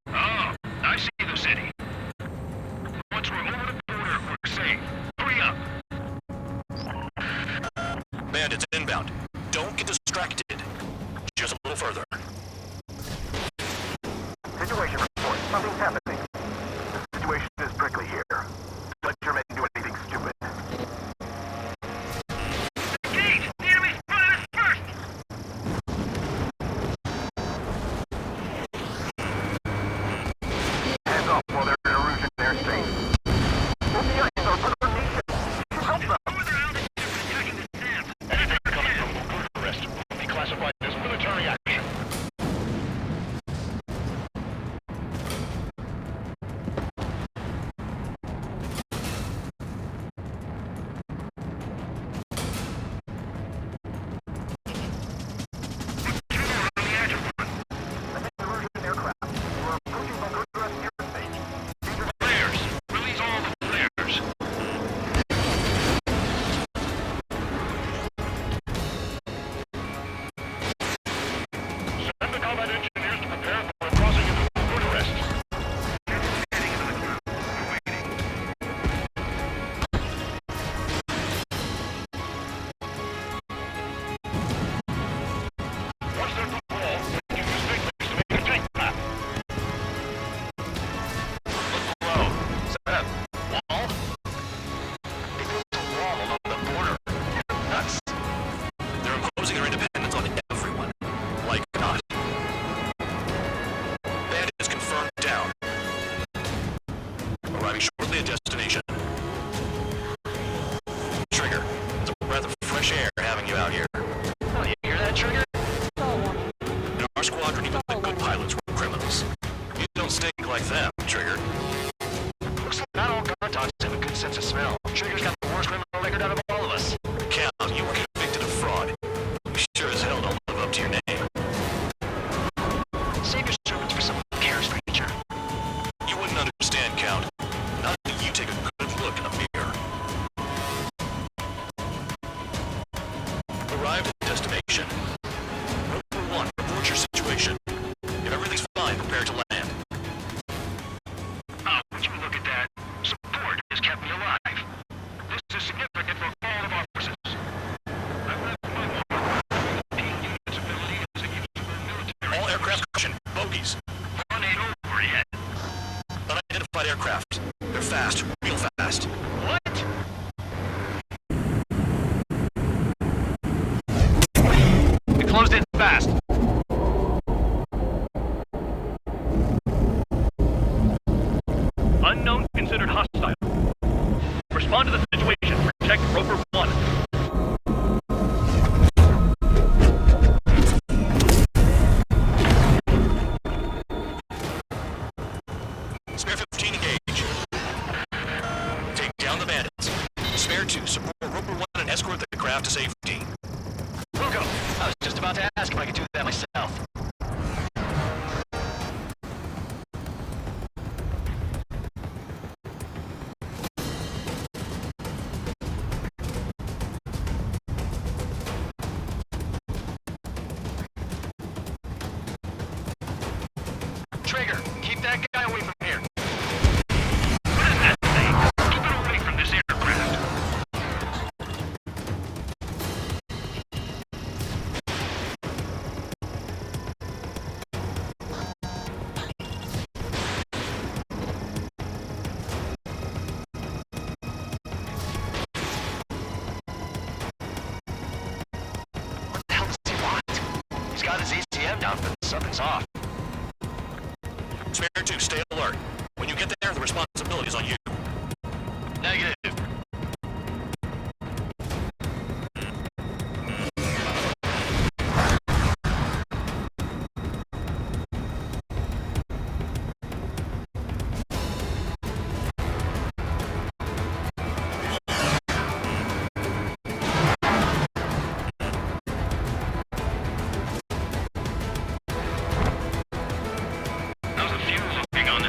Speaker 3: Oh, I see the city. Once we're over the border, we're safe. Hurry up.
Speaker 6: Bandits inbound. Don't get distracted. Just a little further.
Speaker 3: Situation report. Something's happening. The situation is prickly here. Let your men do anything stupid. Engage! The enemy's running us first! Hands off while they're in Erusian airspace. On the ice, our brother nation. Help them! Anything coming from Bucharest will be classified as military action. Flares! Release all the flares! Send the combat engineers to prepare for a crossing into Bucharest. Heading into the clouds. We're waiting. Once they're through the wall, we can use big legs to make a tank map.
Speaker 6: Look below. Set up. Wall? They built a wall along the border. You're nuts. They're imposing their independence on everyone. Like not. Bandits confirmed down. Arriving shortly at destination. Trigger, it's a breath of fresh air having you out here.
Speaker 8: Oh, you hear that, Trigger?
Speaker 9: Soul warning.
Speaker 6: In our squadron, even the good pilots were criminals. You don't stink like them, Trigger.
Speaker 8: Looks like not all guard dogs have a good sense of smell. Trigger's got the worst criminal record out of all of us.
Speaker 6: Count, you were convicted of fraud. You sure as hell don't live up to your name.
Speaker 8: Save your servants for someone who cares, creature.
Speaker 6: You wouldn't understand, Count. Not until you take a good look in a mirror. Arrived at destination. Roper 1, report your situation. If everything's fine, prepare to land.
Speaker 3: Oh, would you look at that? Support has kept me alive. This is significant for all of our forces. I've left my mark. Repeating unit's ability as a useful military.
Speaker 6: All aircraft caution. Bogies.
Speaker 3: Tornado overhead.
Speaker 7: closed in fast. Unknown considered hostile. Respond to the situation. Protect Rover 1.
Speaker 6: Spare 15 engage. Take down the bandits. Spare 2, support Roper 1 and escort the craft to safety.
Speaker 8: Ruko, I was just about to ask if I could do that myself. Trigger, keep that guy away from here.
Speaker 7: What is that thing? Keep it away from this aircraft.
Speaker 8: What the hell does he want? He's got his ACM down, but something's off.
Speaker 6: Spare 2, stay alert. When you get there, the responsibility is on you.
Speaker 8: Negative.
Speaker 7: How's the fuel looking on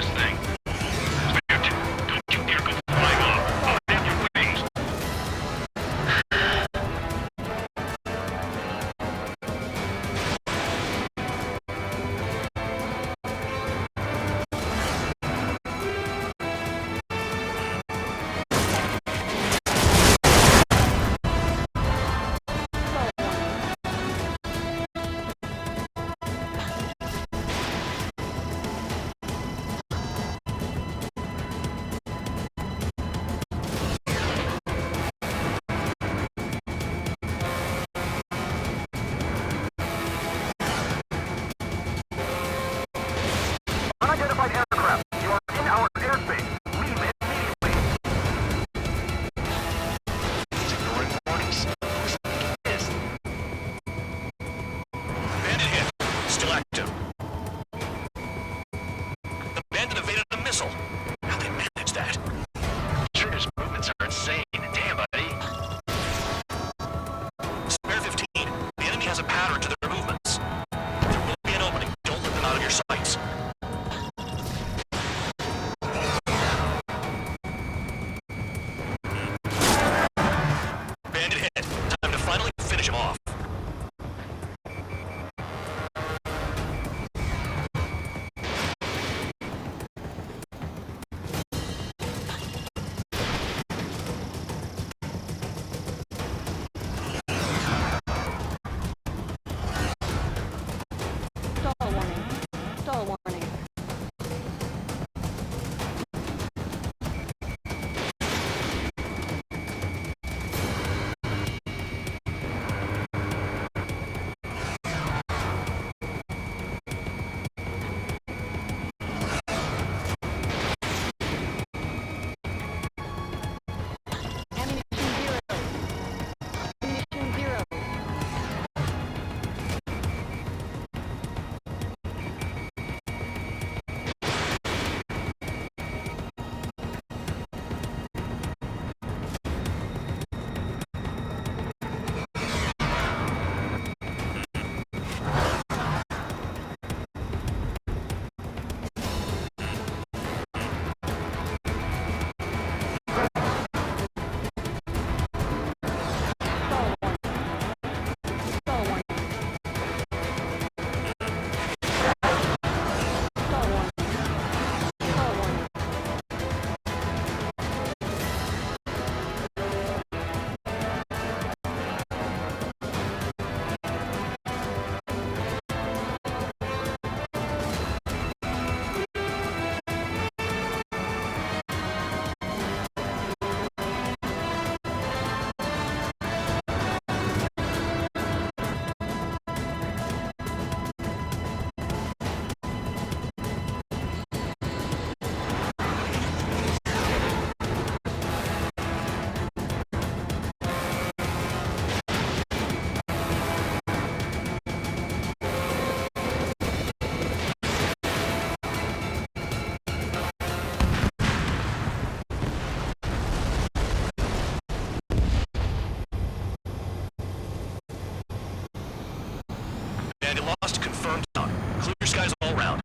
Speaker 6: Bandit lost, confirmed down. Clear skies all round.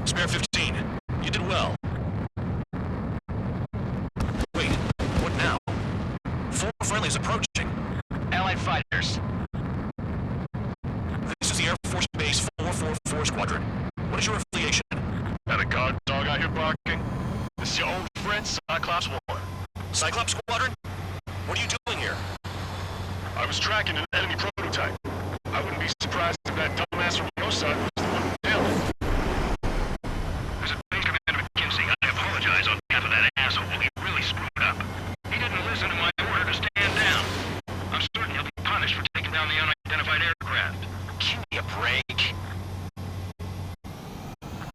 Speaker 6: Spare 15. You did well. Wait, what now? 4 friendlies approaching.
Speaker 8: Allied fighters.
Speaker 6: This is the Air Force Base 444 Squadron. What is your affiliation?
Speaker 3: Got a guard dog out here barking? This is your old friend, Cyclops 1.
Speaker 6: Cyclops Squadron? What are you doing here?
Speaker 3: I was tracking an enemy prototype. I wouldn't be surprised if that dumbass from your side was the one who nailed it. As a base commander McKinsey, I apologize on behalf of that asshole. He really screwed up. He didn't listen to my order to stand down. I'm certain he'll be punished for taking down the unidentified aircraft.
Speaker 6: Give me a break.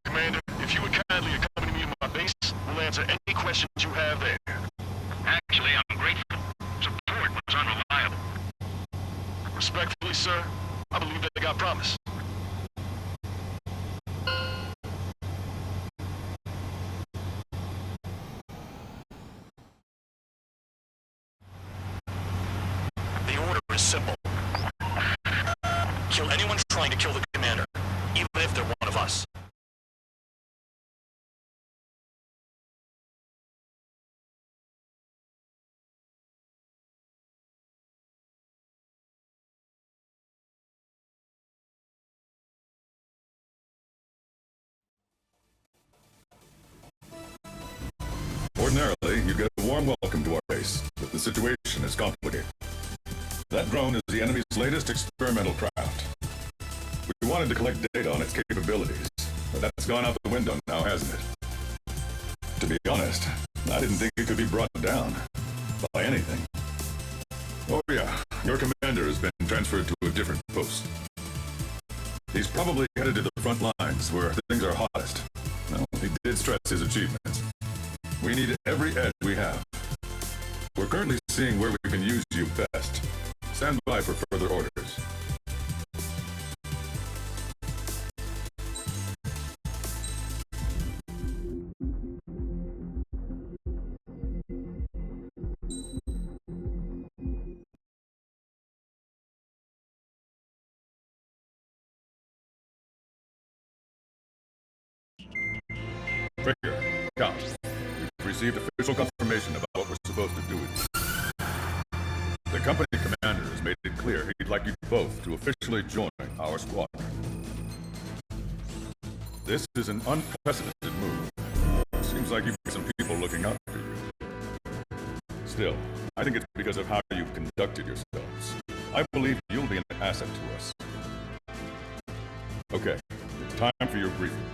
Speaker 3: Commander, if you would kindly accompany me to my base, we'll answer any questions you have there. Actually, I'm grateful. Support was unreliable. Respectfully, sir, I believe they got promise.
Speaker 6: The order is simple. Kill anyone trying to kill the commander, even if they're one of us.
Speaker 15: Ordinarily, you get a warm welcome to our base, but the situation is complicated. That drone is the enemy's latest experimental craft. We wanted to collect data on its capabilities, but that's gone out the window now, hasn't it? To be honest, I didn't think it could be brought down by anything. Oh yeah, your commander has been transferred to a different post. He's probably headed to the front lines where things are hottest. No, he did stress his achievements. We need every edge we have. We're currently seeing where we can use you best. Stand by for further orders. Trigger, Count. We've received official confirmation about what we're supposed to do with you. The company commander has made it clear he'd like you both to officially join our squadron. This is an unprecedented move. Seems like you've got some people looking out for you. Still, I think it's because of how you've conducted yourselves. I believe you'll be an asset to us. Okay, it's time for your briefing.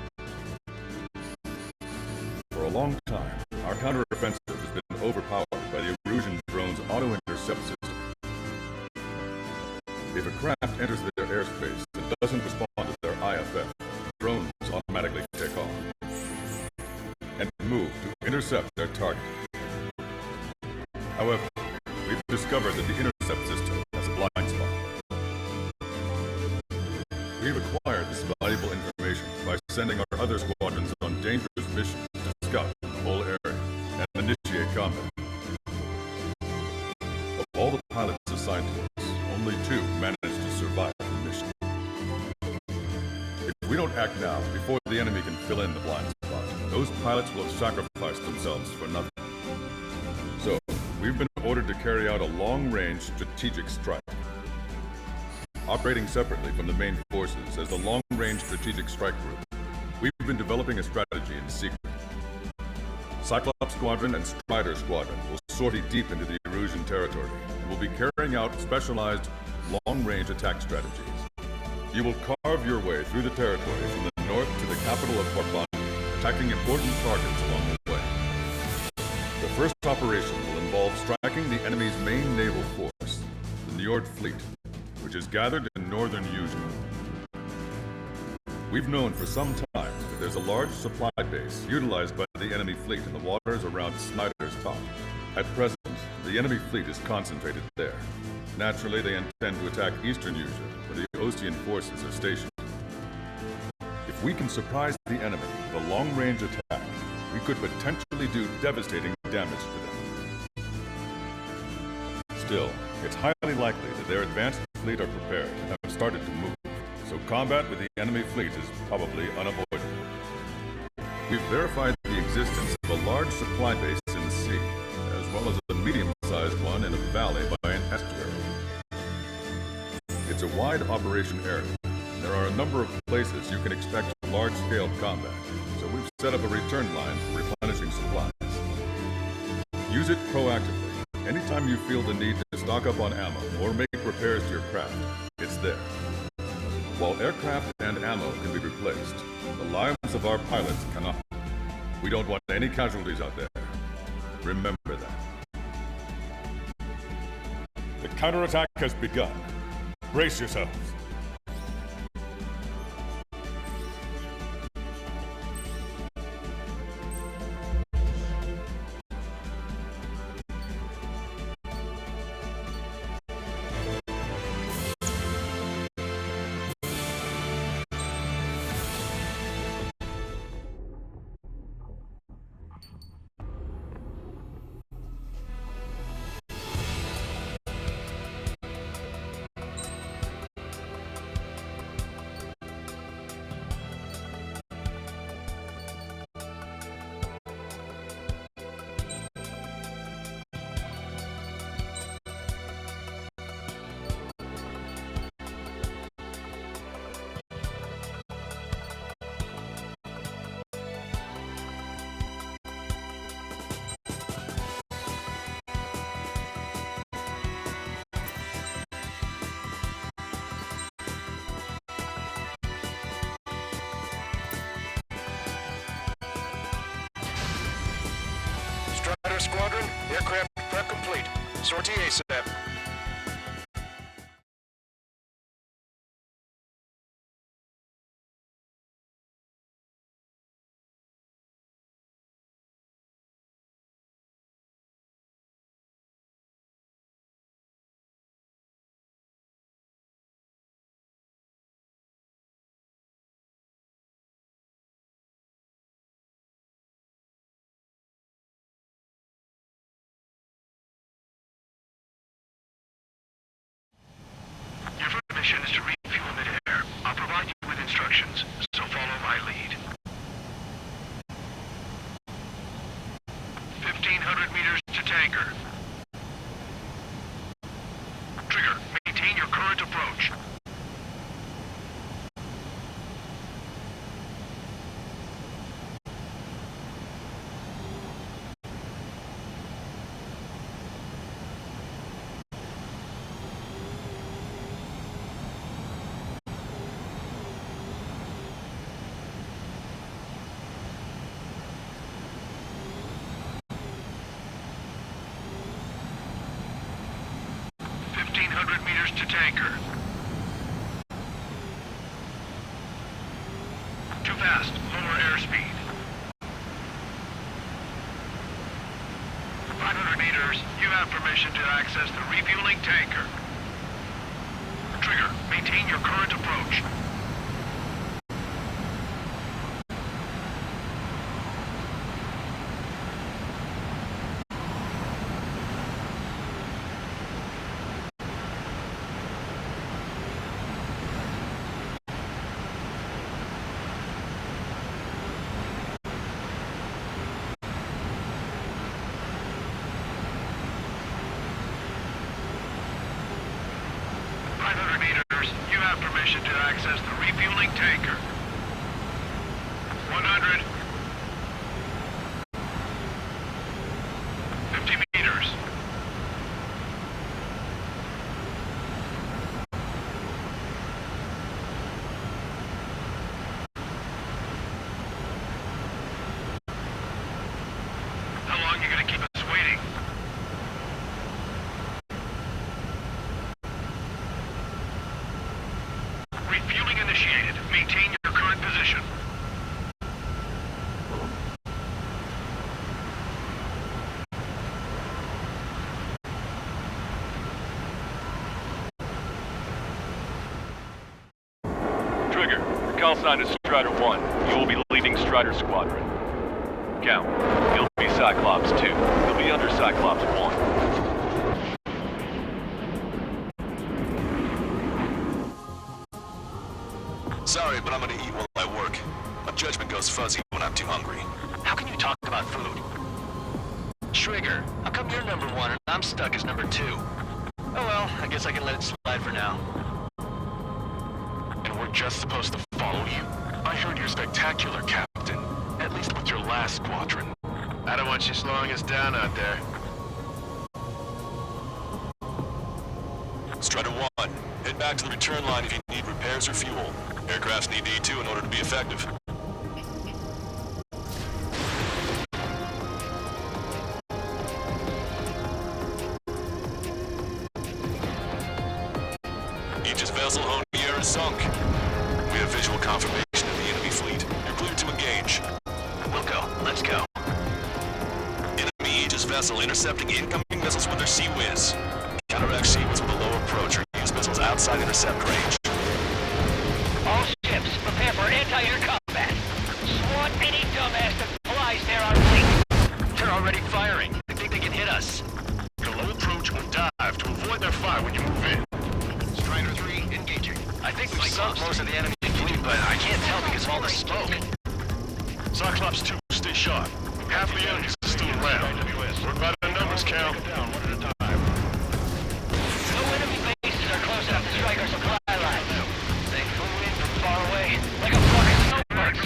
Speaker 15: For a long time, our counteroffensive has been overpowered by the Erusian drone's auto-intercept system. If a craft enters their airspace and doesn't respond to their IFF, drones automatically take off and move to intercept their target. However, we've discovered that the intercept system has a blind spot. We've acquired this valuable information by sending our other squadrons on dangerous missions to scout the whole area and initiate combat. Of all the pilots assigned to us, only 2 managed to survive the mission. If we don't act now, before the enemy can fill in the blind spot, those pilots will have sacrificed themselves for nothing. So, we've been ordered to carry out a long-range strategic strike. Operating separately from the main forces as the Long-Range Strategic Strike Group, we've been developing a strategy in secret. Cyclops Squadron and Strider Squadron will sortie deep into the Erusian territory and will be carrying out specialized long-range attack strategies. You will carve your way through the territory from the north to the capital of Farbanti, attacking important targets along the way. The first operation will involve striking the enemy's main naval force, the Njord Fleet, which is gathered in northern Eugene. We've known for some time that there's a large supply base utilized by the enemy fleet in the waters around Snyder's Top. At present, the enemy fleet is concentrated there. Naturally, they intend to attack eastern Eugene, where the Osean forces are stationed. If we can surprise the enemy with a long-range attack, we could potentially do devastating damage to them. Still, it's highly likely that their advanced fleet are prepared and have started to move, so combat with the enemy fleet is probably unavoidable. We've verified the existence of a large supply base in the sea, as well as a medium-sized one in a valley by an estuary. It's a wide operation area. There are a number of places you can expect large-scale combat, so we've set up a return line for replenishing supplies. Use it proactively. Anytime you feel the need to stock up on ammo or make repairs to your craft, it's there. While aircraft and ammo can be replaced, the lives of our pilots cannot. We don't want any casualties out there. Remember that. The counterattack has begun. Brace yourselves.
Speaker 6: Strider Squadron, aircraft prep complete. Sortie ASAP.
Speaker 3: Mission is to refuel mid-air. I'll provide you with instructions, so follow my lead. 1,500 meters to tanker. Trigger, maintain your current approach. To tanker. Too fast. Lower airspeed. 500 meters. You have permission to access the refueling tanker. Trigger, maintain your current approach. Permission to access the refueling tanker. 100. 50 meters. How long are you gonna keep us waiting? Refueling initiated. Maintain your current position.
Speaker 16: Trigger, your call sign is Strider 1. You will be leading Strider Squadron. Count, you'll be Cyclops 2. You'll be under Cyclops 1.
Speaker 6: Sorry, but I'm gonna eat while I work. My judgment goes fuzzy when I'm too hungry.
Speaker 7: How can you talk about food?
Speaker 8: Trigger, how come you're number 1 and I'm stuck as number 2? Oh well, I guess I can let it slide for now.
Speaker 7: And we're just supposed to follow you? I heard you're spectacular, Captain. At least with your last squadron. I don't want you slowing us down out there.
Speaker 6: Strider 1, head back to the return line if you need repairs or fuel. Aircrafts need D2 in order to be effective. Aegis vessel Honier is sunk. We have visual confirmation of the enemy fleet. You're cleared to engage.
Speaker 7: Wilco, let's go.
Speaker 6: Enemy Aegis vessel intercepting incoming missiles with their Sea Whiz. Counteract Sea Whiz with a low approach or use missiles outside intercept range.
Speaker 3: All ships, prepare for anti-air combat. Swat any dumbass that flies near our fleet.
Speaker 7: They're already firing. I think they can hit us. Your low approach or dive to avoid their fire when you move in.
Speaker 8: Strider 3, engaging.
Speaker 7: I think we've sunk most of the enemy fleet, but I can't tell because of all the smoke. Cyclops 2, stay sharp. Half the enemies are still around. We're by the numbers, Cal.
Speaker 3: No enemy bases are close enough to strike our supply line. They flew in from far away, like a flock of snowbirds.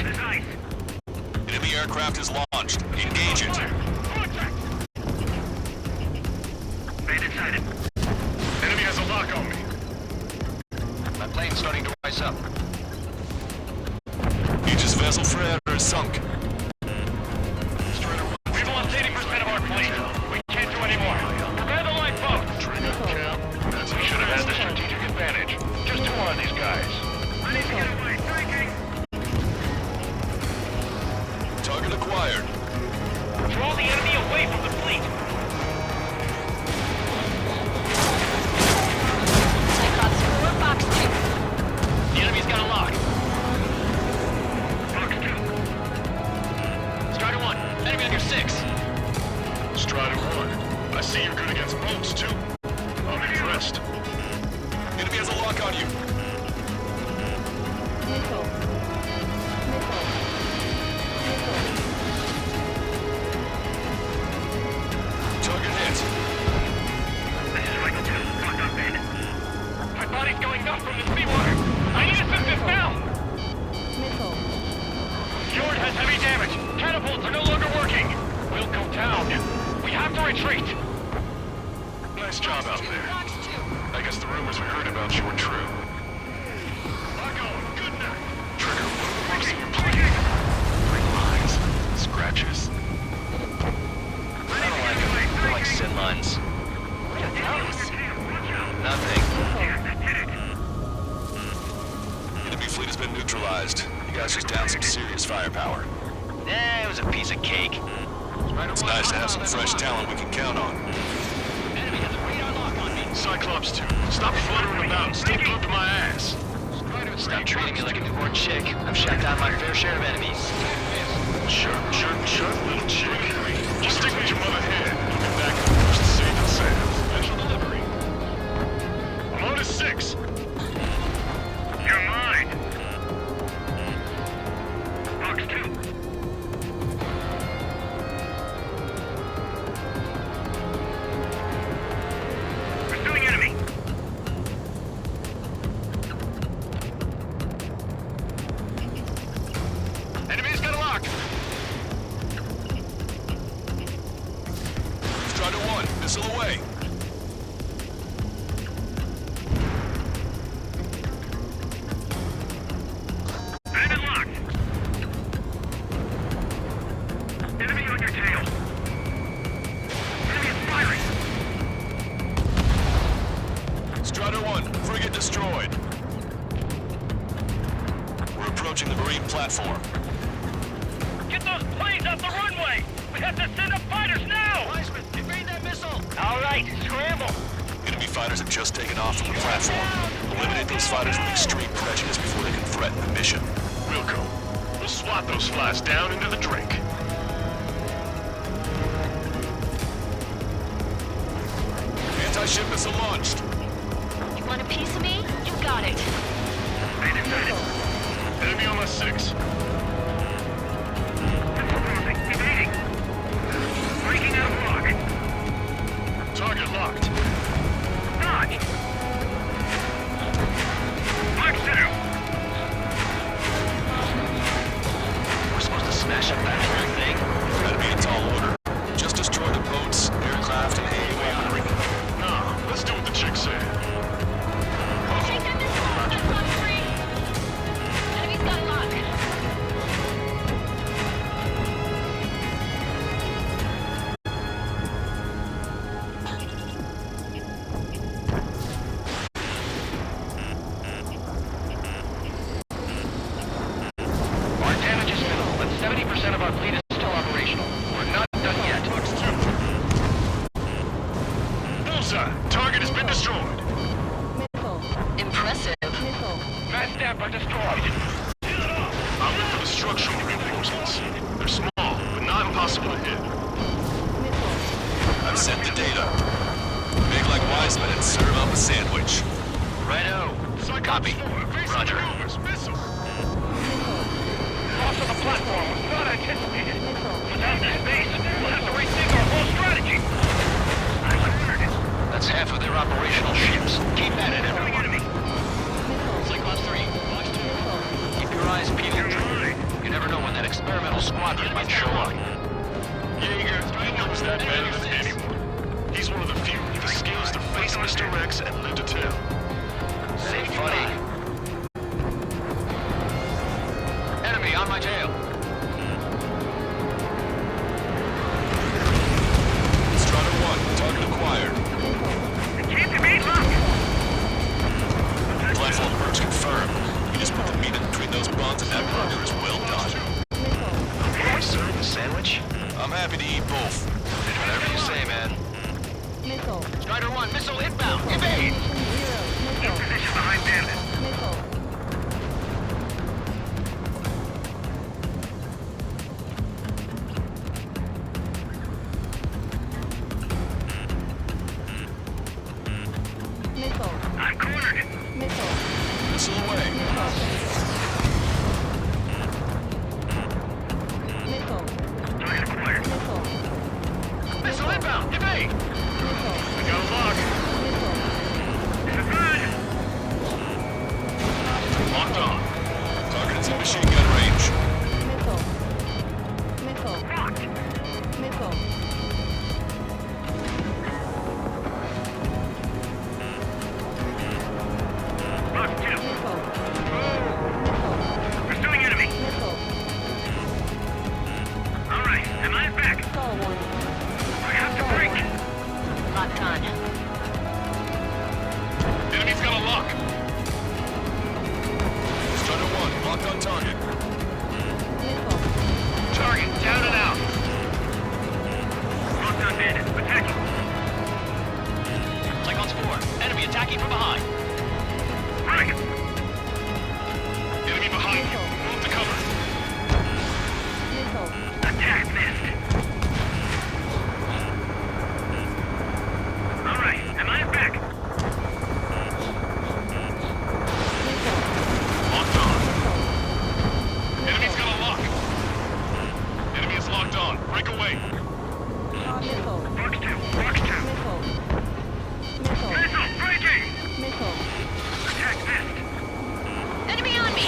Speaker 6: Enemy aircraft is launched. Engage it.
Speaker 3: Bandit sighted.
Speaker 7: Enemy has a lock on me.
Speaker 8: My plane's starting to rise up.
Speaker 6: Aegis vessel Freya is sunk.
Speaker 3: We've lost 80% of our fleet. We can't do any more. Prepare the lifeboat.
Speaker 7: We should have had the strategic advantage. Just 2 more of these guys.
Speaker 6: Target acquired.
Speaker 3: Draw the enemy away from the fleet.
Speaker 13: Cyclops 4, Fox 2.
Speaker 3: The enemy's got a lock.
Speaker 7: Fox 2.
Speaker 3: Strider 1, enemy on your 6.
Speaker 7: Strider 1. I see you're good against boats, too. I'm impressed.
Speaker 6: Enemy has a lock on you.
Speaker 9: Missile.
Speaker 6: Target hit.
Speaker 3: This is Michael 2. Lock on bandit. My body's going numb from the seawater. I need assistance now.
Speaker 9: Missile.
Speaker 3: Fjord has heavy damage. Catapults are no longer working. We'll go down. We have to retreat.
Speaker 7: Nice job out there. I guess the rumors we heard about you were true.
Speaker 3: Lock on. Good night.
Speaker 7: Trigger, what are the marks on your plane? Like lines? Scratches?
Speaker 8: I don't like them. They're like sin lines.
Speaker 13: What are those?
Speaker 8: Nothing.
Speaker 6: Enemy fleet has been neutralized. You guys just down some serious firepower.
Speaker 8: Eh, it was a piece of cake.
Speaker 6: It's nice to have some fresh talent we can count on.
Speaker 3: Enemy has a radar lock on me.
Speaker 7: Cyclops 2, stop fluttering about and stay glued to my ass.
Speaker 8: Stop treating me like a newborn chick. I've shot down my fair share of enemies.
Speaker 7: Chirp, little chick. Just stick with your mother head. You'll get back first safe and sound. Special delivery. I'm on to 6.
Speaker 3: You're mine. Fox 2. Pursuing enemy.
Speaker 7: Enemy's got a lock.
Speaker 6: Strider 1, missile away.
Speaker 3: Bandit locked. Enemy on your tail. Enemy is firing.
Speaker 6: Strider 1, frigate destroyed. We're approaching the marine platform.
Speaker 3: Get those planes off the runway. We have to send up fighters now.
Speaker 8: Wiseman, evade that missile!
Speaker 3: All right, scramble.
Speaker 6: Enemy fighters have just taken off from the platform. Eliminate those fighters with extreme prejudice before they can threaten the mission.
Speaker 7: Wilco, we'll swat those flies down into the drink.
Speaker 6: Anti-ship missile launched.
Speaker 13: You want a piece of me? You got it.
Speaker 3: Bandit sighted. Enemy on my 6. Evading. Breaking out of lock. Target locked. Dodge. Mark center.
Speaker 6: We're supposed to smash up that whole thing? That'd be a tall order. Just destroy the boats, aircraft, and AUA armory.
Speaker 3: No, let's do what the chick said.
Speaker 13: Take that missile! That's on 3! Enemy's got a lock.
Speaker 7: Our damage is minimal, but 70% of our fleet is still operational. We're not done yet.
Speaker 3: Bullseye! Target has been destroyed.
Speaker 9: Missile.
Speaker 13: Impressive.
Speaker 9: Missile.
Speaker 7: Fast Stamper destroyed.
Speaker 3: I'll look for the structural reinforcements. They're small, but not impossible to hit.
Speaker 6: I've sent the data. Make like Wiseman and serve up a sandwich.
Speaker 7: Righto.
Speaker 6: Copy. Roger.
Speaker 3: Missile!
Speaker 7: Loss of the platform was not anticipated. Without this base, we'll have to rethink our whole strategy. That's half of their operational ships. Keep at it, everyone. Cyclops 3, Fox 2. Keep your eyes peeled. You never know when that experimental squadron might show up.
Speaker 3: Jaeger, he knows that better than anyone. He's one of the few with the skills to face Mr. Rex and live to tell.
Speaker 7: Say funny. Enemy on my tail.
Speaker 6: Strider 1, target acquired.
Speaker 3: Keep the meat locked!
Speaker 6: Platform perks confirmed. You just put the meat in between those buns and that burger is well done.
Speaker 7: Can we serve the sandwich?
Speaker 6: I'm happy to eat both.
Speaker 7: Whatever you say, man.
Speaker 9: Missile.
Speaker 7: Strider 1, missile inbound. Evade!
Speaker 3: In position behind Bandit.
Speaker 9: Missile. Missile.
Speaker 3: I'm cornered.
Speaker 9: Missile.
Speaker 6: Missile away.
Speaker 9: Missile.
Speaker 3: Target acquired.
Speaker 9: Missile.
Speaker 7: Missile inbound. Evade!
Speaker 9: Missile.
Speaker 3: We got a lock.
Speaker 9: Missile.
Speaker 3: This is good.
Speaker 6: Locked on. Target is in machine gun range.
Speaker 9: Missile. Missile. Missile.
Speaker 3: Lock 2.
Speaker 9: Missile.
Speaker 3: Pursuing enemy.
Speaker 9: Missile.
Speaker 3: All right, am I back?
Speaker 9: Saw one.
Speaker 3: I have to break.
Speaker 13: Locked on.
Speaker 3: Enemy's got a lock.
Speaker 6: Strider 1, locked on target.
Speaker 9: Missile.
Speaker 3: Target down and out. Locked on Bandit. Attacking.
Speaker 7: Cyclops 4, enemy attacking from behind.
Speaker 3: Right. Enemy behind you. Move to cover.
Speaker 9: Missile.
Speaker 3: Attack missed. All right, am I back?
Speaker 9: Missile.
Speaker 3: Locked on. Enemy's got a lock. Enemy is locked on. Break away.
Speaker 9: Missile.
Speaker 3: Box 2. Box 2.
Speaker 9: Missile. Missile.
Speaker 3: Missile. Breaking.
Speaker 9: Missile.
Speaker 3: Attack missed.
Speaker 13: Enemy on me!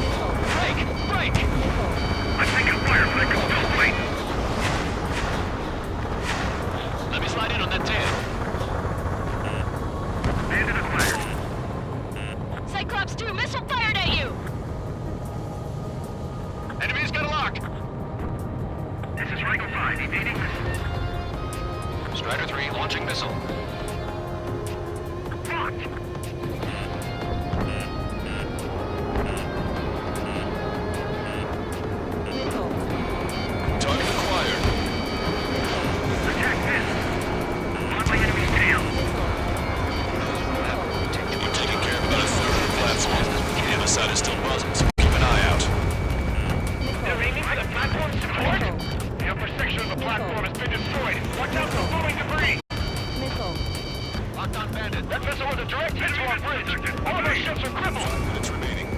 Speaker 9: Missile.
Speaker 7: Break! Break!
Speaker 9: Missile.
Speaker 3: I'm taking fire, but I can still fight.
Speaker 7: Let me slide in on that tail.
Speaker 3: Bandit acquired.
Speaker 13: Cyclops 2, missile fired at you!
Speaker 7: Enemy's got a lock.
Speaker 3: This is Rifle 5. Evading.
Speaker 7: Strider 3, launching missile.
Speaker 3: Locked.
Speaker 9: Missile.
Speaker 6: Target acquired.
Speaker 3: Attack missed. On my enemy's tail.
Speaker 6: We're taking care of about a third of the platform. The other side is still buzzing, so keep an eye out.
Speaker 7: They're aiming for the platform support. The upper section of the platform has been destroyed. Watch out for moving debris.
Speaker 9: Missile.
Speaker 7: Locked on Bandit. That missile was a direct hit to our bridge. All of our ships are crippled.
Speaker 6: 5 minutes remaining.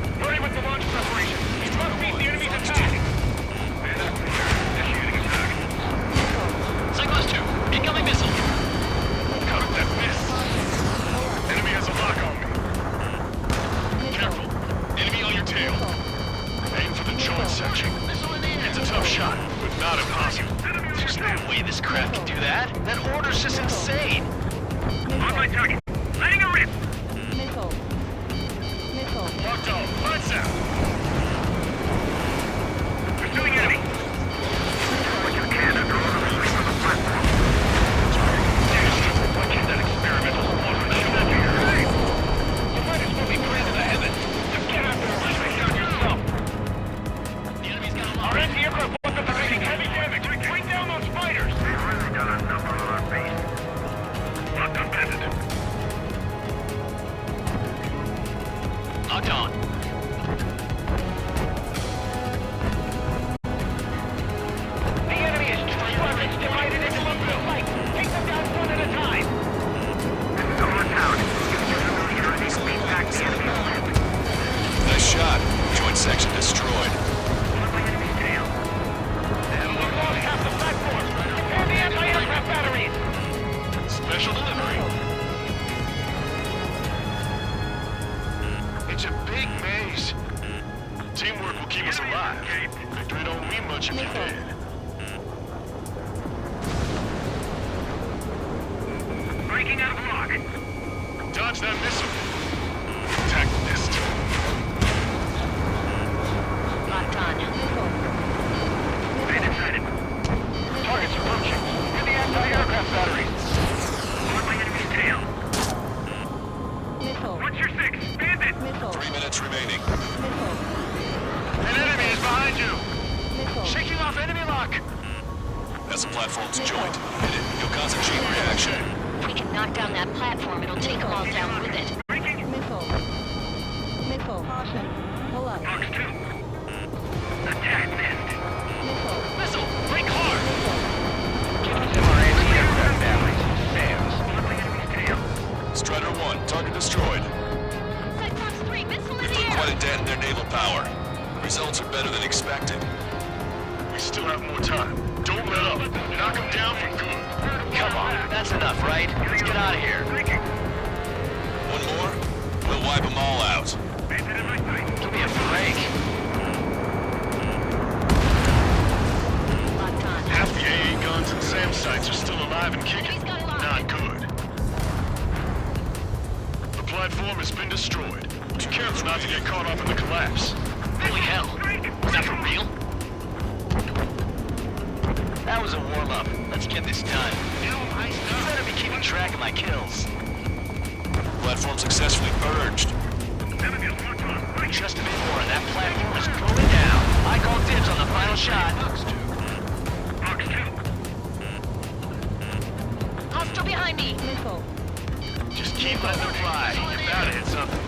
Speaker 7: Locked on. The enemy is two squadrons divided into a blue flank. Take them down one at a time. Over town. Back the enemy.
Speaker 6: Nice shot. Joint section destroyed.
Speaker 7: We've lost half the platform. Repair the anti-aircraft batteries.
Speaker 6: Special delivery.
Speaker 3: It's a big maze. Teamwork will keep us alive. Victory don't mean much if you're dead.
Speaker 7: Breaking out of lock.
Speaker 3: Dodge that missile. Attack missed.
Speaker 13: Locked on.
Speaker 7: Bandit sighted. Targets approaching. Near the anti-aircraft battery. On my enemy's tail.
Speaker 9: Missile.
Speaker 7: What's your six? Bandit!
Speaker 9: Missile.
Speaker 6: 3 minutes remaining.
Speaker 9: Missile.
Speaker 3: An enemy is behind you.
Speaker 9: Missile.
Speaker 7: Shaking off enemy lock.
Speaker 6: That's the platform's joint. Hit it. You'll cause a chain reaction.
Speaker 13: If we can knock down that platform, it'll take them all down with it.
Speaker 7: Breaking.
Speaker 9: Missile. Missile. Caution. Pull up.
Speaker 7: Box 2. Attack missed.
Speaker 9: Missile.
Speaker 7: Missile! Break hard!
Speaker 3: Give them our anti-aircraft batteries. Sam's.
Speaker 7: On my enemy's tail.
Speaker 6: Strider 1, target destroyed.
Speaker 13: Cyclops 3, missile
Speaker 6: We
Speaker 13: in the
Speaker 6: put
Speaker 13: air!
Speaker 6: quite a dent in their naval power. Results are better than expected.
Speaker 3: We still have more time. Don't let up. Knock them down for good.
Speaker 7: Come on, that's enough, right? Let's get out of here.
Speaker 6: One more? We'll wipe them all out.
Speaker 7: Give me a break.
Speaker 13: Locked on.
Speaker 3: Half the AA guns and SAM sites are still alive and kicking.
Speaker 13: He's got a lock.
Speaker 3: Not good. The platform has been destroyed. Be careful not to get caught up in the collapse.
Speaker 7: Holy hell. Was that for real? That was a warm-up. Let's get this done. You better be keeping track of my kills.
Speaker 6: Platform successfully purged.
Speaker 7: Just a bit more and that platform is going down. I call dibs on the final shot. Box 2.
Speaker 13: Hostile behind me!
Speaker 9: Missile.
Speaker 3: Just keep letting them fly. You're bound to hit something.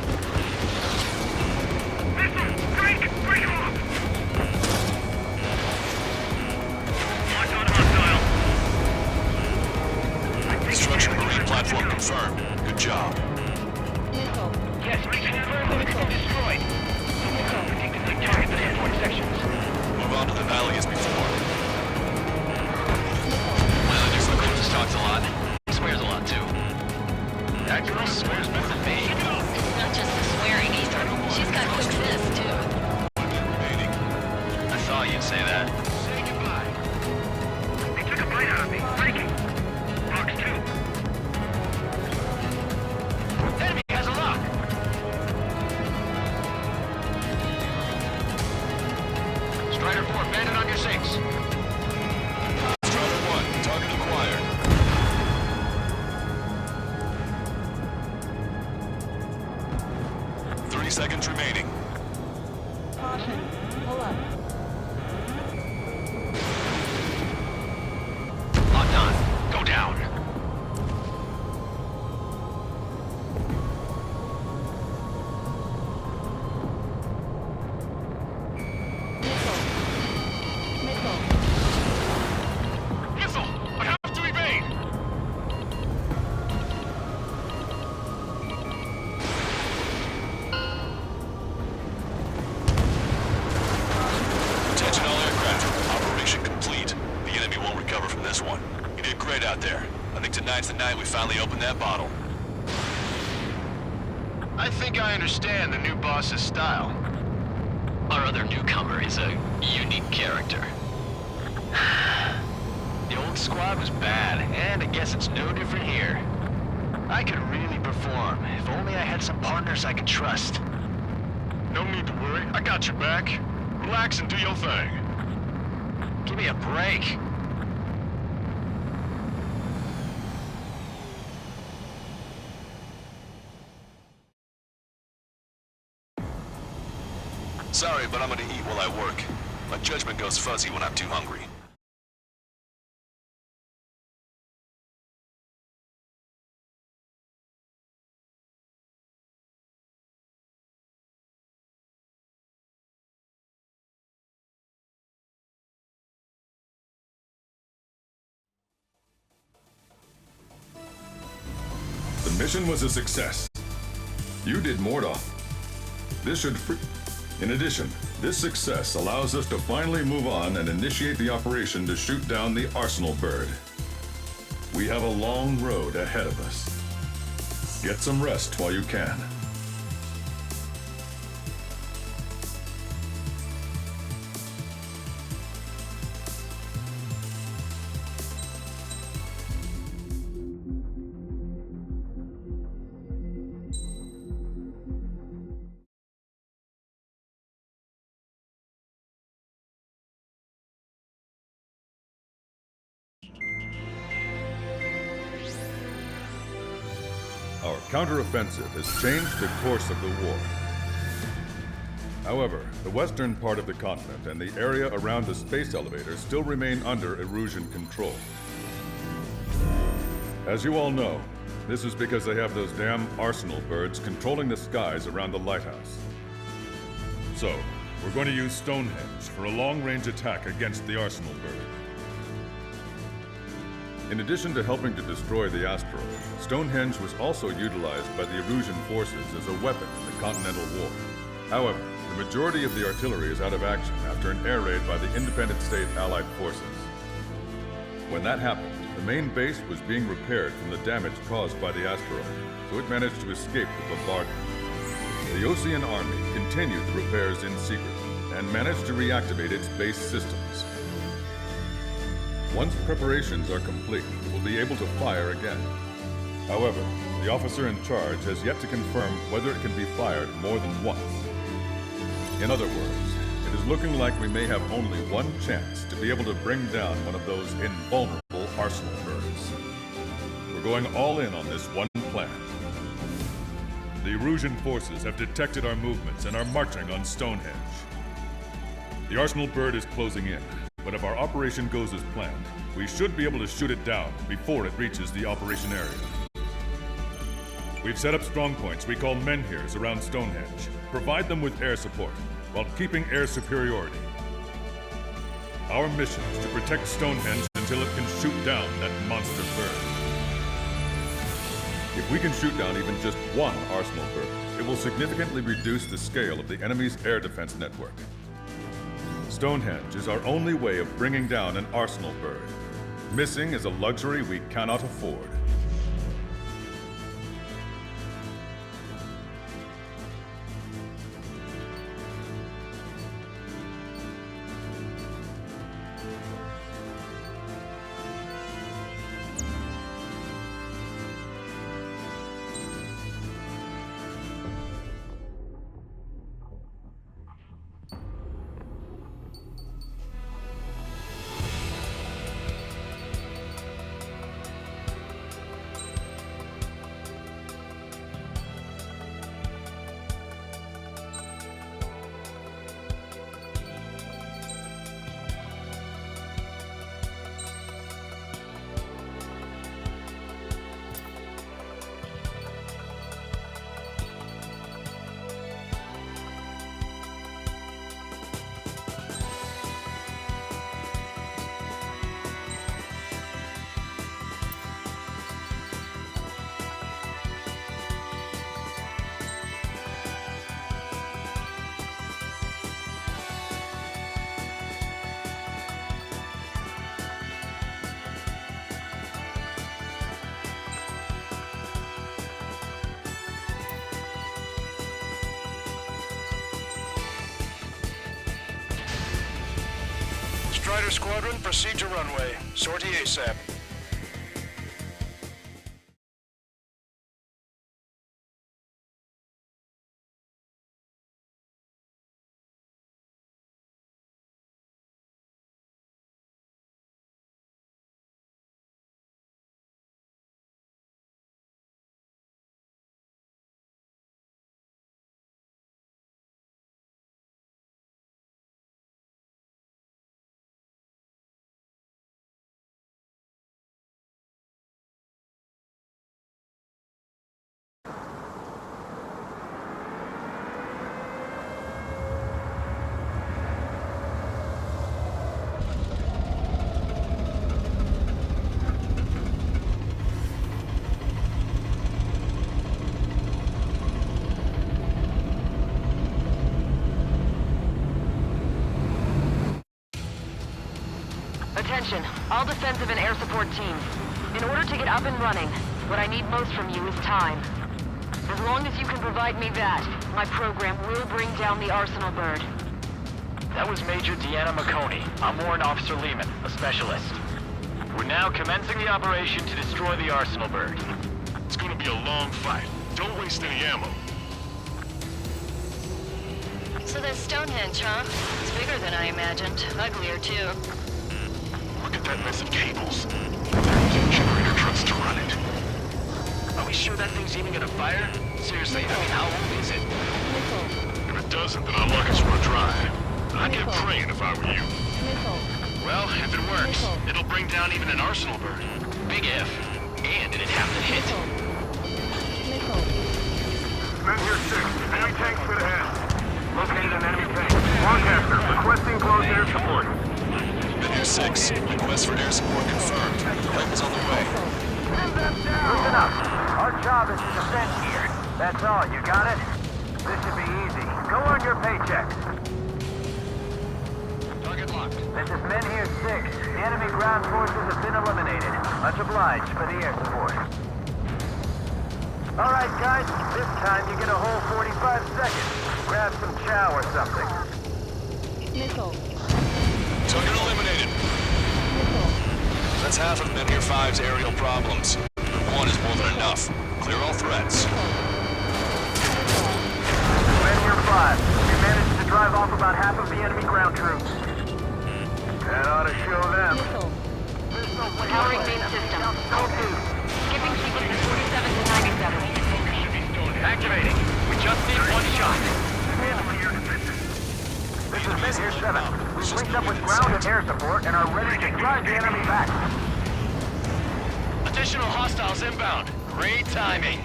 Speaker 7: Missile! Break! Break him off! Locked on hostile.
Speaker 6: Destruction of marine platform confirmed. Good job.
Speaker 9: Missile.
Speaker 7: Yes, we confirmed that it's been destroyed. Predictably target the airport sections.
Speaker 6: Move on to the valley as before.
Speaker 7: Well, I just Lakota talks a lot. He swears a lot, too. That girl swears more than me.
Speaker 13: It's not just the swearing either. She's got quick fists, too.
Speaker 6: 1 minute remaining.
Speaker 7: I thought you'd say that. Say goodbye. They took a bite out of me. Breaking. Box 2. Enemy has a lock. Strider 4, bandit on your 6.
Speaker 6: Strider 1, target acquired. Seconds remaining.
Speaker 9: Caution. Pull up.
Speaker 7: Locked on. Go down. Missile! I have to evade!
Speaker 6: Attention all aircraft. Operation complete. The enemy won't recover from this one. You did great out there. I think tonight's the night we finally open that bottle.
Speaker 3: I think I understand the new boss's style.
Speaker 7: Our other newcomer is a unique character. The old squad was bad, and I guess it's no different here. I could really perform, if only I had some partners I could trust.
Speaker 3: No need to worry. I got your back. Relax and do your thing.
Speaker 7: Give me a break.
Speaker 6: Sorry, but I'm gonna eat while I work. My judgment goes fuzzy when I'm too hungry.
Speaker 15: mission was a success. You did more to... This should... In addition, this success allows us to finally move on and initiate the operation to shoot down the Arsenal bird. We have a long road ahead of us. Get some rest while you can. Our counteroffensive has changed the course of the war. However, the western part of the continent and the area around the space elevator still remain under Erusian control. As you all know, this is because they have those damn Arsenal birds controlling the skies around the lighthouse. So, we're going to use Stonehenge for a long-range attack against the Arsenal bird. In addition to helping to destroy the asteroid, Stonehenge was also utilized by the Erusian forces as a weapon in the Continental War. However, the majority of the artillery is out of action after an air raid by the Independent State Allied forces. When that happened, the main base was being repaired from the damage caused by the asteroid, so it managed to escape the bombardment. The Osean Army continued the repairs in secret and managed to reactivate its base systems. Once preparations are complete, it will be able to fire again. However, the officer in charge has yet to confirm whether it can be fired more than once. In other words, it is looking like we may have only one chance to be able to bring down one of those invulnerable Arsenal birds. We're going all in on this one plan. The Erusian forces have detected our movements and are marching on Stonehenge. The Arsenal bird is closing in. But if our operation goes as planned, we should be able to shoot it down before it reaches the operation area. We've set up strong points we call menhirs around Stonehenge. Provide them with air support, while keeping air superiority. Our mission is to protect Stonehenge until it can shoot down that monster bird. If we can shoot down even just one Arsenal bird, it will significantly reduce the scale of the enemy's air defense network. Stonehenge is our only way of bringing down an Arsenal bird. Missing is a luxury we cannot afford.
Speaker 6: Strider Squadron, proceed to runway. Sortie ASAP.
Speaker 13: All defensive and air support teams. In order to get up and running, what I need most from you is time. As long as you can provide me that, my program will bring down the Arsenal bird.
Speaker 7: That was Major Deanna McConey. I'm Warrant Officer Lehman, a specialist. We're now commencing the operation to destroy the Arsenal bird.
Speaker 3: It's gonna be a long fight. Don't waste any ammo.
Speaker 13: So that's Stonehenge, huh? It's bigger than I imagined. Uglier, too.
Speaker 3: Look at that mess of cables. There's generator trucks to run it.
Speaker 7: Are we sure that thing's even gonna fire? Seriously, I mean, how old is it?
Speaker 3: If it doesn't, then our luck is run dry. I'd get praying if I were you.
Speaker 7: Well, if it works, it'll bring down even an Arsenal bird. Big if. And it'd have to hit.
Speaker 3: Men here 6. Enemy tanks to the head. Located an enemy tank. Lancaster, requesting close air support.
Speaker 6: Men here 6. Request for air support confirmed. Help is on the way.
Speaker 3: Listen up. Our job is to defend here. That's all. You got it? This should be easy. Go on your paycheck.
Speaker 7: Target locked.
Speaker 3: This is Men here 6. The enemy ground forces have been eliminated. Much obliged for the air support. All right, guys. This time you get a whole 45 seconds. Grab some chow or something.
Speaker 9: Missile.
Speaker 6: Target eliminated. That's half of Men here 5's aerial problems. One is more than enough. Clear all threats.
Speaker 3: Men here 5. We managed to drive off about half of the enemy ground troops. That ought to show them.
Speaker 13: Powering main system. Code 2. Skipping sequences 47 to 97.
Speaker 7: Activating. We just need one shot.
Speaker 3: This is Men here 7. We've linked up with ground and air support and are ready to drive the enemy back.
Speaker 7: Additional hostiles inbound. Great timing.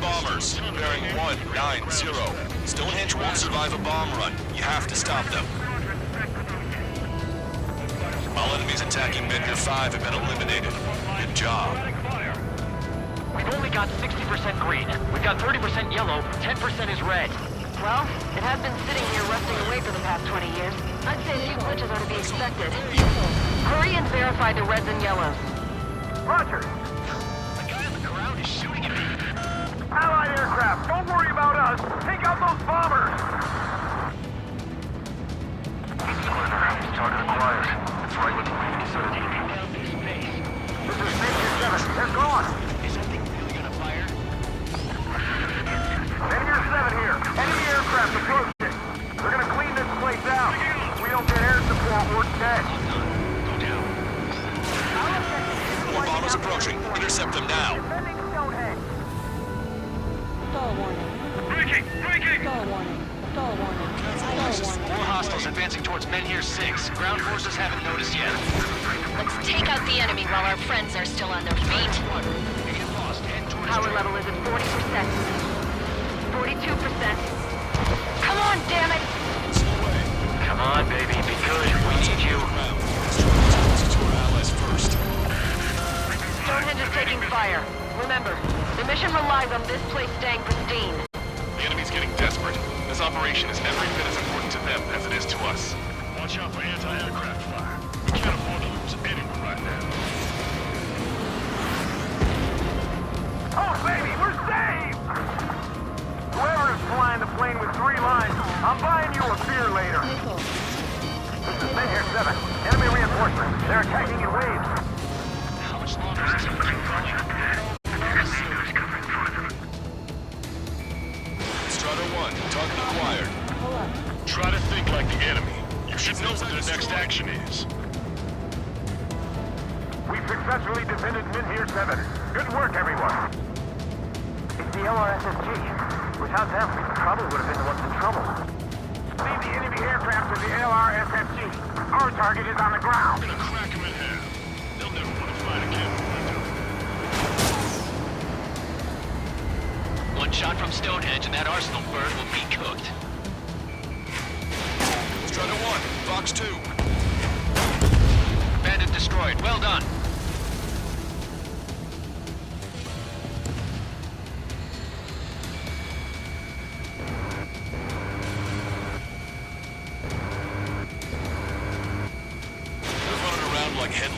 Speaker 6: Bombers, bearing 190. Stonehenge won't survive a bomb run. You have to stop them. All enemies attacking Men here 5 have been eliminated. Good job.
Speaker 7: We've only got 60% green. We've got 30% yellow, 10% is red.
Speaker 13: Well, it has been sitting here rusting away for the past 20 years. I'd say a few glitches are to be expected. Hurry and verify the reds and yellows.
Speaker 3: Roger.
Speaker 7: The guy on the ground is shooting at me.
Speaker 3: Allied aircraft, don't worry about us. Take out those bombers. Target acquired. That's right with the facility. This is Major 7. They're gone.
Speaker 7: Is that thing really gonna fire?
Speaker 3: Major 7 here. Enemy aircraft approaching. They're gonna clean this place out. If we don't get air support, we're dead.
Speaker 7: Go down.
Speaker 6: More bombers approaching. Intercept them now.
Speaker 3: Defending Stonehenge.
Speaker 9: Stall warning.
Speaker 3: Breaking!
Speaker 9: Stall warning. Stall warning. Stall warning.
Speaker 7: More hostiles advancing towards Men here 6. Ground forces haven't noticed yet.
Speaker 13: Let's take out the enemy while our friends are still on their feet.
Speaker 7: They get lost. Head towards
Speaker 13: Power level is at 40%. 42%. Come on, damn it!
Speaker 7: Come on, baby. Be good. We need you.
Speaker 6: To our allies first.
Speaker 13: Stonehenge is taking fire. Remember, the mission relies on this place staying pristine.
Speaker 3: The enemy's getting desperate. This operation is every bit as important to them as it is to us. Watch out for anti-aircraft fire. We can't afford to lose anyone right now. Oh, baby, we're saved! Whoever is flying the plane with 3 lines, I'm buying you a beer later.
Speaker 9: Missile.
Speaker 3: This is Men here 7. Enemy reinforcements. They're attacking in waves.
Speaker 7: How much longer is this going to take?
Speaker 6: Strider 1, target acquired.
Speaker 9: Pull up.
Speaker 3: Try to think like the enemy. You should know what their next action is. We've successfully defended Men here 7. Good work, everyone. It's the LRSSG. Without them, we probably would have been the ones in trouble. Leave the enemy aircraft to the LRSSG. Our target is on the ground. We're gonna crack them in half. They'll never want to fight again.
Speaker 7: One shot from Stonehenge and that Arsenal bird will be cooked.
Speaker 6: Strider 1, Fox 2.
Speaker 7: Bandit destroyed. Well done.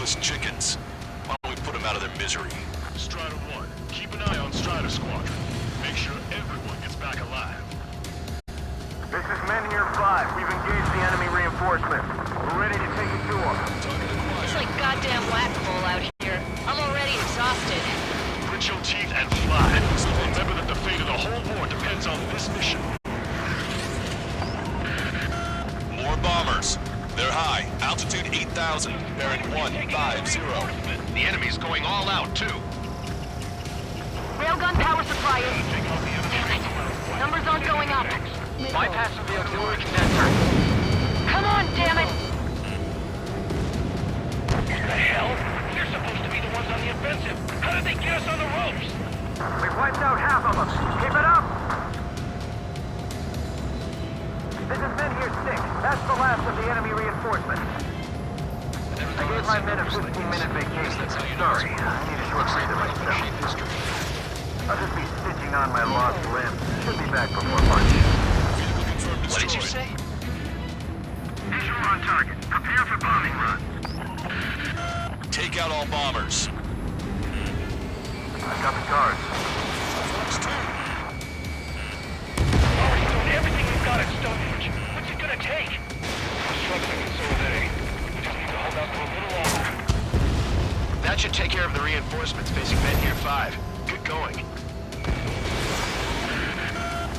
Speaker 6: toothless chickens. Why don't we put them out of their misery?
Speaker 3: Strider 1, keep an eye on Strider Squadron. Make sure everyone gets back alive.
Speaker 7: This is Men here 5. We've engaged the enemy reinforcements. We're ready to take it to them.
Speaker 13: It's like goddamn whack-a-mole out here. I'm already exhausted.
Speaker 3: Grit your teeth and fly. Remember that the fate of the whole war depends on this mission.
Speaker 6: More bombers. They're high. Altitude 8,000. Bearing 150.
Speaker 3: The enemy's going all out, too.
Speaker 13: Railgun power supply is... Damn it. Numbers aren't going up.
Speaker 7: Bypassing the auxiliary connector.
Speaker 13: Come on, damn it!
Speaker 3: What the hell? You're supposed to be the ones on the offensive. How did they get us on the ropes?
Speaker 7: We've wiped out half of them. Keep it up! This is Men here 6. That's the last of the enemy reinforcements. I gave my men a 15-minute vacation. Sorry, I need a short break to myself. I'll just be stitching on my lost limb. Should be back before lunch.
Speaker 6: What did you say?
Speaker 3: Visual on target. Prepare for bombing run.
Speaker 6: Take out all bombers.
Speaker 7: I've got the guards.
Speaker 3: Already doing everything we've got at Stonehenge. What's it gonna take? We're struggling in Zone A. We just need to hold out for a little longer.
Speaker 7: That should take care of the reinforcements facing Men here 5. Good going.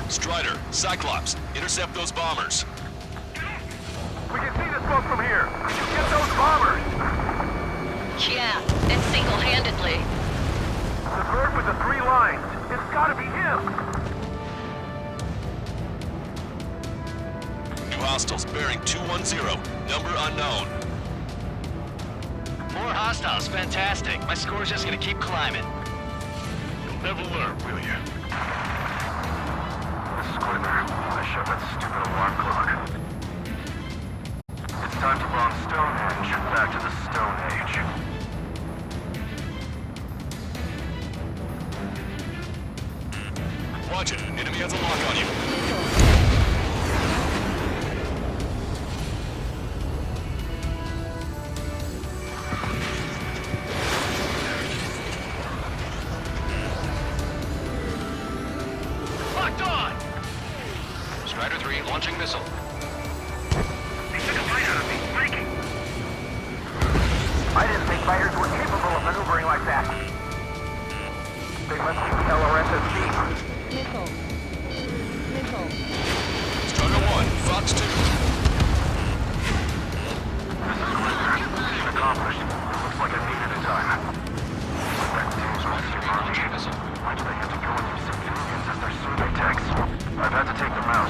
Speaker 6: Strider, Cyclops, intercept those bombers.
Speaker 7: We can see the smoke from here. Did you get those bombers?
Speaker 13: Yeah, and single-handedly.
Speaker 7: The bird with the 3 lines. It's gotta be him.
Speaker 6: New hostiles bearing 210. Number unknown.
Speaker 7: More hostiles. Fantastic. My score's just gonna keep climbing.
Speaker 3: You'll never learn, will you?
Speaker 7: Squidler, I shut that stupid alarm clock. It's time to bomb Stonehenge. Back to the Stone Age.
Speaker 6: Watch it. Enemy has a lock on you.
Speaker 3: Locked on!
Speaker 8: Strider 3 launching missile.
Speaker 3: They took a bite out of me. Breaking.
Speaker 7: I didn't think fighters were capable of maneuvering like that. They must be LRSSC.
Speaker 9: Missile. Missile.
Speaker 6: Strider 1, Fox 2.
Speaker 7: Mission accomplished. Looks like I needed a time. That team's rescue missile. Why do they have to go with these civilians as their survey techs? I've had to take them out.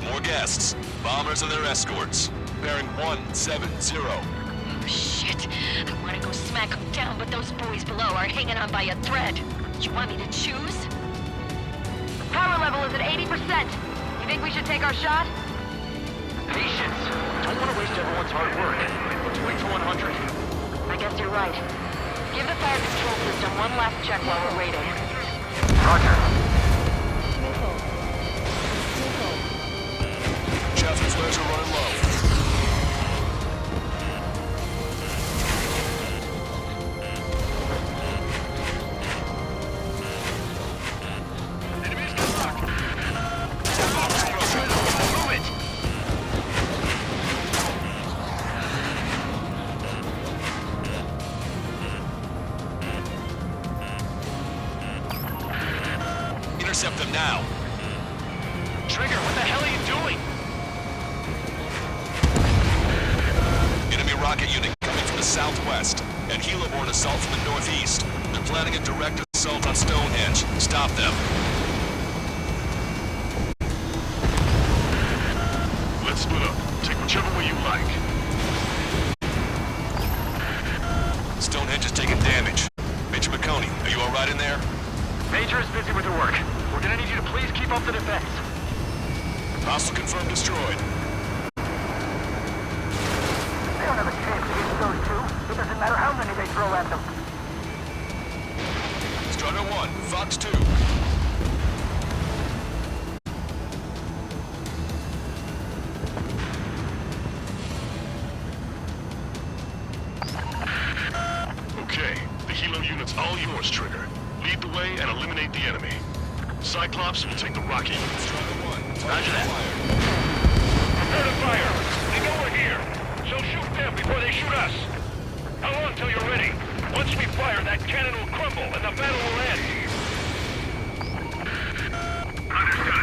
Speaker 6: More guests. Bombers and their escorts. Bearing 170.
Speaker 13: Oh, shit. I want to go smack them down, but those boys below are hanging on by a thread. You want me to choose? Power level is at 80%. You think we should take our shot?
Speaker 7: Patience. Don't want to waste everyone's hard work. Let's wait till 100.
Speaker 13: I guess you're right. Give the fire control system one last check while we're waiting.
Speaker 7: Roger.
Speaker 9: Missile. Missile.
Speaker 6: Chaffin's flares are running low.
Speaker 3: Enemies got locked. Move it!
Speaker 6: Intercept them now.
Speaker 3: Trigger, what the hell are you doing?
Speaker 6: Enemy rocket unit coming from the southwest, and heliborne assault from the northeast. They're planning a direct assault on Stonehenge. Stop them.
Speaker 3: Let's split up. Take whichever way you like.
Speaker 6: Stonehenge is taking damage. Major McConey, are you alright in there?
Speaker 7: Major is busy with her work. We're gonna need you to please keep up the defense.
Speaker 6: Hostile confirmed destroyed.
Speaker 7: They don't have a chance against those two. It doesn't matter how many they throw at them.
Speaker 6: Strider 1, Fox 2.
Speaker 3: It's all yours, Trigger. Lead the way and eliminate the enemy. Cyclops will take the rocket. Roger that. Prepare to fire. They know we're here, so shoot them before they shoot us. How long till you're ready? Once we fire, that cannon will crumble and the battle will end. Understood.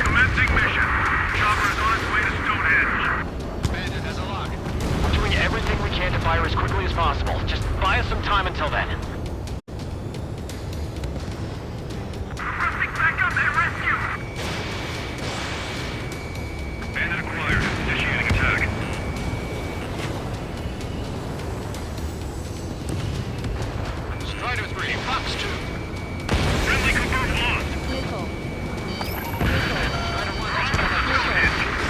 Speaker 3: Commencing mission. Chopper is on its way to Stonehenge.
Speaker 7: Bandit has a lock. We're doing everything we can to fire as quickly as possible. Just buy us some time until then.
Speaker 3: Requesting backup and rescue. Bandit acquired. Initiating attack.
Speaker 7: Strider 3, Fox 2.
Speaker 3: Friendly confirmed lost.
Speaker 9: Missile.
Speaker 7: Strider 1,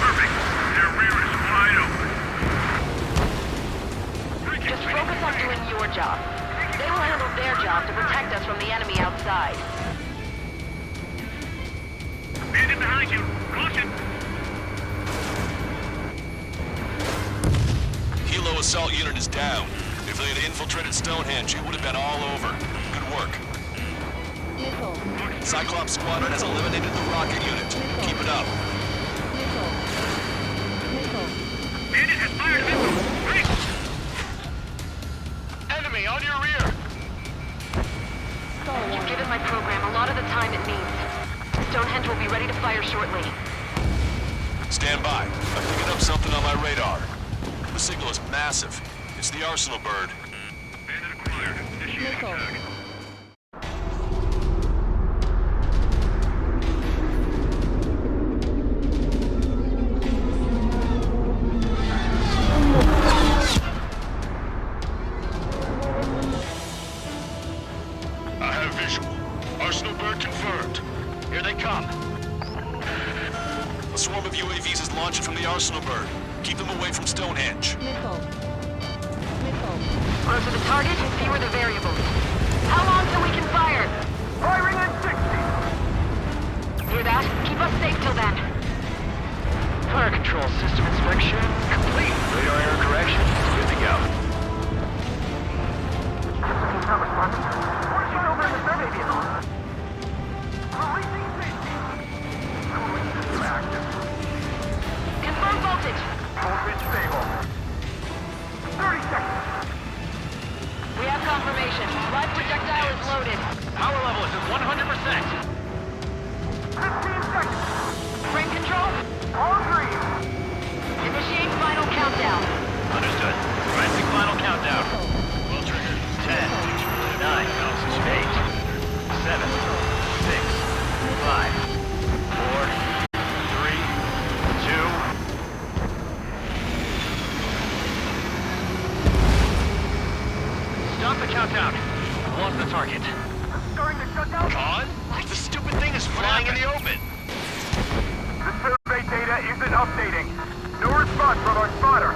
Speaker 3: Perfect. Their rear is wide open.
Speaker 13: Just focus on doing your job. They will handle their job to protect us from the enemy outside.
Speaker 3: Bandit behind you. Caution.
Speaker 6: Hilo assault unit is down. If they had infiltrated Stonehenge, it would have been all over. Good work.
Speaker 9: Missile.
Speaker 6: Cyclops Squadron has eliminated the rocket unit. Keep it up.
Speaker 9: Missile. Missile.
Speaker 3: Bandit has fired a missile. Great.
Speaker 7: enemy on your rear.
Speaker 13: You've given my program a lot of the time it needs. Stonehenge will be ready to fire shortly.
Speaker 6: Stand by. I'm picking up something on my radar. The signal is massive. It's the Arsenal bird.
Speaker 3: Bandit acquired. Initiating attack.
Speaker 7: I have visual. Arsenal bird confirmed. Here they come.
Speaker 6: A swarm of UAVs is launching from the Arsenal bird. Keep them away from Stonehenge.
Speaker 9: Missile.
Speaker 13: Closer the target, fewer the variables. How long till we can fire?
Speaker 3: Firing at 60!
Speaker 13: Hear that? Keep us safe till then.
Speaker 7: Fire control system inspection complete. Radar error correction. Good to go.
Speaker 3: Not responsive. We're shot over in the survey vehicle. Releasing safety. Active.
Speaker 13: Confirm voltage.
Speaker 3: Voltage stable. 30 seconds.
Speaker 13: We have confirmation. Live projectile is loaded.
Speaker 7: Power level is at 100%.
Speaker 3: 15 seconds.
Speaker 13: Frame control?
Speaker 3: All green.
Speaker 13: Initiate final countdown.
Speaker 7: Understood. Commencing final countdown. Well triggered. 10, 9, 8, 7, 6, 5, 4, 3, 2, stop the countdown. Lost the target.
Speaker 3: Starting to shut down.
Speaker 7: Con? The stupid thing is flying in the open.
Speaker 3: The survey data isn't updating. No response from our spotter.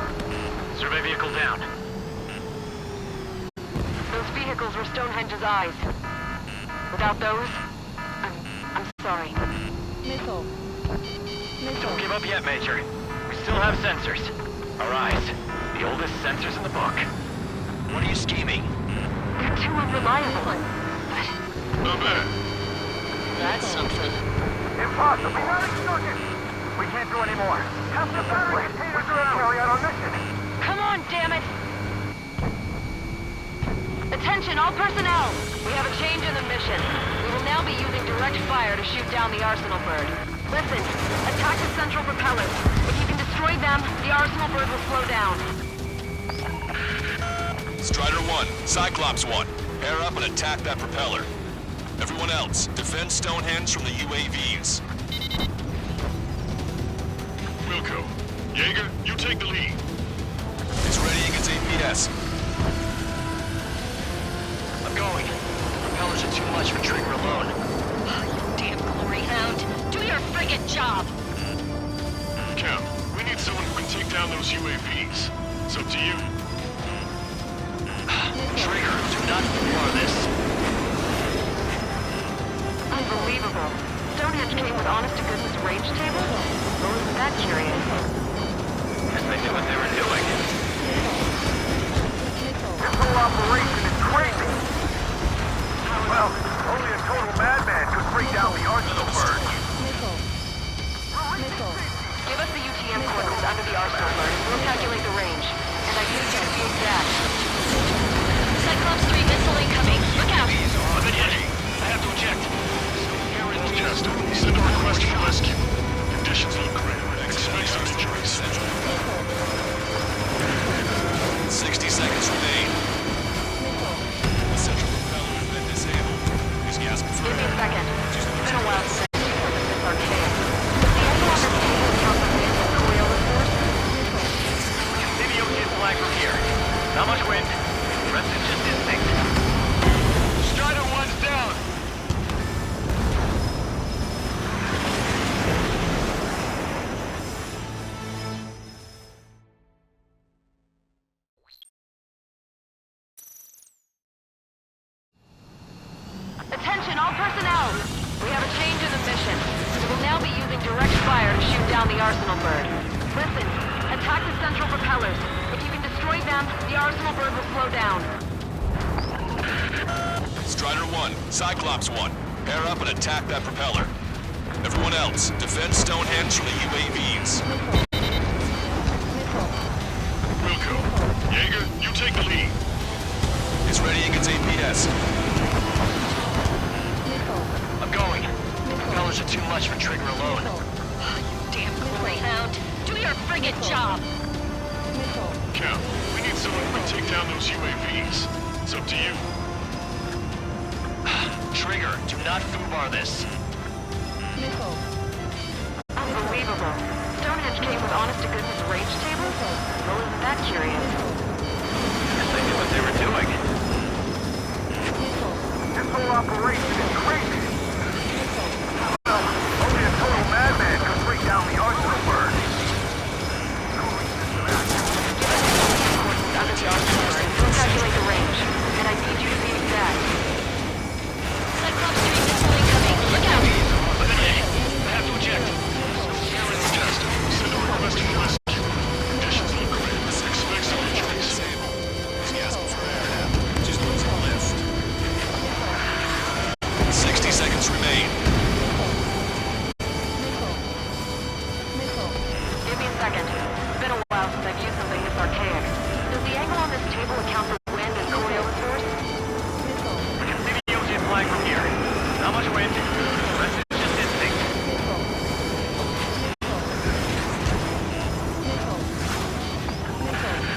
Speaker 7: Survey vehicle down.
Speaker 13: Those vehicles were Stonehenge's eyes. Without those, I'm sorry.
Speaker 9: Missile.
Speaker 7: Don't give up yet, Major. We still have sensors. Our eyes. The oldest sensors in the book. What are you scheming?
Speaker 13: They're too unreliable.
Speaker 3: Not bad.
Speaker 13: That's something.
Speaker 3: Impossible. Not extortion. We can't do any more. Have the battery containers around. Carry out our mission.
Speaker 13: Come on, damn it! Attention, all personnel! We have a change in the mission. We will now be using direct fire to shoot down the Arsenal bird. Listen, attack the central propellers. If you can destroy them, the Arsenal bird will slow down.
Speaker 6: Strider 1, Cyclops 1. Pair up and attack that propeller. Everyone else, defend Stonehenge from the UAVs.
Speaker 3: Wilco. Jaeger, you take the lead.
Speaker 6: It's readying its APS.
Speaker 7: I'm going. Propellers are too much for Trigger alone.
Speaker 13: You damn glory hound. Do your friggin' job!
Speaker 3: Cam, we need someone who can take down those UAVs. It's up to you.
Speaker 7: Trigger, do not ignore this.
Speaker 13: Unbelievable. Stonehenge came with honest-to-goodness range tables? Or wasn't that curious?
Speaker 7: Guess they knew what they were doing.
Speaker 3: This whole operation is crazy.
Speaker 13: arsenal bird. We'll calculate the range. And I need you to be exact. Cyclops 3 missile incoming. Look out!
Speaker 3: I've been hit. I have to eject. Chester, send a request for rescue. Conditions look grim. Expect some injuries.
Speaker 6: 60 seconds remain. The central propeller has been disabled. He's gasping for
Speaker 13: Give me a
Speaker 6: air.
Speaker 13: second. It's been a while since this archaic. The angle on this table account for wind and Coriolis force?
Speaker 3: We can see the ocean flag from here. Not much wind. Rest is just instinct. Strider 1's down.
Speaker 13: Attention, all personnel! We have a change in the mission. We will now be using direct fire to shoot down the Arsenal bird. Listen, attack the central propellers. If you can destroy them, the Arsenal bird will slow down.
Speaker 6: Strider 1, Cyclops 1. Pair up and attack that propeller. Everyone else, defend Stonehenge from the UAVs.
Speaker 3: Wilco. Jaeger, you take the lead.
Speaker 6: It's ready against APS.
Speaker 3: I'm going. Propellers are too much for Trigger alone.
Speaker 13: Damn Greyhound. Do your friggin' job!
Speaker 3: Count, we need someone who can take down those UAVs. It's up to you.
Speaker 7: Trigger, do not foobar this.
Speaker 13: Unbelievable. Stonehenge came with honest-to-goodness range tables? Well, isn't that curious?
Speaker 3: Guess they knew what they were doing. This whole operation is crazy. Only a total madman could bring down the Arsenal bird.
Speaker 13: Under the Arsenal bird. We'll calculate the range. And I need you to be exact. Cyclops 3 missile incoming. Look out!
Speaker 3: I have to eject. Chester, send a request for rescue. Conditions look grim. Expect some injuries.
Speaker 6: He's gasping for air now. Just losing lift. 60 seconds remain.
Speaker 13: Give me a second. It's been a while since I've used something this archaic. Does the angle on this table account for wind and Coriolis force?
Speaker 3: We can see the ocean flag from here. Not much wind. Rest is just instinct.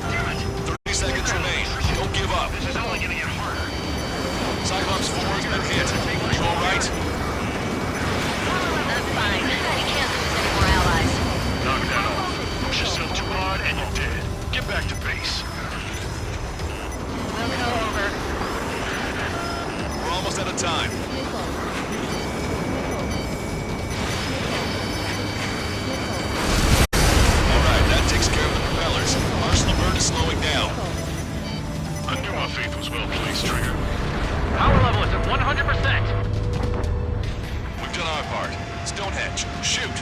Speaker 3: Damn it.
Speaker 6: 30 seconds remain. Don't give up.
Speaker 3: This is only gonna get harder.
Speaker 6: Cyclops 4 has been hit. Are you alright?
Speaker 13: I'm fine. I can't lose any more allies.
Speaker 3: Knock that off. Push yourself too hard and you're dead. Get back to base.
Speaker 13: We'll go over.
Speaker 6: We're almost out of time. Alright, that takes care of the propellers. Arsenal bird is slowing down.
Speaker 3: I knew my faith was well placed, Trigger. Power level is at 100%.
Speaker 6: We've done our part. Stonehenge, shoot!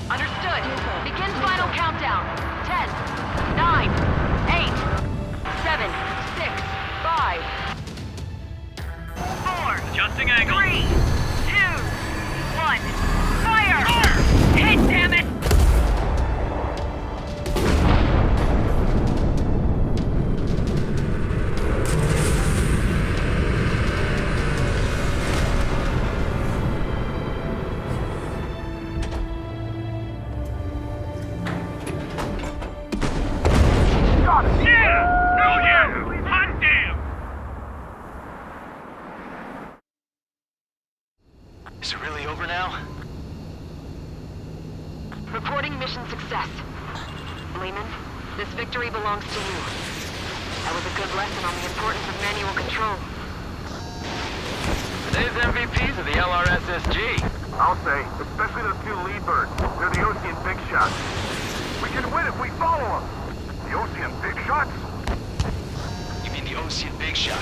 Speaker 13: Understood. Begin final countdown. 10, 9, 8, 7, 6, 5, 4,
Speaker 3: Adjusting angle.
Speaker 13: 3, 2, 1. Fire! Hit, damn it!
Speaker 3: Got it! Yeah! Hell yeah! Hot damn!
Speaker 7: Is it really over now?
Speaker 13: Reporting mission success. Lehman, this victory belongs to you. That was a good lesson on the importance of manual control.
Speaker 7: Today's MVPs are the LRSSG.
Speaker 3: I'll say, especially those two lead birds. They're the Ocean Big Shots. We can win if we follow them. The Ocean Big Shots?
Speaker 7: You mean the Ocean Big Shot?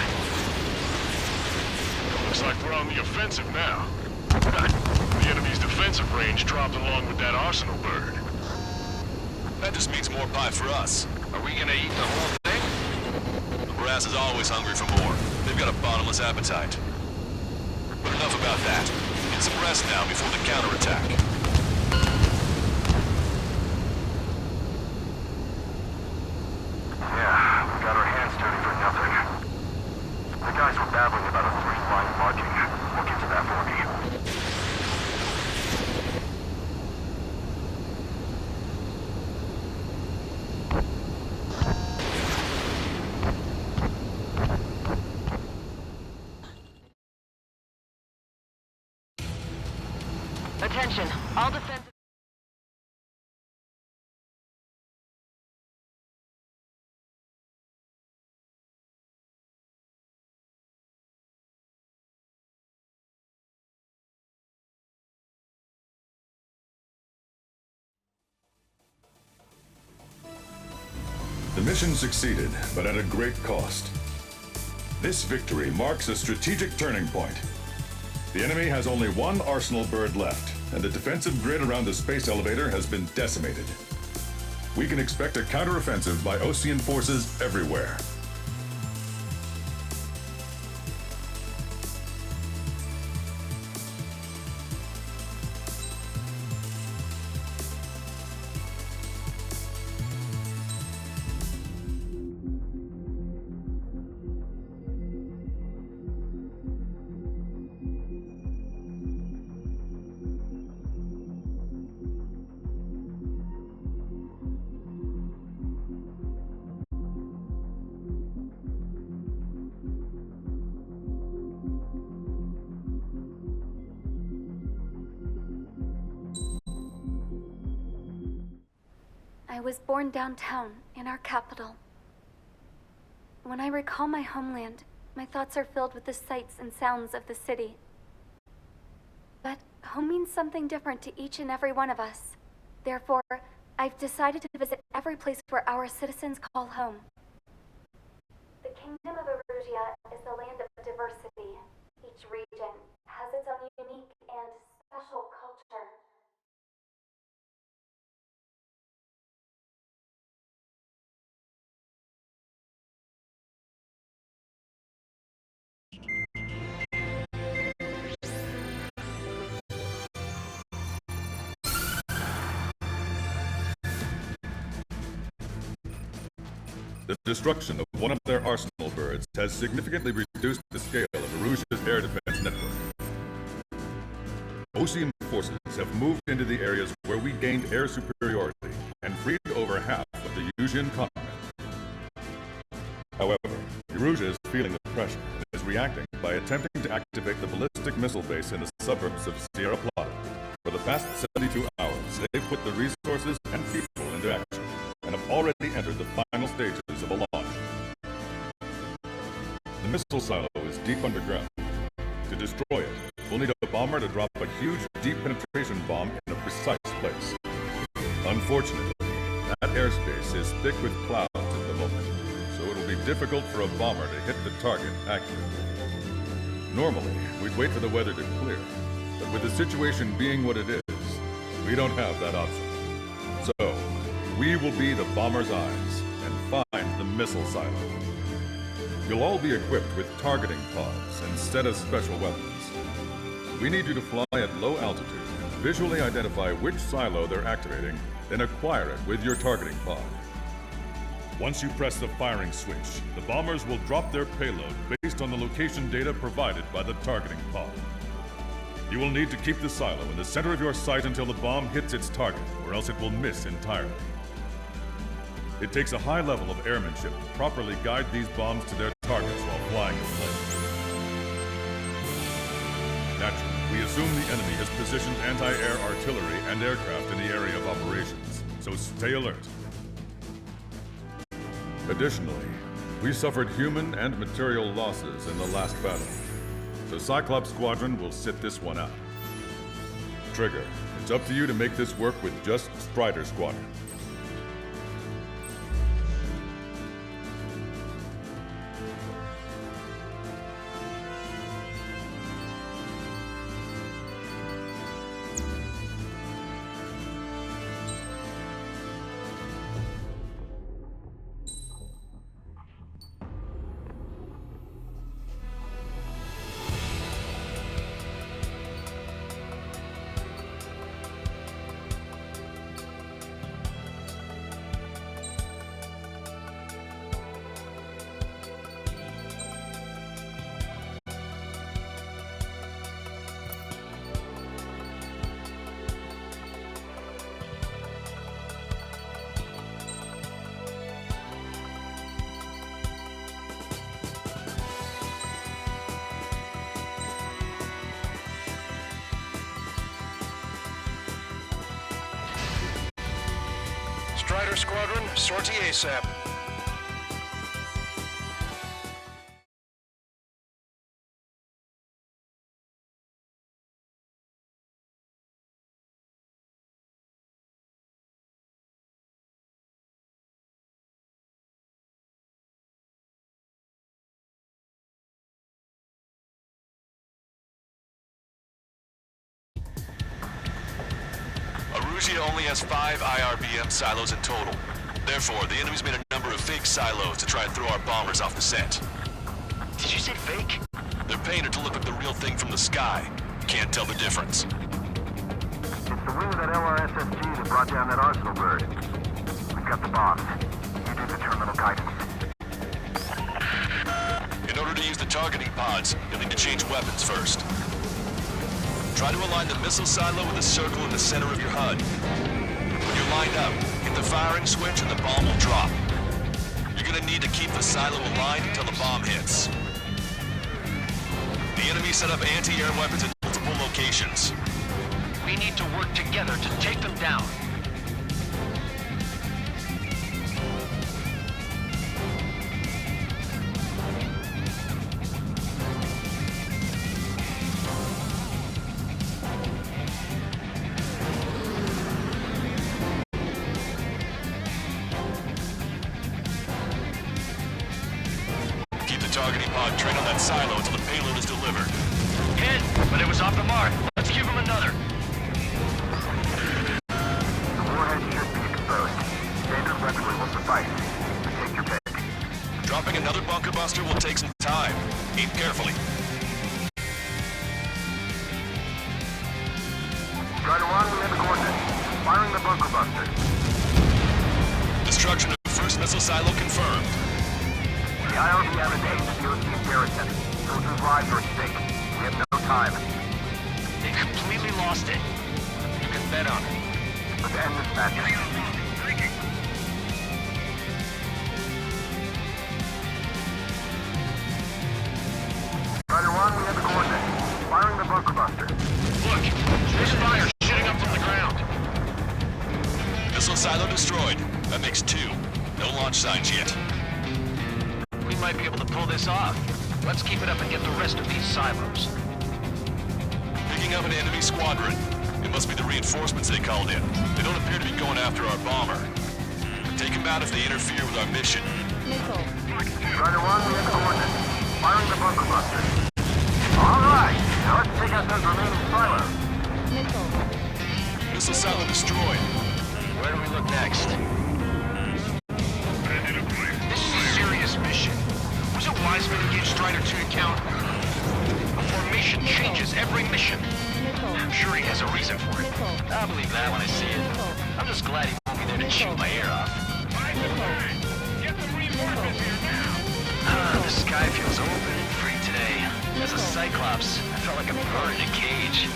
Speaker 3: Looks like we're on the offensive now. The enemy's defensive range dropped along with that Arsenal bird.
Speaker 6: That just means more pie for us.
Speaker 7: Are we gonna eat the whole thing?
Speaker 6: The brass is always hungry for more. They've got a bottomless appetite. But enough about that. Get some rest now before the counterattack.
Speaker 13: Attention, all defenses...
Speaker 15: The mission succeeded, but at a great cost. This victory marks a strategic turning point. The enemy has only one Arsenal bird left, and the defensive grid around the space elevator has been decimated. We can expect a counteroffensive by Osean forces everywhere.
Speaker 17: I was born downtown, in our capital. When I recall my homeland, my thoughts are filled with the sights and sounds of the city. But home means something different to each and every one of us. Therefore, I've decided to visit every place where our citizens call home. The Kingdom of Erusia is the land of diversity. Each region has its own unique and special culture.
Speaker 15: The destruction of one of their Arsenal birds has significantly reduced the scale of Erusia's air defense network. Osean forces have moved into the areas where we gained air superiority and freed over half of the Eusian continent. However, Erusia is feeling the pressure and is reacting by attempting to activate the ballistic missile base in the suburbs of Sierra Plata. For the past 72 hours, they've put the resources and people into action and have already entered the final stages of a launch. The missile silo is deep underground. To destroy it, we'll need a bomber to drop a huge deep penetration bomb in a precise place. Unfortunately, that airspace is thick with clouds at the moment, so it'll be difficult for a bomber to hit the target accurately. Normally, we'd wait for the weather to clear, but with the situation being what it is, we don't have that option. So, we will be the bomber's eyes and find the missile silo. You'll all be equipped with targeting pods instead of special weapons. We need you to fly at low altitude and visually identify which silo they're activating, then acquire it with your targeting pod. Once you press the firing switch, the bombers will drop their payload based on the location data provided by the targeting pod. You will need to keep the silo in the center of your sight until the bomb hits its target, or else it will miss entirely. It takes a high level of airmanship to properly guide these bombs to their targets while flying the plane. Naturally, we assume the enemy has positioned anti-air artillery and aircraft in the area of operations, so stay alert. Additionally, we suffered human and material losses in the last battle, so Cyclops Squadron will sit this one out. Trigger, it's up to you to make this work with just Strider Squadron.
Speaker 6: Strider Squadron, sortie ASAP.
Speaker 18: Arusia only has 5 IRBM silos in total. Therefore, the enemy's made a number of fake silos to try and throw our bombers off the scent.
Speaker 6: Did you say fake?
Speaker 18: They're painted to look like the real thing from the sky. Can't tell the difference.
Speaker 3: It's the wing of that LRSSG that brought down that Arsenal bird. We've got the bombs. You do the terminal guidance.
Speaker 18: In order to use the targeting pods, you'll need to change weapons first. Try to align the missile silo with a circle in the center of your HUD. When you're lined up, hit the firing switch and the bomb will drop. You're gonna need to keep the silo aligned until the bomb hits. The enemy set up anti-air weapons in multiple locations.
Speaker 7: We need to work together to take them down.
Speaker 18: Keep the targeting pod trained on that silo until the payload is delivered.
Speaker 7: Hit, but it was off the mark. Let's give him another.
Speaker 3: The warhead should be exposed. Standard weaponry will suffice. Take your pick.
Speaker 18: Dropping another bunker buster will take some time. Aim carefully.
Speaker 3: Strider 1, we have the coordinates. Firing the bunker buster.
Speaker 18: Destruction of first missile silo confirmed.
Speaker 3: The IRB have an aid to POC garrison. Soldiers' lives are at stake. We have no time.
Speaker 7: They completely lost it. You can bet on it.
Speaker 3: Let's end this match. Strider 1, we have the coordinates. Firing the bunker buster.
Speaker 7: Look, there's fire shooting up from the ground.
Speaker 18: Missile silo destroyed. That makes 2. No launch signs yet.
Speaker 7: We might be able to pull this off. Let's keep it up and get the rest of these silos.
Speaker 18: Picking up an enemy squadron. It must be the reinforcements they called in. They don't appear to be going after our bomber. Take them out if they interfere with our mission.
Speaker 9: Missile.
Speaker 3: Strider 1, we have the coordinates. Firing the bunker buster. All right, now let's take out those remaining silos.
Speaker 9: Missile.
Speaker 18: Missile silo destroyed.
Speaker 7: Where do we look next? This is a serious mission. Was it wise for me to give Strider 2 account? A formation changes every mission. I'm sure he has a reason for it. I'll believe that when I see it. I'm just glad he won't be there to shoot my ear off. The sky feels open and free today. As a Cyclops, I felt like a bird in a cage.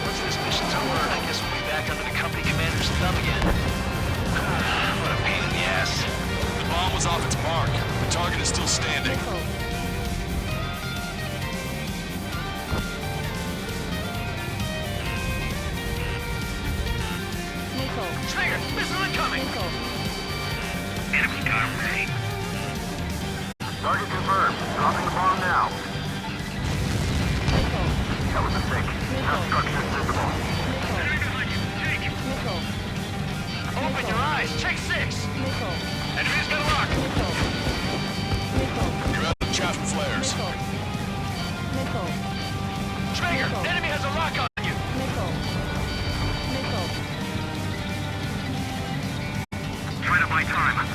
Speaker 7: Once this mission's over, I guess we'll be back under the company commander's thumb again. What a pain in the ass.
Speaker 18: The bomb was off its mark. The target is still standing.
Speaker 7: Trigger, missile incoming! Enemy got away.
Speaker 3: Target confirmed. Dropping the bomb now. That was a mistake. Now structure is visible.
Speaker 7: Open your eyes. Check 6. Enemy's gonna lock.
Speaker 18: You're out of chaff and flares.
Speaker 7: Trigger, the enemy has a lock on you. Try to buy time.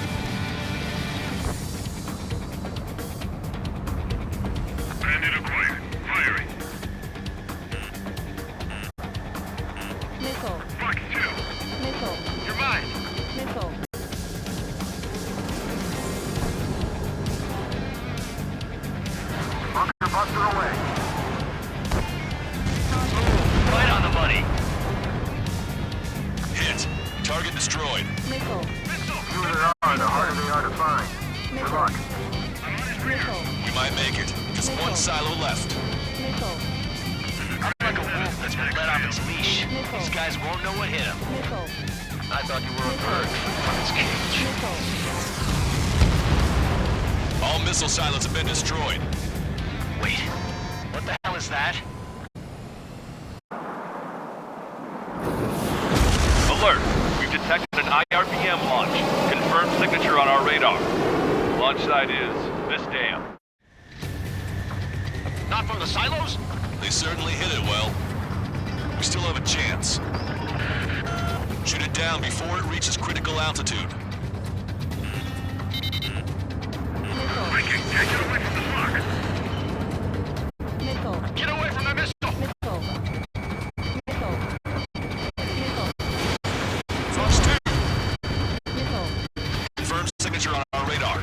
Speaker 3: Bandit acquired. Firing.
Speaker 9: Missile.
Speaker 3: Fox 2.
Speaker 9: Missile.
Speaker 3: You're mine.
Speaker 9: Missile.
Speaker 3: Bunker buster away.
Speaker 7: Right on the money.
Speaker 18: Hit. Target destroyed.
Speaker 9: Missile.
Speaker 3: Fewer there are, the harder they are to find. Good luck.
Speaker 9: Missile.
Speaker 18: We might make it. Just one silo left.
Speaker 9: Missile.
Speaker 7: I'm like a wolf that's been let off its leash. These guys won't know what hit him.
Speaker 9: Missile.
Speaker 7: I thought you were a bird.
Speaker 6: All missile silos have been destroyed.
Speaker 7: Wait, what the hell is that?
Speaker 16: Alert! We've detected an IRBM launch. Confirmed signature on our radar. Launch site is this dam.
Speaker 6: Not from the silos? They certainly hit it well. We still have a chance. Shoot it down before it reaches critical altitude.
Speaker 3: Viking, can't get away from the flock.
Speaker 9: Missile.
Speaker 3: Get away from the missile!
Speaker 9: Missile. Missile. Missile.
Speaker 6: Fox 2,
Speaker 9: Missile.
Speaker 6: confirmed signature on our radar.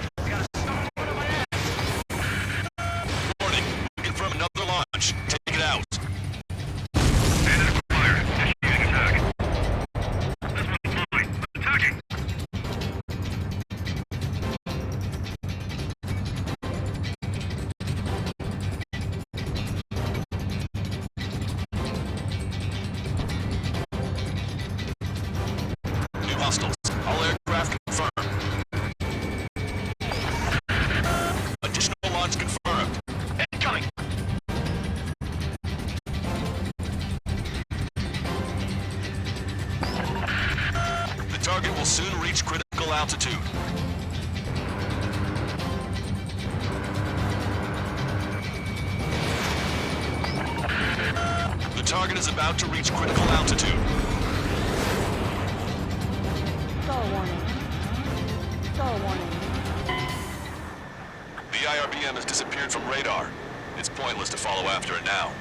Speaker 6: Warning, we confirm another launch. Take it out.
Speaker 3: Bandit acquired. Initiating attack. This one's mine. Attacking!
Speaker 6: New hostiles. All aircraft confirmed. Additional launch confirmed.
Speaker 7: Incoming!
Speaker 6: The target will soon reach critical altitude. The target is about to reach critical altitude.
Speaker 9: Stall warning. Stall warning.
Speaker 6: The IRBM has disappeared from radar. It's pointless to follow after it now.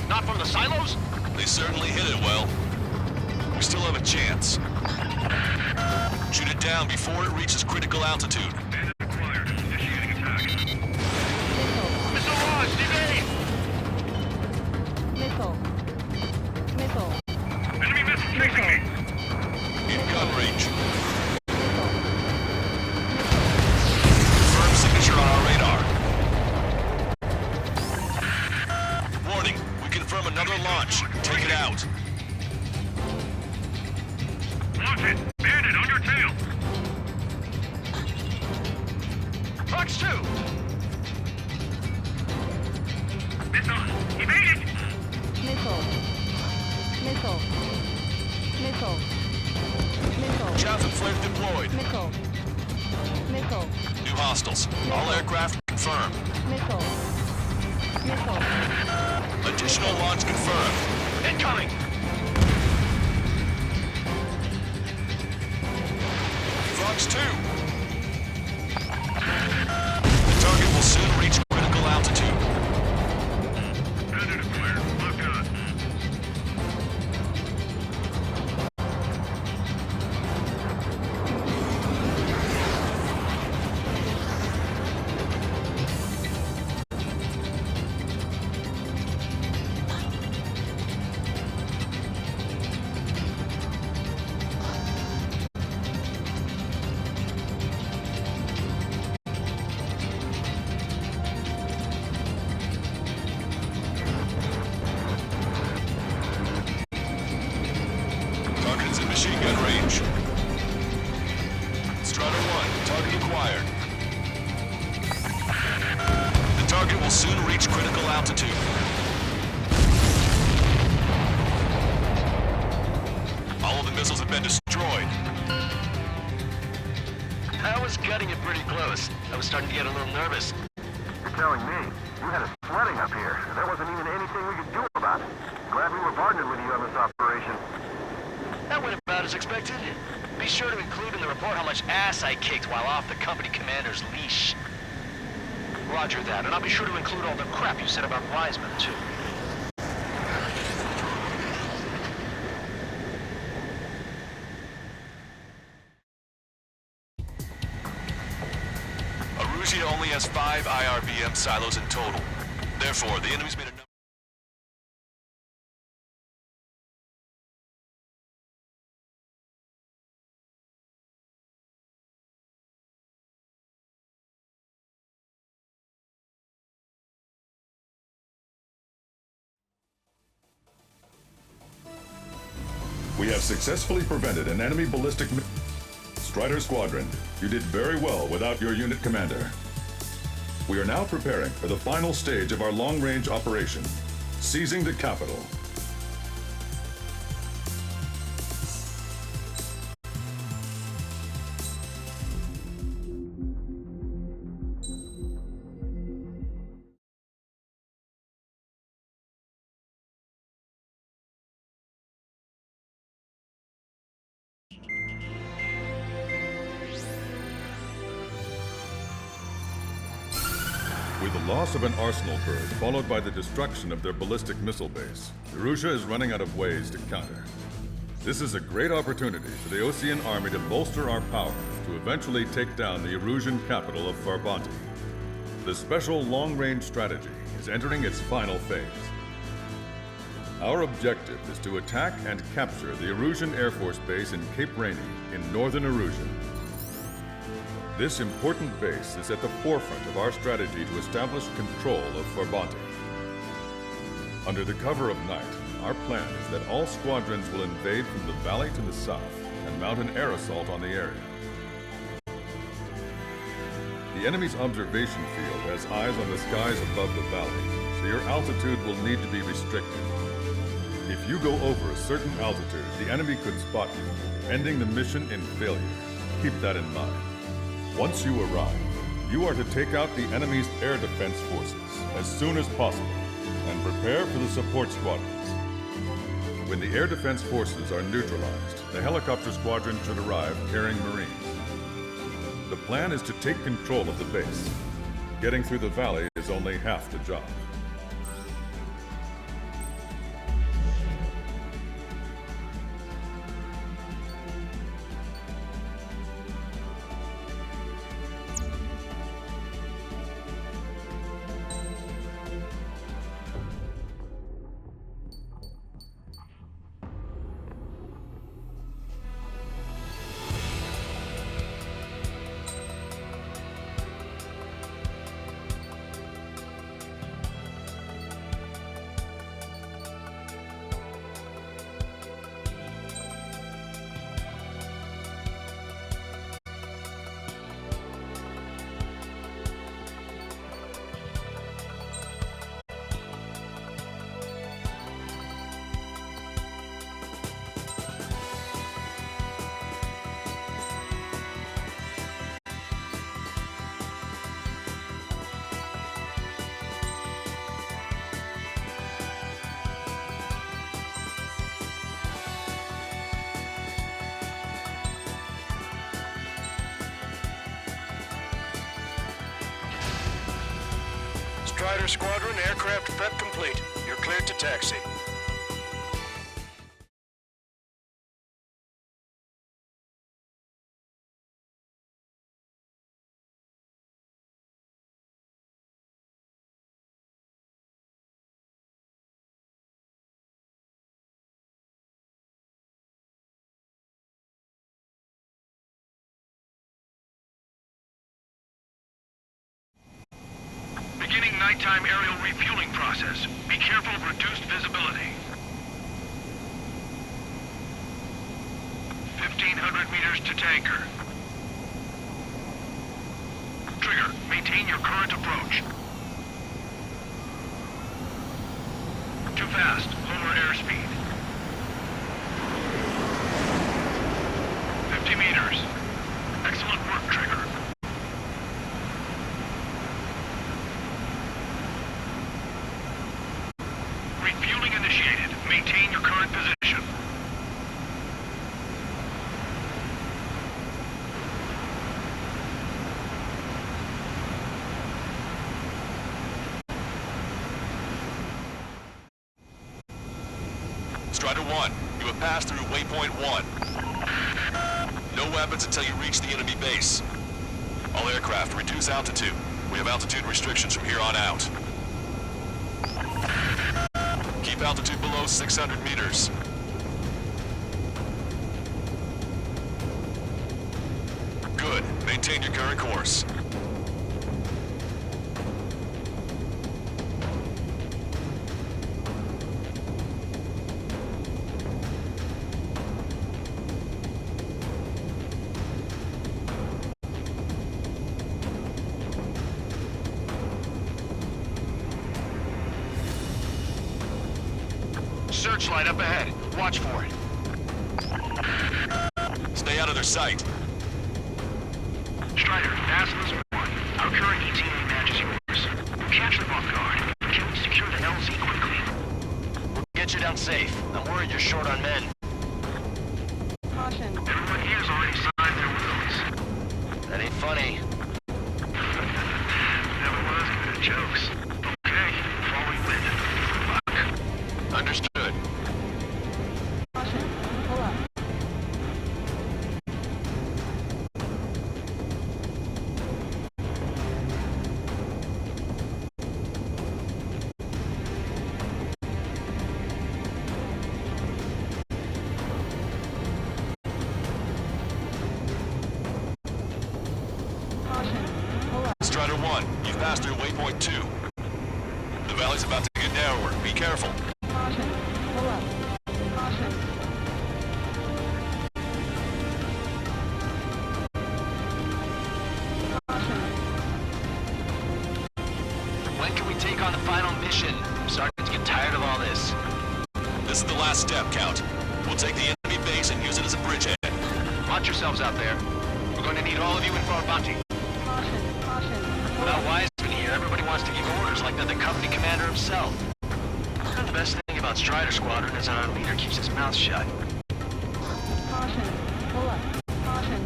Speaker 7: Not from the silos?
Speaker 6: They certainly hit it well. We still have a chance. Shoot it down before it reaches critical altitude.
Speaker 3: Bandit acquired. Initiating attack.
Speaker 9: Missile.
Speaker 3: Missile launched! Evade!
Speaker 9: Missile. Missile.
Speaker 3: Enemy missile chasing me!
Speaker 6: In gun range.
Speaker 9: Missile.
Speaker 6: Firm signature on our radar. Warning, we confirm another launch. Take it out.
Speaker 3: Launch it! Bandit, on your tail!
Speaker 7: Fox 2!
Speaker 3: Missile! Evade it!
Speaker 9: Missile. Missile. Missile. Missile.
Speaker 6: Chaff and flare deployed.
Speaker 9: Missile. Missile.
Speaker 6: New hostiles. All aircraft confirmed.
Speaker 9: Missile. Missile.
Speaker 6: Additional launch confirmed.
Speaker 7: Incoming!
Speaker 6: Fox 2. The target will soon reach critical altitude.
Speaker 3: Bandit acquired. Locked on.
Speaker 6: Target is in machine gun range. Strider 1, target acquired. The target will soon reach critical altitude. All of the missiles have been destroyed.
Speaker 7: I was gutting it pretty close. I was starting to get a little nervous.
Speaker 3: You're telling me you had us sweating up here. There wasn't even anything we could do about it. Glad we were partnered with you on this operation.
Speaker 7: That went about as expected. Be sure to include in the report how much ass I kicked while off the company commander's leash. Roger that, and I'll be sure to include all the crap you said about Wiseman, too.
Speaker 6: Arusia only has 5 IRBM silos in total. Therefore, the enemy's made a
Speaker 15: have successfully prevented an enemy ballistic Strider Squadron, you did very well without your unit commander. We are now preparing for the final stage of our long-range operation, seizing the capital. With the loss of an arsenal bird, followed by the destruction of their ballistic missile base, Erusea is running out of ways to counter. This is a great opportunity for the Osean army to bolster our power to eventually take down the Erusian capital of Farbanti. The special long-range strategy is entering its final phase. Our objective is to attack and capture the Erusian Air Force Base in Cape Rainy in northern Erusia. This important base is at the forefront of our strategy to establish control of Farbanti. Under the cover of night, our plan is that all squadrons will invade from the valley to the south and mount an air assault on the area. The enemy's observation field has eyes on the skies above the valley, so your altitude will need to be restricted. If you go over a certain altitude, the enemy could spot you, ending the mission in failure. Keep that in mind. Once you arrive, you are to take out the enemy's air defense forces as soon as possible and prepare for the support squadrons. When the air defense forces are neutralized, the helicopter squadron should arrive carrying Marines. The plan is to take control of the base. Getting through the valley is only half the job.
Speaker 18: Strider Squadron, aircraft prep complete. You're cleared to taxi.
Speaker 3: Beginning nighttime aerial refueling process. Be careful of reduced visibility. 1,500 meters to tanker. Trigger, maintain your current approach. Too fast. Lower airspeed. 50 meters. Excellent work, Trigger. Refueling initiated. Maintain your current position.
Speaker 18: Strider 1, you have passed through waypoint 1. No weapons until you reach the enemy base. All aircraft, reduce altitude. We have altitude restrictions from here on out. Keep altitude below 600 meters. Good. Maintain your current course.
Speaker 7: Searchlight up ahead. Watch for it.
Speaker 18: Stay out of their sight.
Speaker 3: Strider, Basilisk 1. Our current ETA matches yours. Catch them off guard. Can we secure the LZ quickly?
Speaker 6: We'll get you down safe. I'm worried you're short on men.
Speaker 9: Caution.
Speaker 3: Everyone here's already signed their wills.
Speaker 6: That ain't funny.
Speaker 3: Never was good at jokes. Okay, following wind. Good luck.
Speaker 6: Understood.
Speaker 9: Caution. Pull up. Caution. Pull up.
Speaker 18: Strider 1, you've passed through waypoint 2. The valley's about to get narrower. Be careful.
Speaker 9: Caution. Pull up. Caution. Caution.
Speaker 6: When can we take on the final mission? I'm starting to get tired of all this.
Speaker 18: This is the last step, Count. We'll take the enemy base and use it as a bridgehead.
Speaker 7: Watch yourselves out there. We're going to need all of you in for our bounty.
Speaker 9: Caution. Caution. Pull
Speaker 7: Without
Speaker 9: up.
Speaker 7: Wiseman here, everybody wants to give orders like they're the company commander himself. The best thing about Strider Squadron is our leader keeps his mouth shut.
Speaker 9: Caution. Pull up. Caution.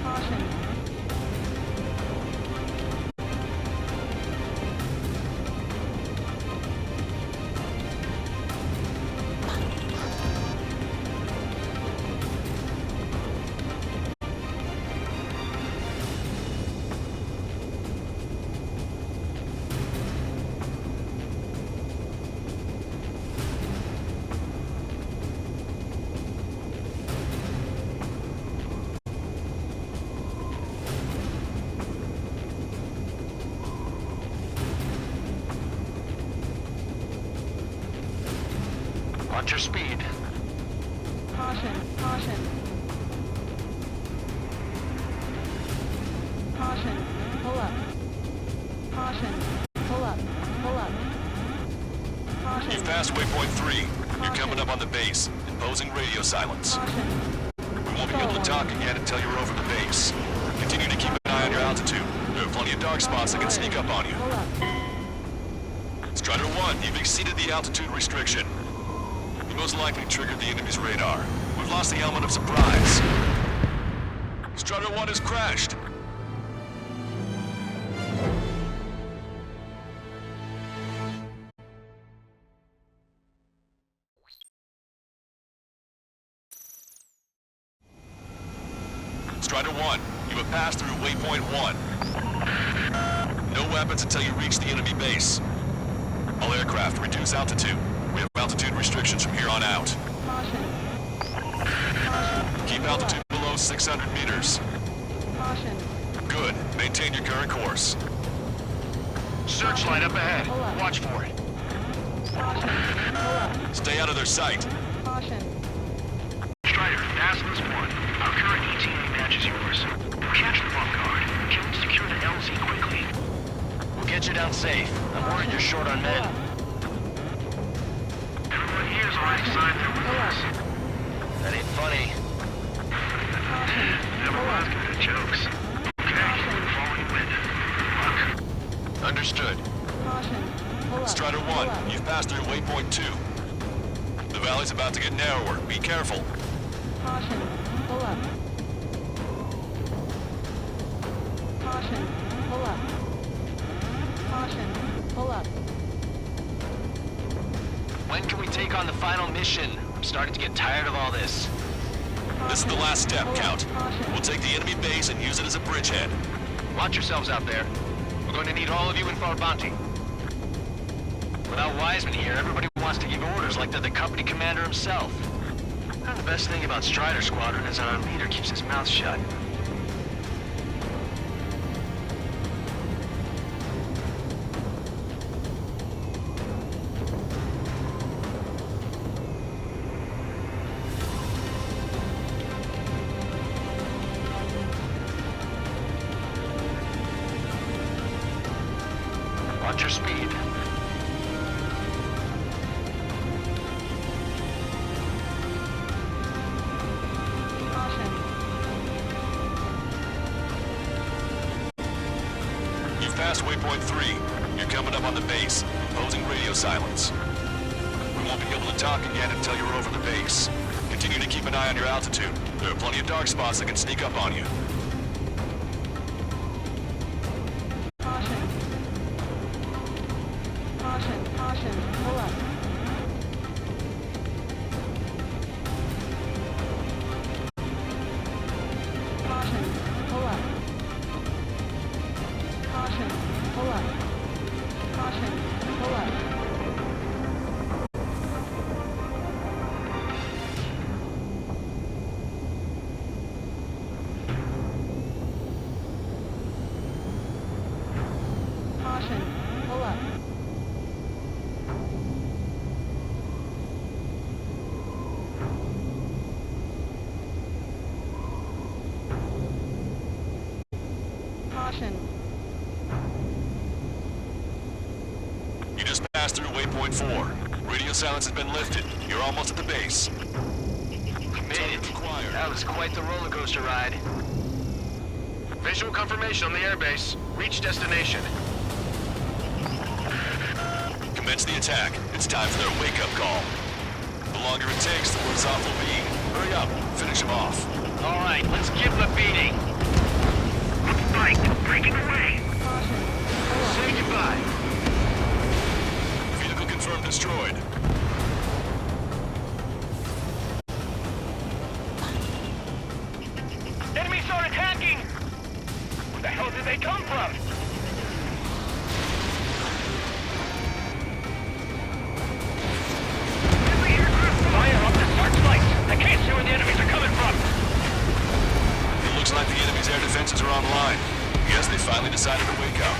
Speaker 9: Caution.
Speaker 7: Watch your speed.
Speaker 9: Caution. Caution. Caution. Pull up. Caution. Pull up. Pull up. Caution.
Speaker 18: You've passed waypoint 3. You're coming up on the base, imposing radio silence.
Speaker 9: Caution.
Speaker 18: We won't be able to talk again until you're over the base. Continue to keep an eye on your altitude. There are plenty of dark spots that can sneak up on you.
Speaker 9: Pull up.
Speaker 18: Strider 1, you've exceeded the altitude restriction. You most likely triggered the enemy's radar. We've lost the element of surprise. Strider 1 has crashed. Strider 1, you have passed through waypoint 1. No weapons until you reach the enemy base. All aircraft, reduce altitude. We have altitude restrictions from here on out.
Speaker 9: Caution. Caution.
Speaker 18: Keep altitude below 600 meters.
Speaker 9: Caution.
Speaker 18: Good. Maintain your current course.
Speaker 7: Searchlight up ahead. Watch for it.
Speaker 9: Caution. Pull up.
Speaker 18: Stay out of their sight.
Speaker 9: Caution.
Speaker 3: Strider, Basilisk 1. Our current ETA matches yours. Catch them off guard. Can we secure the LZ quickly?
Speaker 6: We'll get you down safe. I'm worried you're short on men.
Speaker 3: Everyone here's already signed their wills.
Speaker 6: That ain't funny.
Speaker 3: Never was good at jokes. Okay, following wind. Good luck.
Speaker 6: Understood.
Speaker 9: Caution. Pull up.
Speaker 18: Strider 1, you've passed through waypoint 2. The valley's about to get narrower. Be careful.
Speaker 9: Caution. Pull up. Caution. Pull up. Caution. Pull up.
Speaker 6: When can we take on the final mission? I'm starting to get tired of all this.
Speaker 18: This is the last step, Count. We'll take the enemy base and use it as a bridgehead.
Speaker 7: Watch yourselves out there. We're going to need all of you in for our bounty. Without Wiseman here, everybody wants to give orders like they're the company commander himself. The best thing about Strider Squadron is our leader keeps his mouth shut.
Speaker 3: Watch your speed.
Speaker 18: You've passed waypoint 3. You're coming up on the base, imposing radio silence. We won't be able to talk again until you're over the base. Continue to keep an eye on your altitude. There are plenty of dark spots that can sneak up on you.
Speaker 9: Caution. Caution, caution. Pull up. Caution. Pull up. Caution. Pull up. Caution. Pull up. Caution. Pull up. Caution.
Speaker 18: You just passed through waypoint 4. Radio silence has been lifted. You're almost at the base.
Speaker 8: Man, that was quite the roller coaster ride. Visual confirmation on the airbase. Reach destination.
Speaker 18: Commence the attack. It's time for their wake-up call. The longer it takes, the worse off we'll be. Hurry up. Finish him off.
Speaker 8: All right, let's give them a beating.
Speaker 3: Spike, breaking away.
Speaker 8: Say goodbye.
Speaker 18: Vehicle confirmed destroyed.
Speaker 3: Enemies are attacking! Where the hell did they come from? Fire up the searchlights! I can't see where the enemies are coming from!
Speaker 18: It looks like the enemy's air defenses are online. Yes, they finally decided to wake up.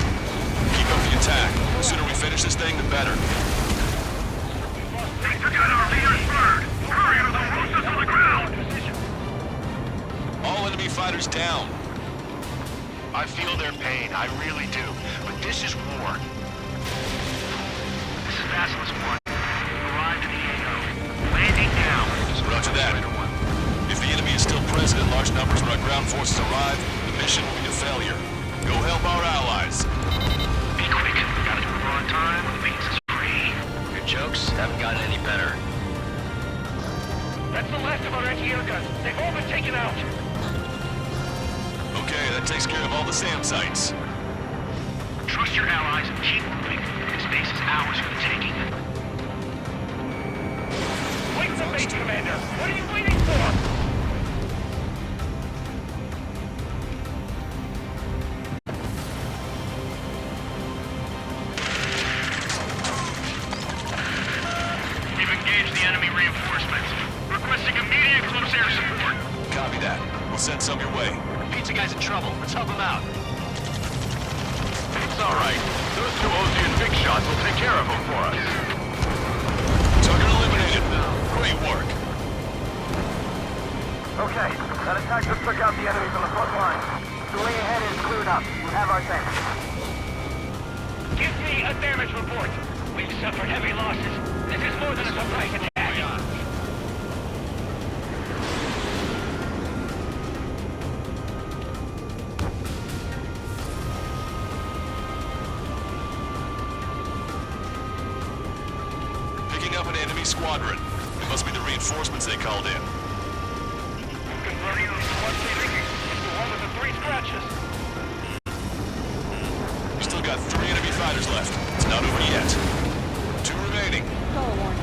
Speaker 18: Keep up the attack. The sooner we finish this thing, the better.
Speaker 3: They forgot our leader's bird! Hurry or they'll roast us on the ground!
Speaker 18: All enemy fighters down.
Speaker 3: I feel their pain, I really do. But this is war. This is Basilisk 1. Arrived in the AO. Landing now.
Speaker 18: Roger that. If the enemy is still present in large numbers when our ground forces arrive, the mission will be a failure. Go help our allies.
Speaker 3: Be quick. Gotta move on time when the base is free.
Speaker 8: Your jokes haven't gotten any better.
Speaker 3: That's the last of our anti-air guns. They've all been taken out.
Speaker 18: Okay, that takes care of all the SAM sites.
Speaker 3: Trust your allies and keep moving. This base is ours for the taking. Wait for base, Commander! What are you waiting for? We've engaged the enemy reinforcements. Requesting immediate close air support.
Speaker 18: Copy that. We'll send some your way.
Speaker 8: Pizza guy's in trouble. Let's help him out.
Speaker 3: It's all right. Those two Ozian big shots will take care of them for us.
Speaker 18: Target eliminated. Great work.
Speaker 3: Okay, that attack just took out the enemies on the front line. The way ahead is cleared up. We have our thanks. Give me a damage report. We've suffered heavy losses. This is more than a surprise attack.
Speaker 18: Picking up an enemy squadron. It must be the reinforcements they called in.
Speaker 3: Confirming the squad leading. It's the one with the 3 scratches.
Speaker 18: We still got 3 enemy fighters left. It's not over yet. 2 remaining.
Speaker 9: Stall warning.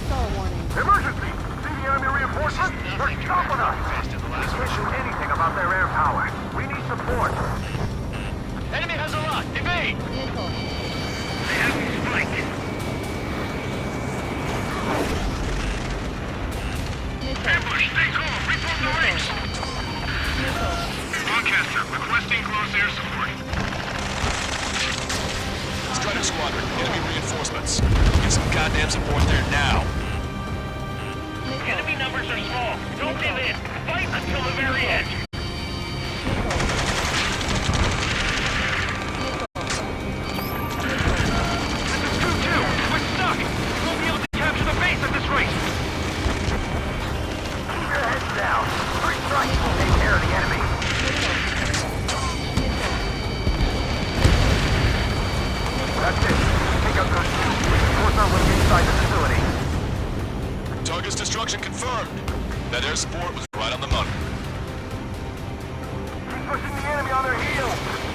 Speaker 9: Stall warning.
Speaker 3: Emergency! See the enemy reinforcements? They're stopping us! We can't do anything about their air power. We need support.
Speaker 8: Enemy has a lock. Evade!
Speaker 9: Vehicle.
Speaker 3: They have me spiked. Ambush! Stay calm! Report the ranks! Broadcaster, requesting close air support.
Speaker 18: Strider squadron, enemy reinforcements. Get some goddamn support there now.
Speaker 3: Enemy numbers are small. Don't give in. Fight until the very end.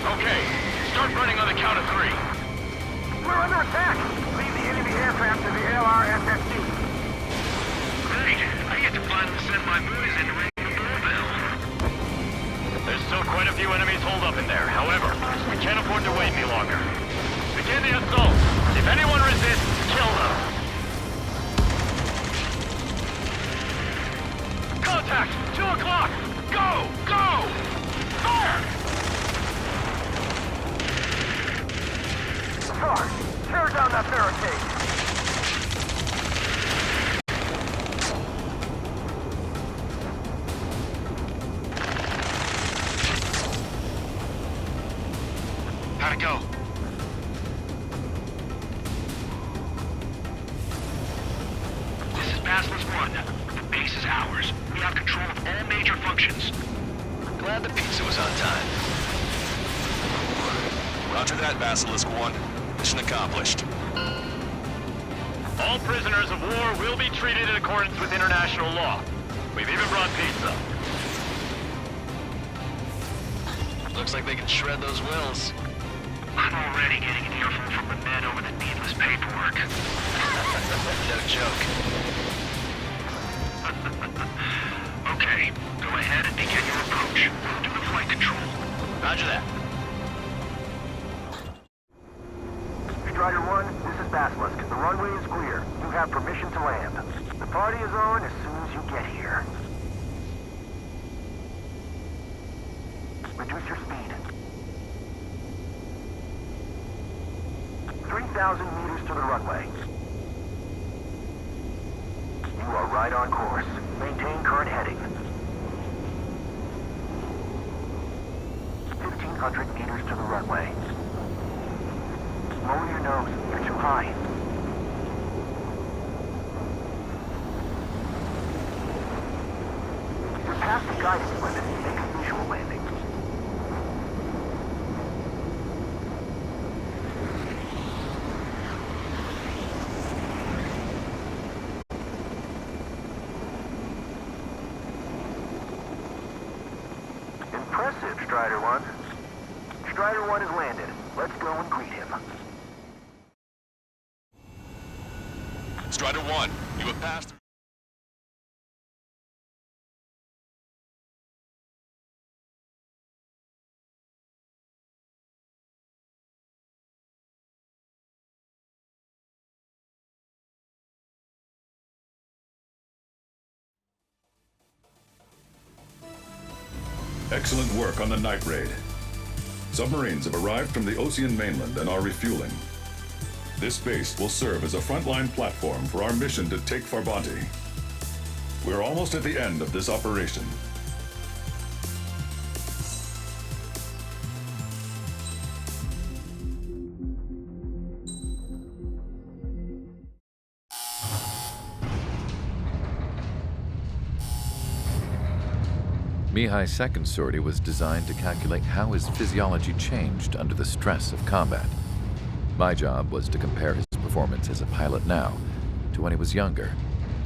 Speaker 3: Okay, start running on the count of 3. We're under attack! Leave the enemy aircraft to the LRSSC. Great. I get to finally send my boys in to ring the doorbell. There's still quite a few enemies holed up in there. However, we can't afford to wait any longer. Begin the assault. If anyone resists, kill them. Contact! 2 o'clock! Go! Go! Fire! Sarge, tear down that barricade! How'd it go? This is Basilisk 1. The base is ours. We have control of all major functions.
Speaker 6: Glad the pizza was on time. Roger that, Basilisk 1. Mission accomplished.
Speaker 3: All prisoners of war will be treated in accordance with international law. We've even brought pizza.
Speaker 6: Looks like they can shred those wills.
Speaker 3: I'm already getting an earful from the men over the needless paperwork.
Speaker 6: No joke.
Speaker 3: Okay, go ahead and begin your approach. We'll do the flight control.
Speaker 6: Roger that.
Speaker 3: Strider 1, this is Basilisk. The runway is clear. You have permission to land. The party is on as soon as you get here. Reduce your speed. 3,000 meters to the runway. You are right on course. Maintain current heading. 1,500 meters to the runway. Lower your nose. You're too high. You're past the guidance limit. Make a visual landing. Impressive, Strider 1. Strider 1 has landed. Let's go and greet him.
Speaker 18: Strider 1, you have passed...
Speaker 15: Excellent work on the night raid. Submarines have arrived from the Ocean mainland and are refueling. This base will serve as a frontline platform for our mission to take Farbanti. We're almost at the end of this operation.
Speaker 10: Mihai's second sortie was designed to calculate how his physiology changed under the stress of combat. My job was to compare his performance as a pilot now to when he was younger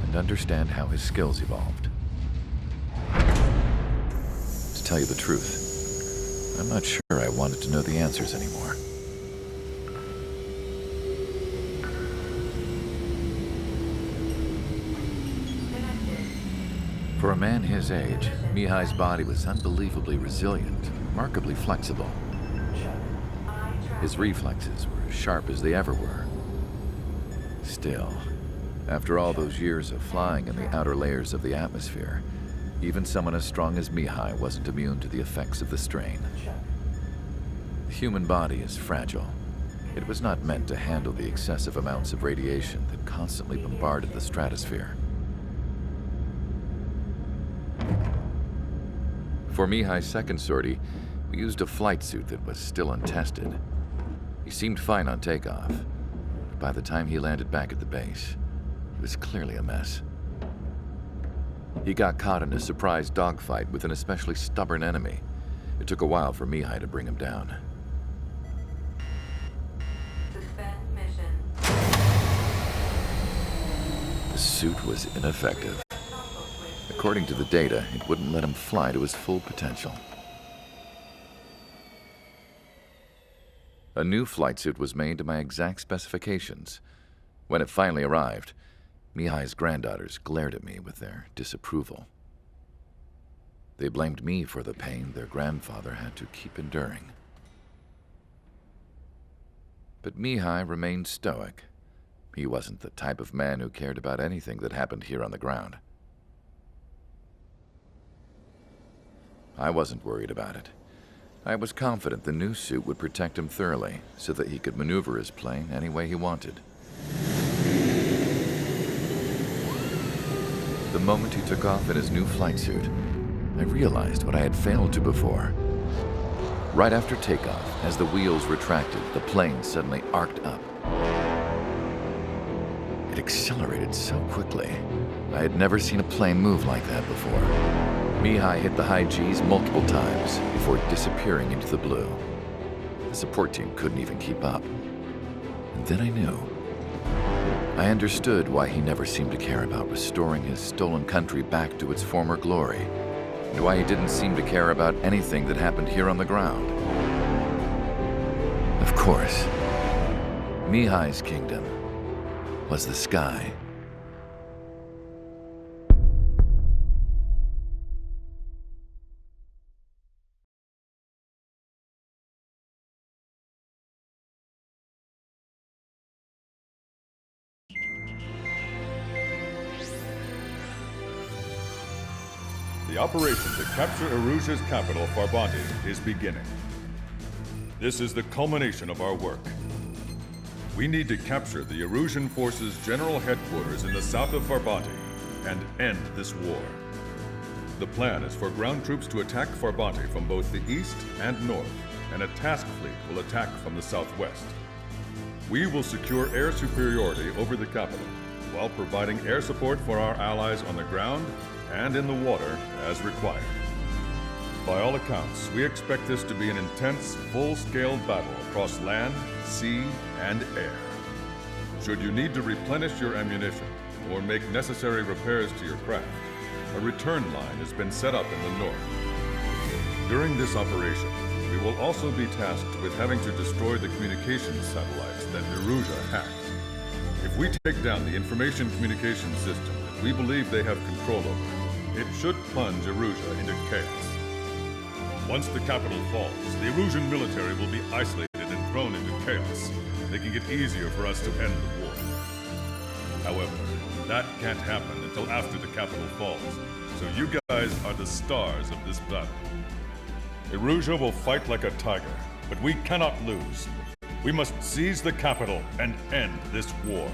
Speaker 10: and understand how his skills evolved. To tell you the truth, I'm not sure I wanted to know the answers anymore. For a man his age, Mihai's body was unbelievably resilient, remarkably flexible. His reflexes were as sharp as they ever were. Still, after all those years of flying in the outer layers of the atmosphere, even someone as strong as Mihai wasn't immune to the effects of the strain. The human body is fragile. It was not meant to handle the excessive amounts of radiation that constantly bombarded the stratosphere. For Mihai's second sortie, we used a flight suit that was still untested. He seemed fine on takeoff, but by the time he landed back at the base, it was clearly a mess. He got caught in a surprise dogfight with an especially stubborn enemy. It took a while for Mihai to bring him down.
Speaker 19: Suspend mission.
Speaker 10: The suit was ineffective. According to the data, it wouldn't let him fly to his full potential. A new flight suit was made to my exact specifications. When it finally arrived, Mihai's granddaughters glared at me with their disapproval. They blamed me for the pain their grandfather had to keep enduring. But Mihai remained stoic. He wasn't the type of man who cared about anything that happened here on the ground. I wasn't worried about it. I was confident the new suit would protect him thoroughly, so that he could maneuver his plane any way he wanted. The moment he took off in his new flight suit, I realized what I had failed to before. Right after takeoff, as the wheels retracted, the plane suddenly arced up. It accelerated so quickly. I had never seen a plane move like that before. Mihai hit the high G's multiple times before disappearing into the blue. The support team couldn't even keep up. And then I knew. I understood why he never seemed to care about restoring his stolen country back to its former glory, and why he didn't seem to care about anything that happened here on the ground. Of course, Mihai's kingdom was the sky.
Speaker 15: The operation to capture Erusia's capital, Farbanti, is beginning. This is the culmination of our work. We need to capture the Erusian forces' general headquarters in the south of Farbanti and end this war. The plan is for ground troops to attack Farbanti from both the east and north, and a task fleet will attack from the southwest. We will secure air superiority over the capital, while providing air support for our allies on the ground and in the water as required. By all accounts, we expect this to be an intense, full-scale battle across land, sea, and air. Should you need to replenish your ammunition or make necessary repairs to your craft, a return line has been set up in the north. During this operation, we will also be tasked with having to destroy the communications satellites that Erusia hacked. If we take down the information communication system that we believe they have control over, it should plunge Erusia into chaos. Once the capital falls, the Erusian military will be isolated and thrown into chaos, making it easier for us to end the war. However, that can't happen until after the capital falls, so you guys are the stars of this battle. Erusia will fight like a tiger, but we cannot lose. We must seize the capital and end this war.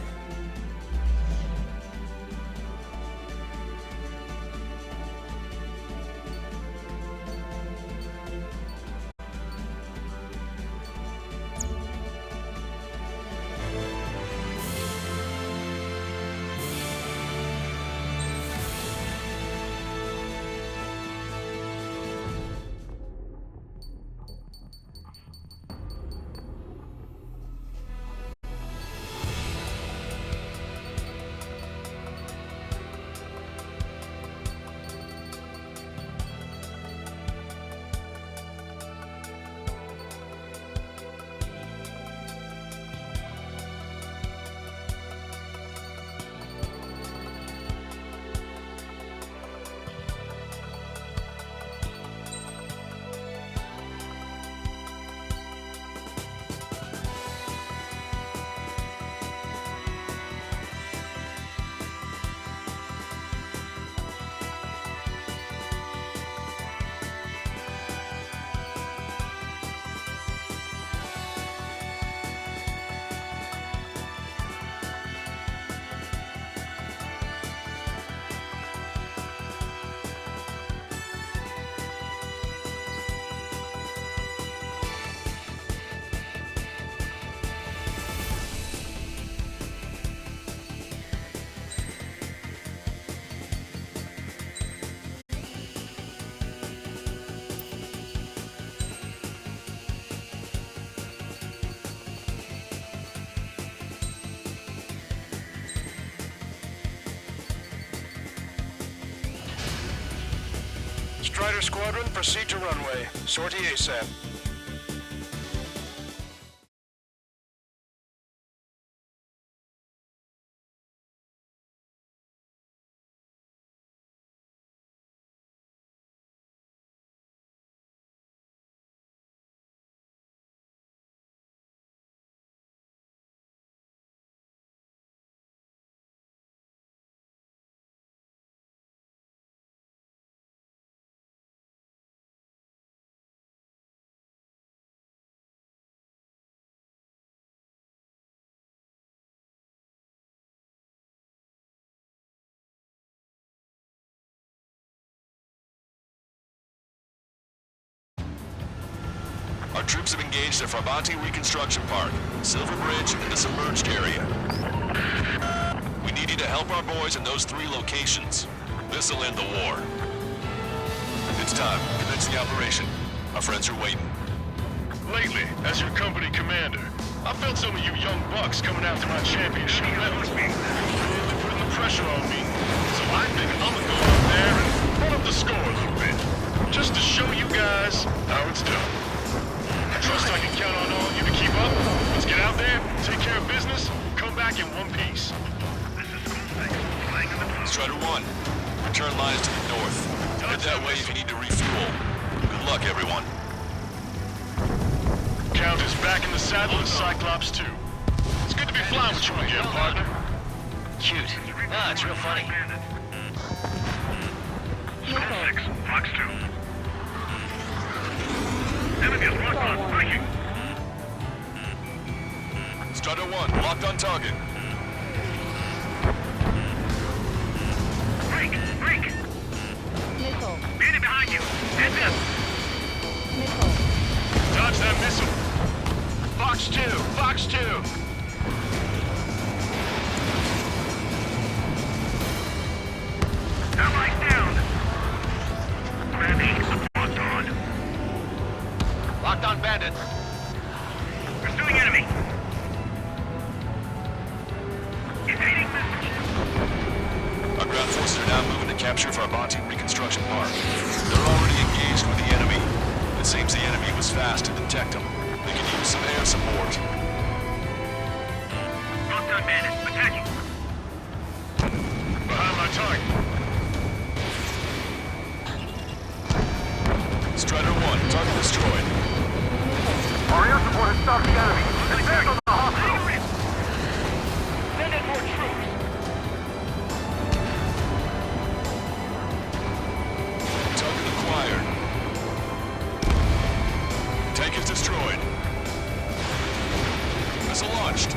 Speaker 18: Strider Squadron, proceed to runway. Sortie ASAP. Our troops have engaged at Farbanti Reconstruction Park, Silver Bridge, and the submerged area. We need you to help our boys in those 3 locations. This'll end the war. It's time. Commence the operation. Our friends are waiting.
Speaker 3: Lately, as your company commander, I felt some of you young bucks coming after my championship medals. Really putting the pressure on me. So I think I'm gonna go out there and run up the score a little bit. Just to show you guys how it's done. I trust I can count on all of you to keep up. Let's get out there, take care of business, come back in one piece.
Speaker 18: Strider 1, return line is to the north. Head that way if you need to refuel. Good luck, everyone.
Speaker 3: Count is back in the saddle in Cyclops 2. It's good to be flying with you again, partner.
Speaker 8: Cute. Ah, it's real funny.
Speaker 3: Squad 6, Fox 2. Enemy is locked on, breaking.
Speaker 18: Strider 1, locked on target.
Speaker 3: Break!
Speaker 9: Missile.
Speaker 3: Enemy behind you! Heads up!
Speaker 9: Missile.
Speaker 3: Dodge that missile!
Speaker 7: Fox 2! Fox 2!
Speaker 3: Allies down! Gravity, locked on.
Speaker 7: Locked on bandit.
Speaker 3: Pursuing enemy! Evading missile!
Speaker 18: Our ground forces are now moving to capture Farbanti Reconstruction Park. They're already engaged with the enemy. It seems the enemy was fast to detect them. They can use some air support.
Speaker 3: Locked on bandit, attacking! Behind my target!
Speaker 18: Strider 1, target destroyed.
Speaker 3: Our air support has stopped the enemy! Advance on the hospital! Send in more troops!
Speaker 18: Target acquired. Tank is destroyed. Missile launched.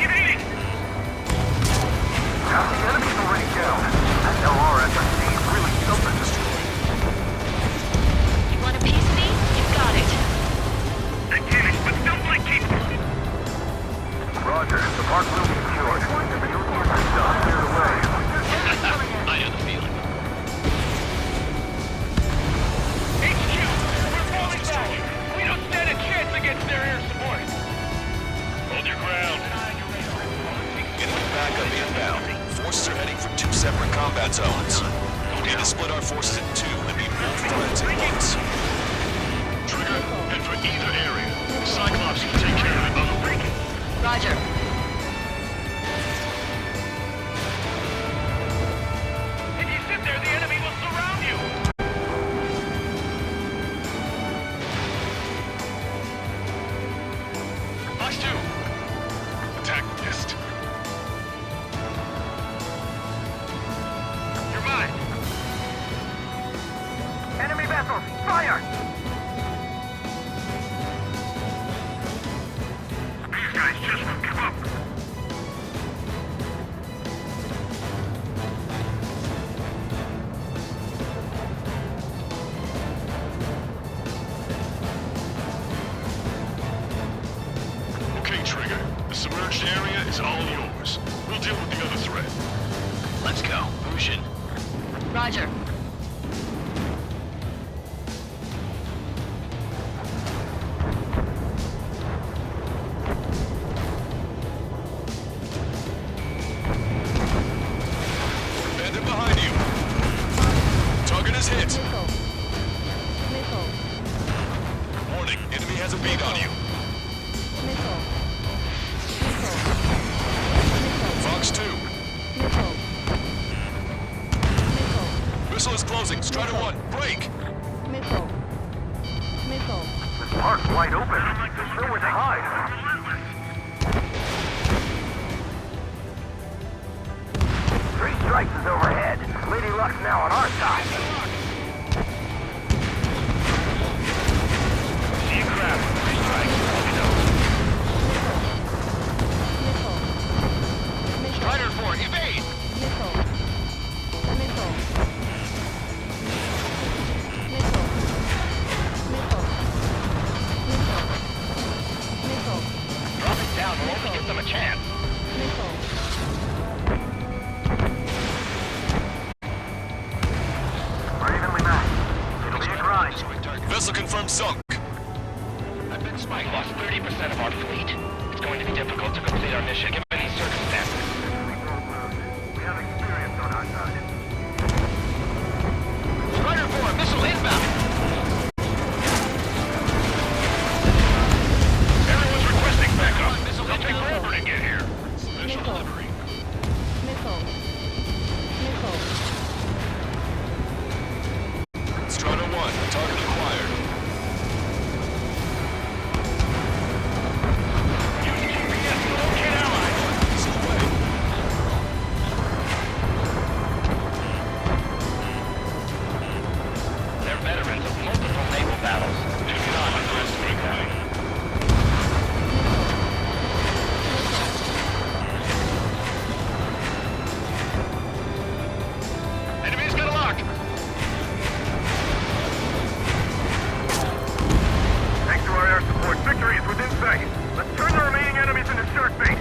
Speaker 3: Evading!
Speaker 7: Now the enemy's already down. That LRSFC is really something.
Speaker 13: You want a piece of me? You got it.
Speaker 3: Advantage, but still flight capable!
Speaker 7: Roger, the park will be secured. If the nuclear system is cleared away.
Speaker 8: I know the feeling.
Speaker 3: HQ, we're falling back! We don't stand a chance against their air support! Hold your ground.
Speaker 18: Enemy backup inbound. Forces are heading for 2 separate combat zones. We need to split our forces in 2 and meet both threats at once.
Speaker 3: Trigger, head for either area. Cyclops can take care of the other one.
Speaker 13: Roger.
Speaker 3: If you sit there, the enemy will surround you! Fox 2! Attack missed. You're mine! Enemy vessels, fire! These guys just won't give up. Okay, Trigger. The submerged area is all yours. We'll deal with the other threat.
Speaker 8: Let's go. Bushin.
Speaker 13: Roger.
Speaker 18: Bandit behind you. Target is hit.
Speaker 9: Missile. Missile.
Speaker 18: Warning, enemy has a bead on you.
Speaker 9: Missile.
Speaker 18: Fox 2.
Speaker 9: Missile. Missile.
Speaker 18: Missile is closing. Strider 1, break.
Speaker 9: Missile. Missile.
Speaker 7: This park's wide open. There's nowhere to hide. Three strikes is overhead. Lady Luck's now on our side.
Speaker 3: See you crap. Three strikes. Let me know.
Speaker 9: Missile. Missile.
Speaker 7: Strider 4, evade!
Speaker 9: Missile. Missile.
Speaker 18: Vessel confirmed sunk.
Speaker 7: I've been spying. Lost 30% of our fleet. It's going to be difficult to complete our mission given these circumstances.
Speaker 3: We have experience on our side.
Speaker 7: Strider 4, missile inbound!
Speaker 3: Everyone's requesting backup. It'll take forever to get here. Special delivery.
Speaker 9: Missile. Missile.
Speaker 18: Strider 1, target acquired.
Speaker 3: Use GPS to locate allies.
Speaker 18: Missile away.
Speaker 7: They're veterans of multiple naval battles. Do not underestimate them.
Speaker 3: Enemies got a lock. Thanks to our air support, victory is within sight. Let's turn the remaining enemies into shark bait.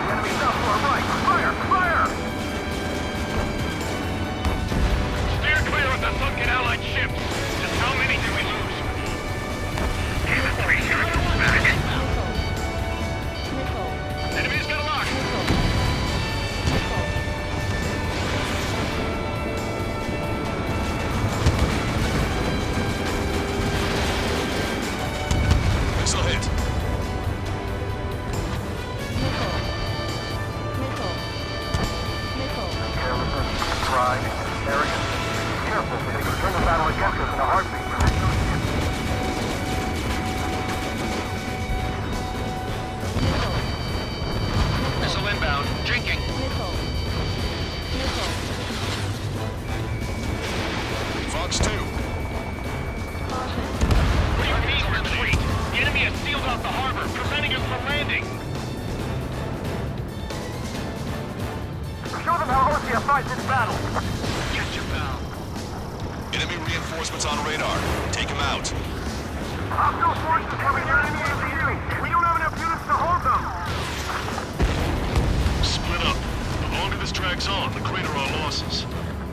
Speaker 3: Enemies up to our right. Fire! Fire! Steer clear of the sunken Allied ships. Just how many did we lose? Damn it, 3 sharks back.
Speaker 9: Missile.
Speaker 3: Enemies got a lock.
Speaker 18: Missile hit.
Speaker 9: Missile. Missile. Missile.
Speaker 3: Carelessness, pride, arrogance. Be careful, for they can turn the battle against us in a heartbeat.
Speaker 7: Missile inbound. Drinking.
Speaker 9: Missile. Missile.
Speaker 18: Fox 2.
Speaker 9: Caution.
Speaker 3: What do you mean, retreat? The enemy has sealed off the harbor, preventing us from landing. Show them how Osea fights this battle. Get your pal.
Speaker 18: Enemy reinforcements on radar. Take him out.
Speaker 3: Hostile forces coming in enemy of the enemy. We don't have enough units to hold them.
Speaker 18: Split up. The longer this drags on, the greater our losses.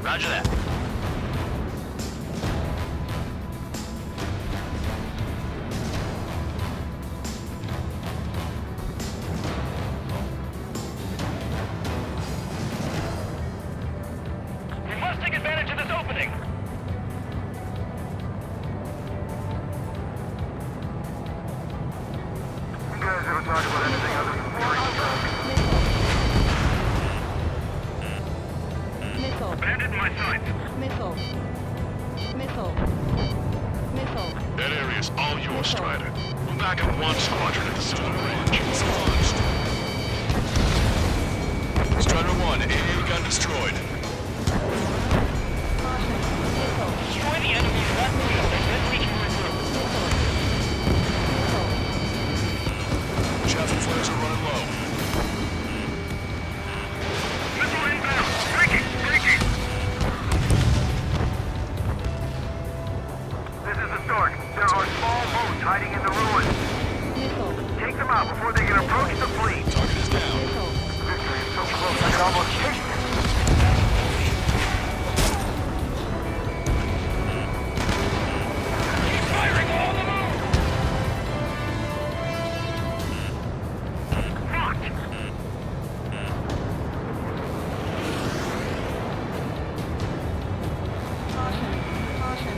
Speaker 7: Roger that.
Speaker 3: We must take advantage of this opening. You guys ever talk about anything other than
Speaker 9: Missile.
Speaker 3: Abandon my sights.
Speaker 9: Missile. Missile. Missile.
Speaker 18: That area's all yours, Strider. We're back in one squadron at the southern range. It's launched. Strider 1, AA gun destroyed.
Speaker 3: Destroy the enemy's left field, and then we can regroup.
Speaker 18: Chaffin flares are running low.
Speaker 3: Missile inbound. Breaking! Breaking! This is the Stork. There are small boats hiding in the ruins.
Speaker 9: Missile.
Speaker 3: Take them out before they can approach the fleet.
Speaker 18: Target is down.
Speaker 3: Victory is so close, I can almost taste it. Keep firing all the move! Fuck!
Speaker 9: Caution. Caution.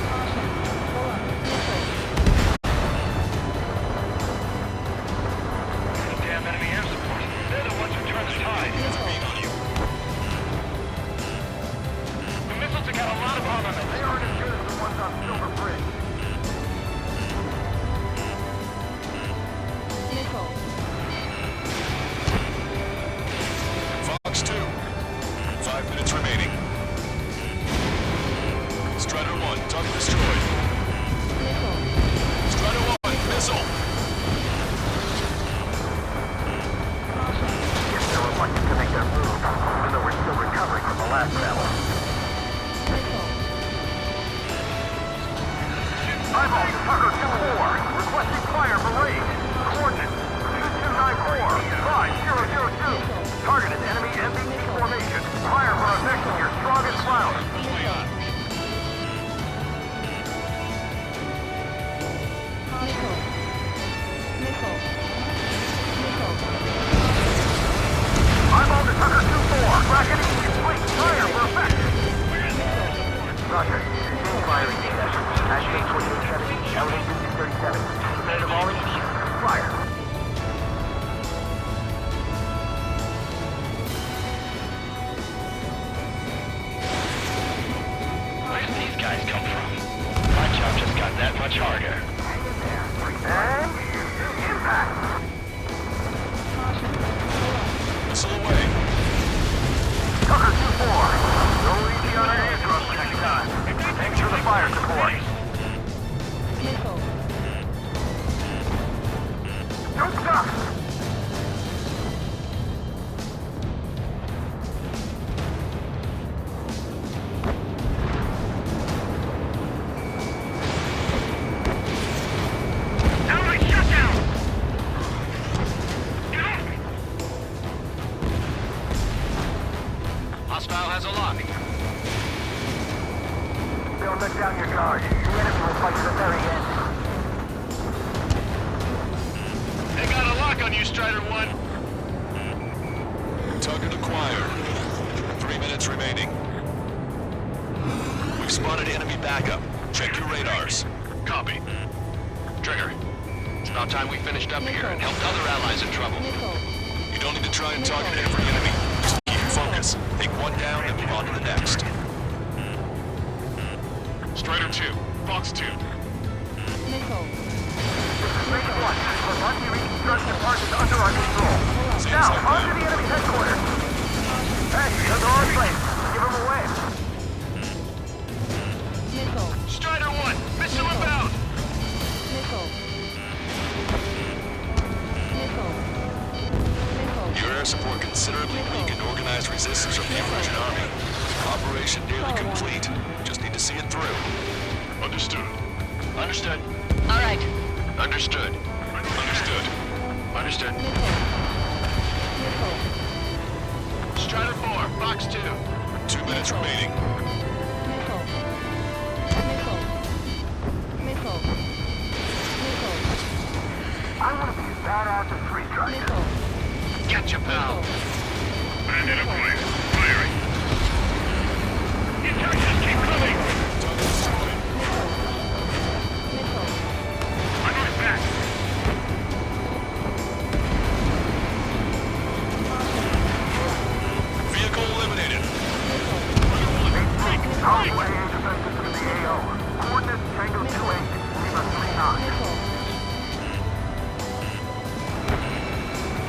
Speaker 9: Caution. Pull up. Missile.
Speaker 3: Damn enemy air support. They're the ones who turn the tide. The missiles have got a lot of armament. They aren't as good as the ones on Silver Bridge.
Speaker 9: Missile.
Speaker 18: Fox 2. 5 minutes remaining. Strider 1, target destroyed.
Speaker 9: Missile.
Speaker 18: Strider 1, missile.
Speaker 3: If they're reluctant to make their move, even though we're still recovering from the last battle.
Speaker 9: Missile.
Speaker 3: Tucker 2-4, requesting fire for raid. Coordinates 2294-5002. Target is enemy MBT formation. Fire for effecting your strongest round. I'm on to Tucker 2-4. Bracket east. Wait, fire for effect. Roger. Continuing firing success. Action 2870, elevation 237. Command of all east. Fire.
Speaker 7: Where did these guys come from? My job just got that much harder.
Speaker 3: And impact.
Speaker 18: Missile away.
Speaker 3: Tucker 2-4. No easy on our aircraft next time. Thanks for the fire support. Don't stop! Enemy shutdown! Get off me!
Speaker 7: Hostile has a lock.
Speaker 3: Don't let down your guard. The enemy will fight to the very end.
Speaker 7: They got a lock on you, Strider 1.
Speaker 18: Target acquired. 3 minutes remaining. We've spotted enemy backup. Check your radars.
Speaker 7: Copy. Trigger, it's about time we finished up here and helped other allies in trouble.
Speaker 18: You don't need to try and target every enemy. Just keep your focus. Take one down and move on to the next.
Speaker 7: Strider 2, Fox 2.
Speaker 3: Range 1. Once we reach construction part is under our control. Now, on to the enemy headquarters. Hey, they're on place. Give them away.
Speaker 7: Strider 1, missile inbound.
Speaker 18: Your air support considerably weakened organized resistance of the Emergent Army. Operation nearly complete. Just need to see it through.
Speaker 7: Understood. Understood.
Speaker 13: All right.
Speaker 7: Understood. Understood. Understood. Strider 4, Fox 2.
Speaker 18: 2 minutes remaining.
Speaker 3: I want to be as badass as Free Striker.
Speaker 7: Catch a pal.
Speaker 3: Bandit away. Firing. Injections keep coming. I'm on his back.
Speaker 18: Vehicle eliminated.
Speaker 3: Alleyway defenses to the AO. Coordinates Tango 28, Lima 39.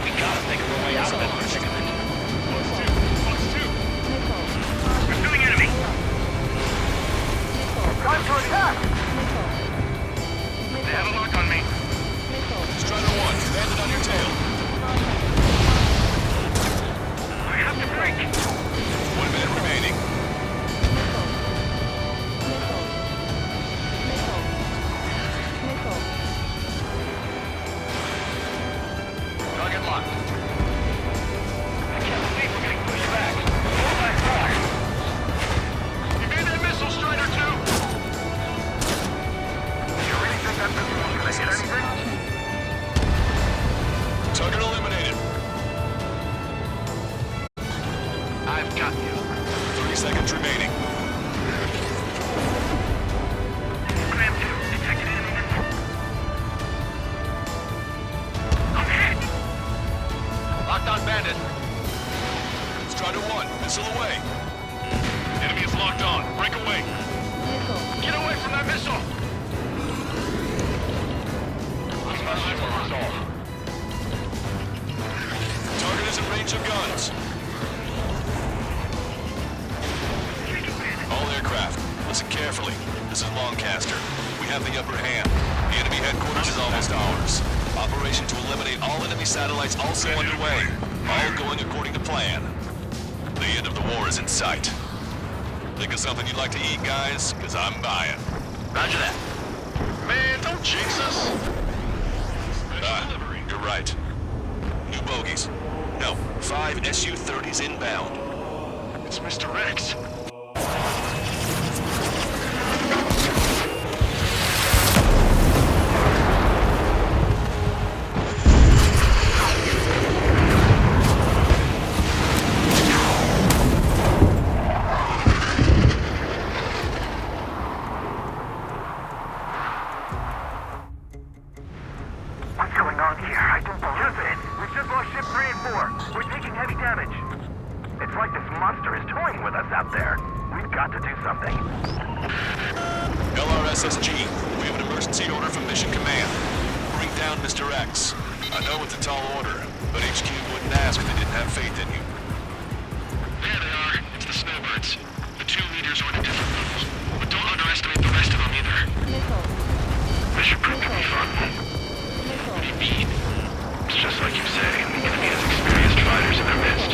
Speaker 7: We gotta think of a way out of this predicament. Fox 2. Pursuing enemy.
Speaker 3: Time to attack!
Speaker 7: They have a lock on me.
Speaker 18: Strider 1, bandit on your tail.
Speaker 7: I have to break.
Speaker 18: 1 minute remaining.
Speaker 7: Target locked. I can't believe we're getting pushed back. Oh my God. Evade that missile, Strider 2.
Speaker 3: You really think that missile was gonna hit anything?
Speaker 18: Target eliminated.
Speaker 7: I've got you.
Speaker 18: 30 seconds remaining.
Speaker 3: Clamp 2, detected enemy missile. I'm hit!
Speaker 7: Locked on bandit.
Speaker 18: Strider 1, missile away.
Speaker 7: Enemy is locked on. Break away. Get away from that missile. Hostile resolved.
Speaker 18: Target is in range of guns. All aircraft, listen carefully. This is Lancaster. We have the upper hand. The enemy headquarters is almost ours. Operation to eliminate all enemy satellites also underway. All going according to plan. The end of the war is in sight. Think of something you'd like to eat, guys? Because I'm buying.
Speaker 7: Roger that. Man
Speaker 18: Don't jinx us! You're right. New bogies. No, 5 Su-30s inbound.
Speaker 3: It's Mr. Rex.
Speaker 7: What's going on here? I don't believe it. We've just lost ship 3 and 4. We're taking heavy damage. It's like this monster is toying with us out there. We've got to do something.
Speaker 18: LRSSG, we have an emergency order from Mission Command. Bring down Mr. X. I know it's a tall order, but HQ wouldn't ask if they didn't have faith in you.
Speaker 3: There they are. It's the snowbirds. The 2 leaders are at different levels. But don't underestimate the rest of them either. This should prove to be fun. What do you mean? It's just like you say. The enemy has experienced fighters in their midst.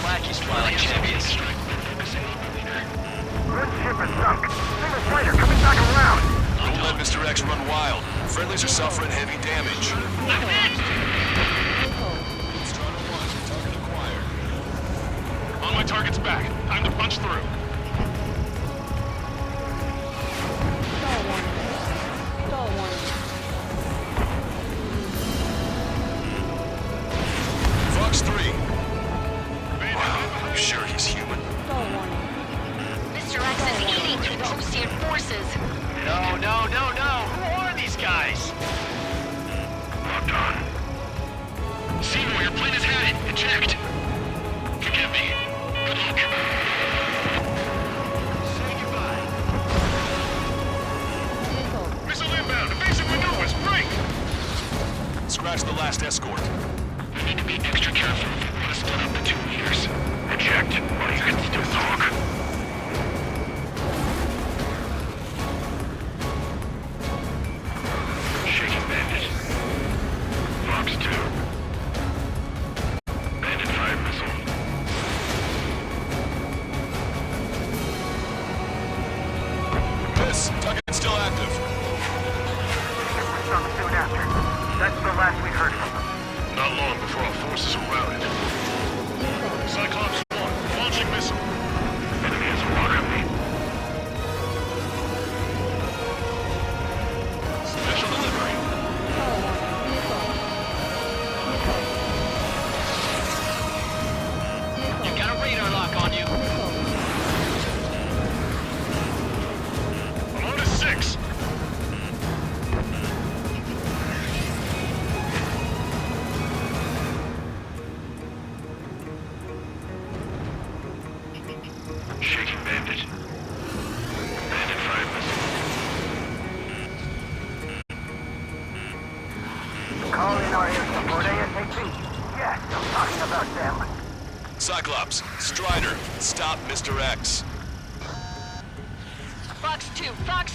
Speaker 8: Lackeys fly like champions.
Speaker 7: Good ship is sunk. Single fighter coming back around.
Speaker 18: Don't let Mr. X run wild. Friendlies are suffering heavy damage. Target acquired.
Speaker 3: On my target's back. Time to punch through.
Speaker 9: Stall one.
Speaker 18: Fox 3. Wow, I'm sure he's human.
Speaker 13: Mr. X is eating through the Osean forces.
Speaker 3: No. Who are these guys? Locked on. Seymour, your plane is headed. Eject. Forgive me. Good luck. Say goodbye. Missile inbound. Evasive maneuvers. Break.
Speaker 18: Scratch the last escort.
Speaker 3: We need to be extra careful. We want to split up the 2 leaders. Eject, while you can still talk. Shaking Bandit. Fox 2. Bandit 5 missile.
Speaker 18: Miss, Tuckett's still active.
Speaker 7: Sunk soon after. That's the last we heard from them.
Speaker 3: Not long before our forces are routed. Cyclops 1, launching missile. Enemy has a rocket lead. Special delivery.
Speaker 8: You got a radar lock on you.
Speaker 3: I'm on to 6. Shaking Bandit. Bandit 5 missile.
Speaker 7: Call in our air support ASAP. Yes, I'm talking about them.
Speaker 18: Cyclops, Strider, stop Mr. X.
Speaker 13: Fox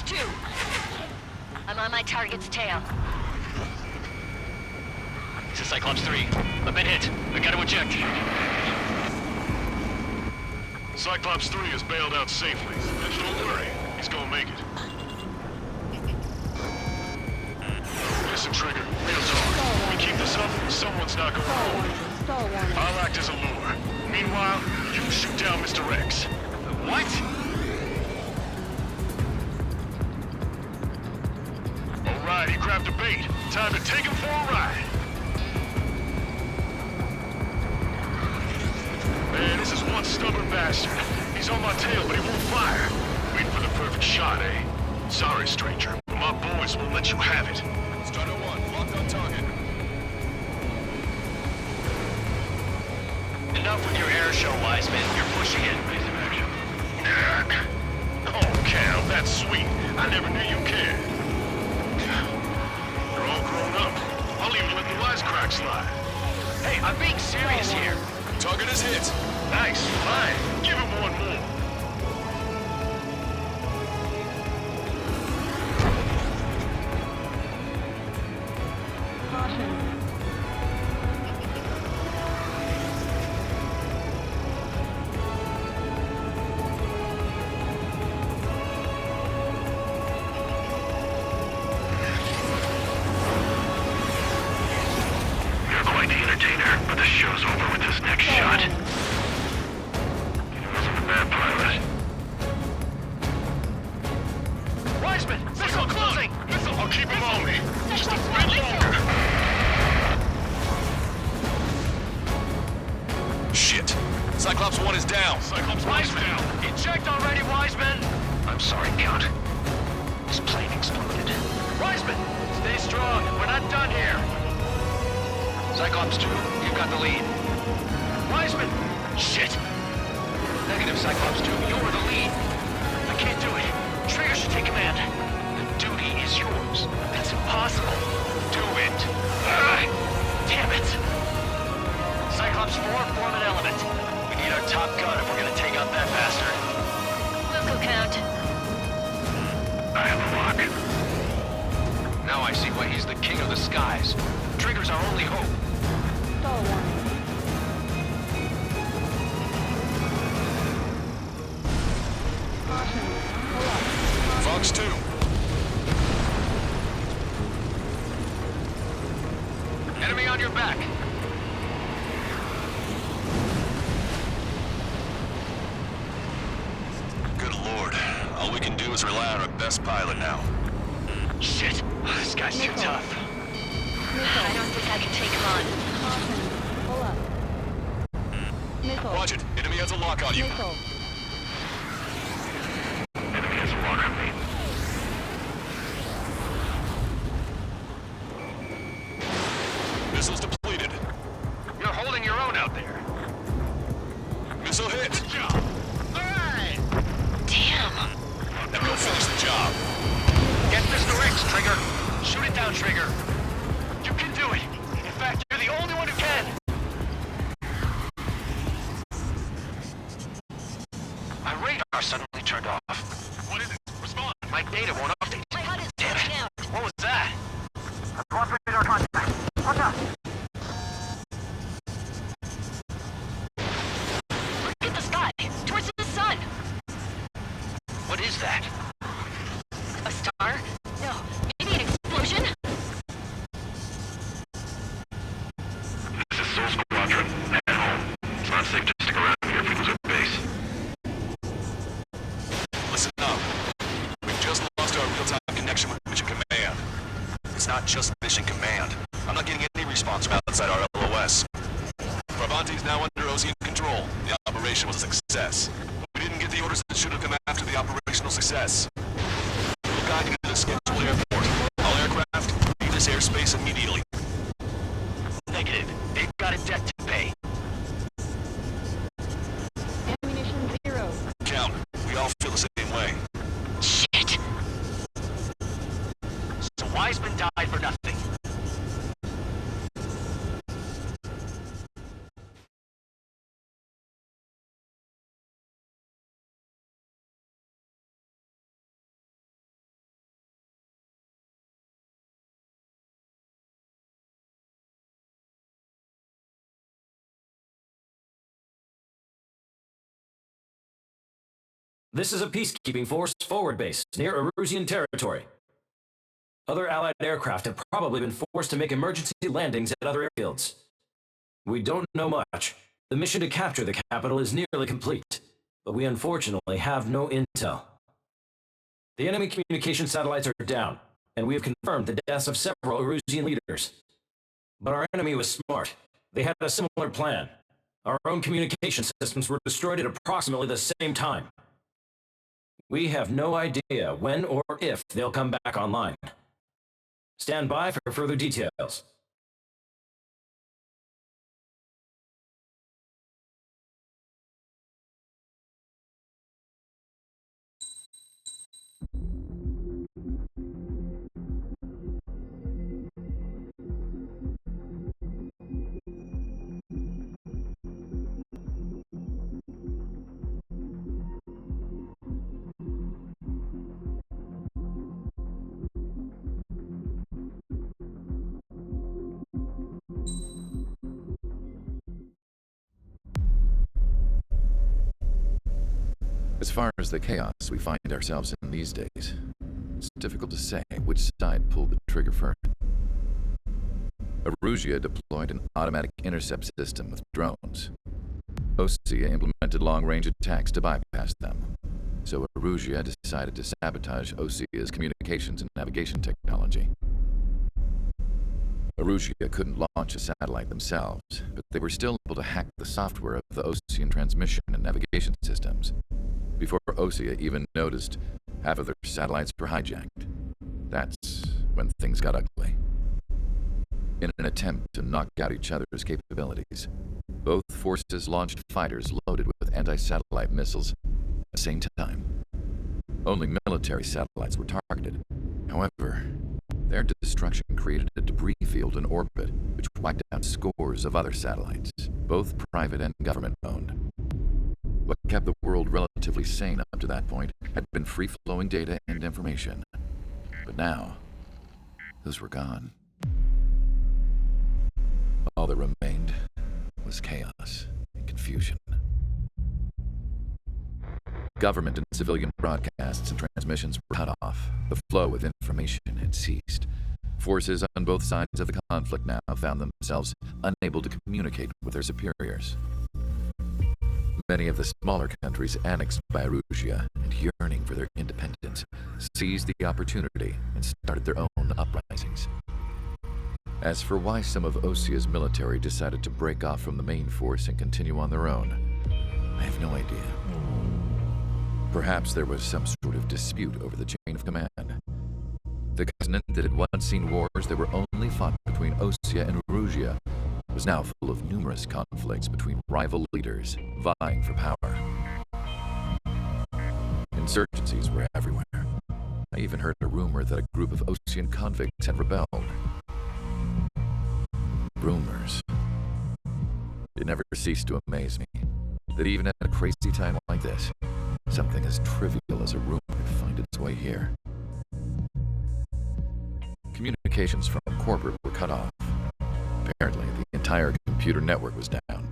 Speaker 13: 2. I'm on my target's tail.
Speaker 8: This is Cyclops 3. I've been hit. I gotta eject.
Speaker 3: Cyclops 3 is bailed out safely. And don't worry, he's gonna make it. Listen, Trigger, real talk. We keep this up, someone's not gonna roll. I'll act as a lure. Meanwhile, you shoot down Mr. X.
Speaker 8: What?
Speaker 3: Alright, he grabbed a bait. Time to take him for a ride. Man, this is one stubborn bastard. He's on my tail, but he won't fire. Waiting for the perfect shot, eh? Sorry, stranger, but my boys won't let you have it.
Speaker 18: Strider 1, locked on target.
Speaker 8: Enough with your air show, Wiseman. You're pushing it.
Speaker 3: Oh, Cal, that's sweet. I never knew you cared. You're all grown up. I'll even let the wisecrack slide.
Speaker 8: Hey, I'm being serious here.
Speaker 18: Target is hit.
Speaker 3: Nice, fine. Give him one more. quite the entertainer, but the show's over with this next shot. He wasn't a bad pilot.
Speaker 7: Wiseman! Missile closing!
Speaker 3: Missile, I'll keep him on me.
Speaker 7: Just a bit longer!
Speaker 18: Shit. Cyclops 1 is down.
Speaker 3: Cyclops 1 is down.
Speaker 7: Eject already, Wiseman!
Speaker 3: I'm sorry, Count. This plane exploded.
Speaker 7: Wiseman! Stay strong. We're not done here.
Speaker 8: Cyclops 2, you've got the lead.
Speaker 7: Wiseman!
Speaker 8: Shit! Negative, Cyclops 2, you're the lead.
Speaker 7: I can't do it. Trigger should take command.
Speaker 8: The duty is yours.
Speaker 7: That's impossible.
Speaker 8: Do it!
Speaker 7: Damn it! Cyclops 4, form an element. We need our top gun if we're gonna take out that bastard.
Speaker 13: We'll go, Count.
Speaker 3: I have a lock.
Speaker 8: Now I see why he's the king of the skies. Trigger's our only hope.
Speaker 9: Stall warning. Caution. Pull up.
Speaker 18: Fox 2.
Speaker 8: Enemy on your back.
Speaker 18: Good lord. All we can do is rely on our best pilot now.
Speaker 7: Shit! This guy's too tough.
Speaker 13: I don't think I can take him on.
Speaker 9: Caution. Pull up. Missile.
Speaker 18: Watch it. Enemy has a lock on you.
Speaker 9: Missile.
Speaker 3: Enemy has a lock on me.
Speaker 18: Missiles depleted.
Speaker 7: You're holding your own out there.
Speaker 18: Missile hit.
Speaker 7: Alright!
Speaker 13: Damn!
Speaker 18: Now go finish the job.
Speaker 7: Get Mr. X, Trigger! Shoot it down, Trigger! You can do it! In fact, you're the only one who can! My radar suddenly turned off.
Speaker 3: What is it? Respond.
Speaker 7: My data won't update.
Speaker 13: My HUD is
Speaker 7: Damn it!
Speaker 13: down.
Speaker 7: What was that?
Speaker 3: Lost radar contact. Watch out.
Speaker 13: Look at the sky! Towards the sun!
Speaker 7: What is that?
Speaker 13: A star? No. Maybe an explosion?
Speaker 3: This is Soul Squadron. Head home. It's not safe to stick around here if we lose our base.
Speaker 18: Listen up. We've just lost our real-time connection with Mission Command. It's not just Mission Command. I'm not getting any response from outside our LOS. Bravanti's now under OZN control. The operation was a success. We didn't get the orders that should have come after the operational success. We'll guide you to the scheduled airport. All aircraft, leave this airspace immediately.
Speaker 7: Negative. They've got a debt to pay.
Speaker 9: Ammunition 0.
Speaker 18: Count, we all feel the same way.
Speaker 13: Shit!
Speaker 7: So Wiseman died for nothing.
Speaker 20: This is a peacekeeping force forward base near Erusian territory. Other Allied aircraft have probably been forced to make emergency landings at other airfields. We don't know much. The mission to capture the capital is nearly complete, but we unfortunately have no intel. The enemy communication satellites are down, and we have confirmed the deaths of several Erusian leaders. But our enemy was smart. They had a similar plan. Our own communication systems were destroyed at approximately the same time. We have no idea when or if they'll come back online. Stand by for further details.
Speaker 10: As far as the chaos we find ourselves in these days, it's difficult to say which side pulled the trigger first. Erusia deployed an automatic intercept system with drones. Osea implemented long-range attacks to bypass them. So Erusia decided to sabotage Osea's communications and navigation technology. Erusia couldn't launch a satellite themselves, but they were still able to hack the software of the Osean transmission and navigation systems. Before Osea even noticed, half of their satellites were hijacked. That's when things got ugly. In an attempt to knock out each other's capabilities, both forces launched fighters loaded with anti-satellite missiles at the same time. Only military satellites were targeted. However, their destruction created a debris field in orbit, which wiped out scores of other satellites, both private and government-owned. What kept the world relatively sane up to that point had been free-flowing data and information. But now, those were gone. All that remained was chaos and confusion. Government and civilian broadcasts and transmissions were cut off. The flow of information had ceased. Forces on both sides of the conflict now found themselves unable to communicate with their superiors. Many of the smaller countries annexed by Erusia and yearning for their independence seized the opportunity and started their own uprisings. As for why some of Osea's military decided to break off from the main force and continue on their own, I have no idea. Perhaps there was some sort of dispute over the chain of command. The continent that had once seen wars that were only fought between Osea and Erusia was now full of numerous conflicts between rival leaders vying for power. Insurgencies were everywhere. I even heard a rumor that a group of Osean convicts had rebelled. Rumors. It never ceased to amaze me that even at a crazy time like this, something as trivial as a rumor could find its way here. Communications from corporate were cut off. Apparently, the entire computer network was down.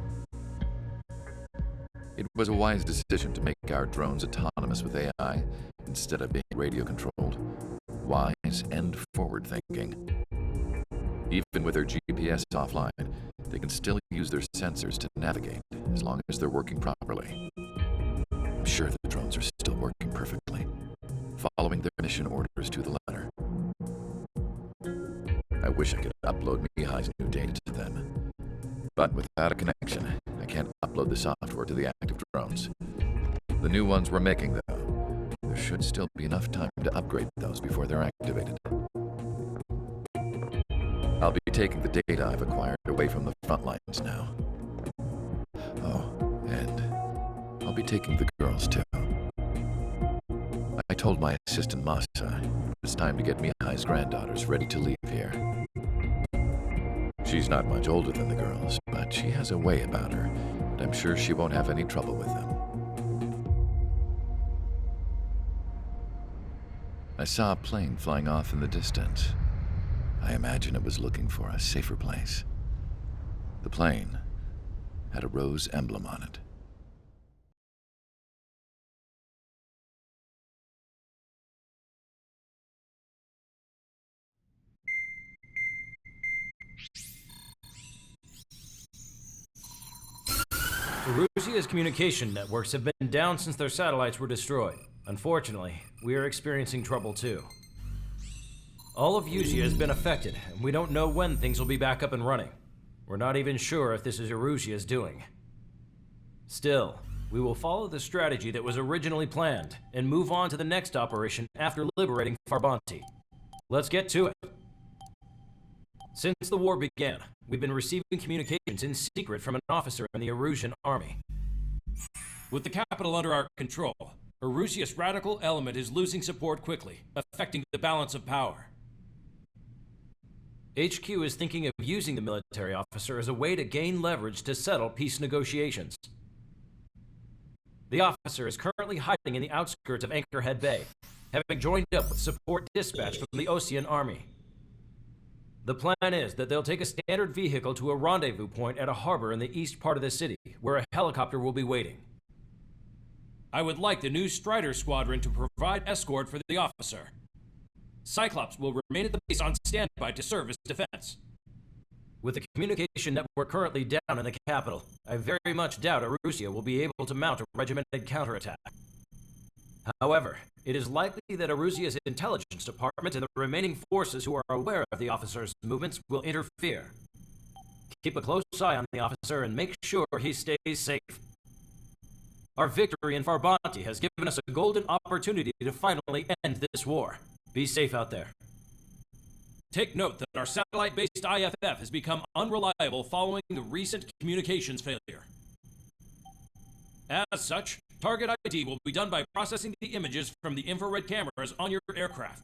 Speaker 10: It was a wise decision to make our drones autonomous with AI instead of being radio-controlled. Wise and forward-thinking. Even with their GPS offline, they can still use their sensors to navigate as long as they're working properly. I'm sure the drones are still working perfectly, following their mission orders to the letter. I wish I could upload Mihai's new data to them. But without a connection, I can't upload the software to the active drones. The new ones we're making, though, there should still be enough time to upgrade those before they're activated. I'll be taking the data I've acquired away from the front lines now. Oh, and I'll be taking the girls, too. I told my assistant Masa it was time to get Mihai's granddaughters ready to leave here. She's not much older than the girls, but she has a way about her, and I'm sure she won't have any trouble with them. I saw a plane flying off in the distance. I imagine it was looking for a safer place. The plane had a rose emblem on it.
Speaker 20: Erusia's communication networks have been down since their satellites were destroyed. Unfortunately, we are experiencing trouble too. All of Usia has been affected, and we don't know when things will be back up and running. We're not even sure if this is Erusia's doing. Still, we will follow the strategy that was originally planned, and move on to the next operation after liberating Farbanti. Let's get to it. Since the war began, we've been receiving communications in secret from an officer in the Erusian army.
Speaker 21: With the capital under our control, Erusia's radical element is losing support quickly, affecting the balance of power.
Speaker 20: HQ is thinking of using the military officer as a way to gain leverage to settle peace negotiations. The officer is currently hiding in the outskirts of Anchorhead Bay, having joined up with support dispatch from the Osean army. The plan is that they'll take a standard vehicle to a rendezvous point at a harbor in the east part of the city, where a helicopter will be waiting.
Speaker 21: I would like the new Strider Squadron to provide escort for the officer. Cyclops will remain at the base on standby to serve as defense.
Speaker 20: With the communication network currently down in the capital, I very much doubt Erusia will be able to mount a regimented counterattack. However, it is likely that Erusia's intelligence department and the remaining forces who are aware of the officer's movements will interfere. Keep a close eye on the officer and make sure he stays safe. Our victory in Farbanti has given us a golden opportunity to finally end this war. Be safe out there.
Speaker 21: Take note that our satellite-based IFF has become unreliable following the recent communications failure. As such, target ID will be done by processing the images from the infrared cameras on your aircraft.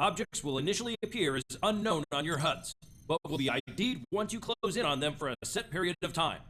Speaker 21: Objects will initially appear as unknown on your HUDs, but will be ID'd once you close in on them for a set period of time.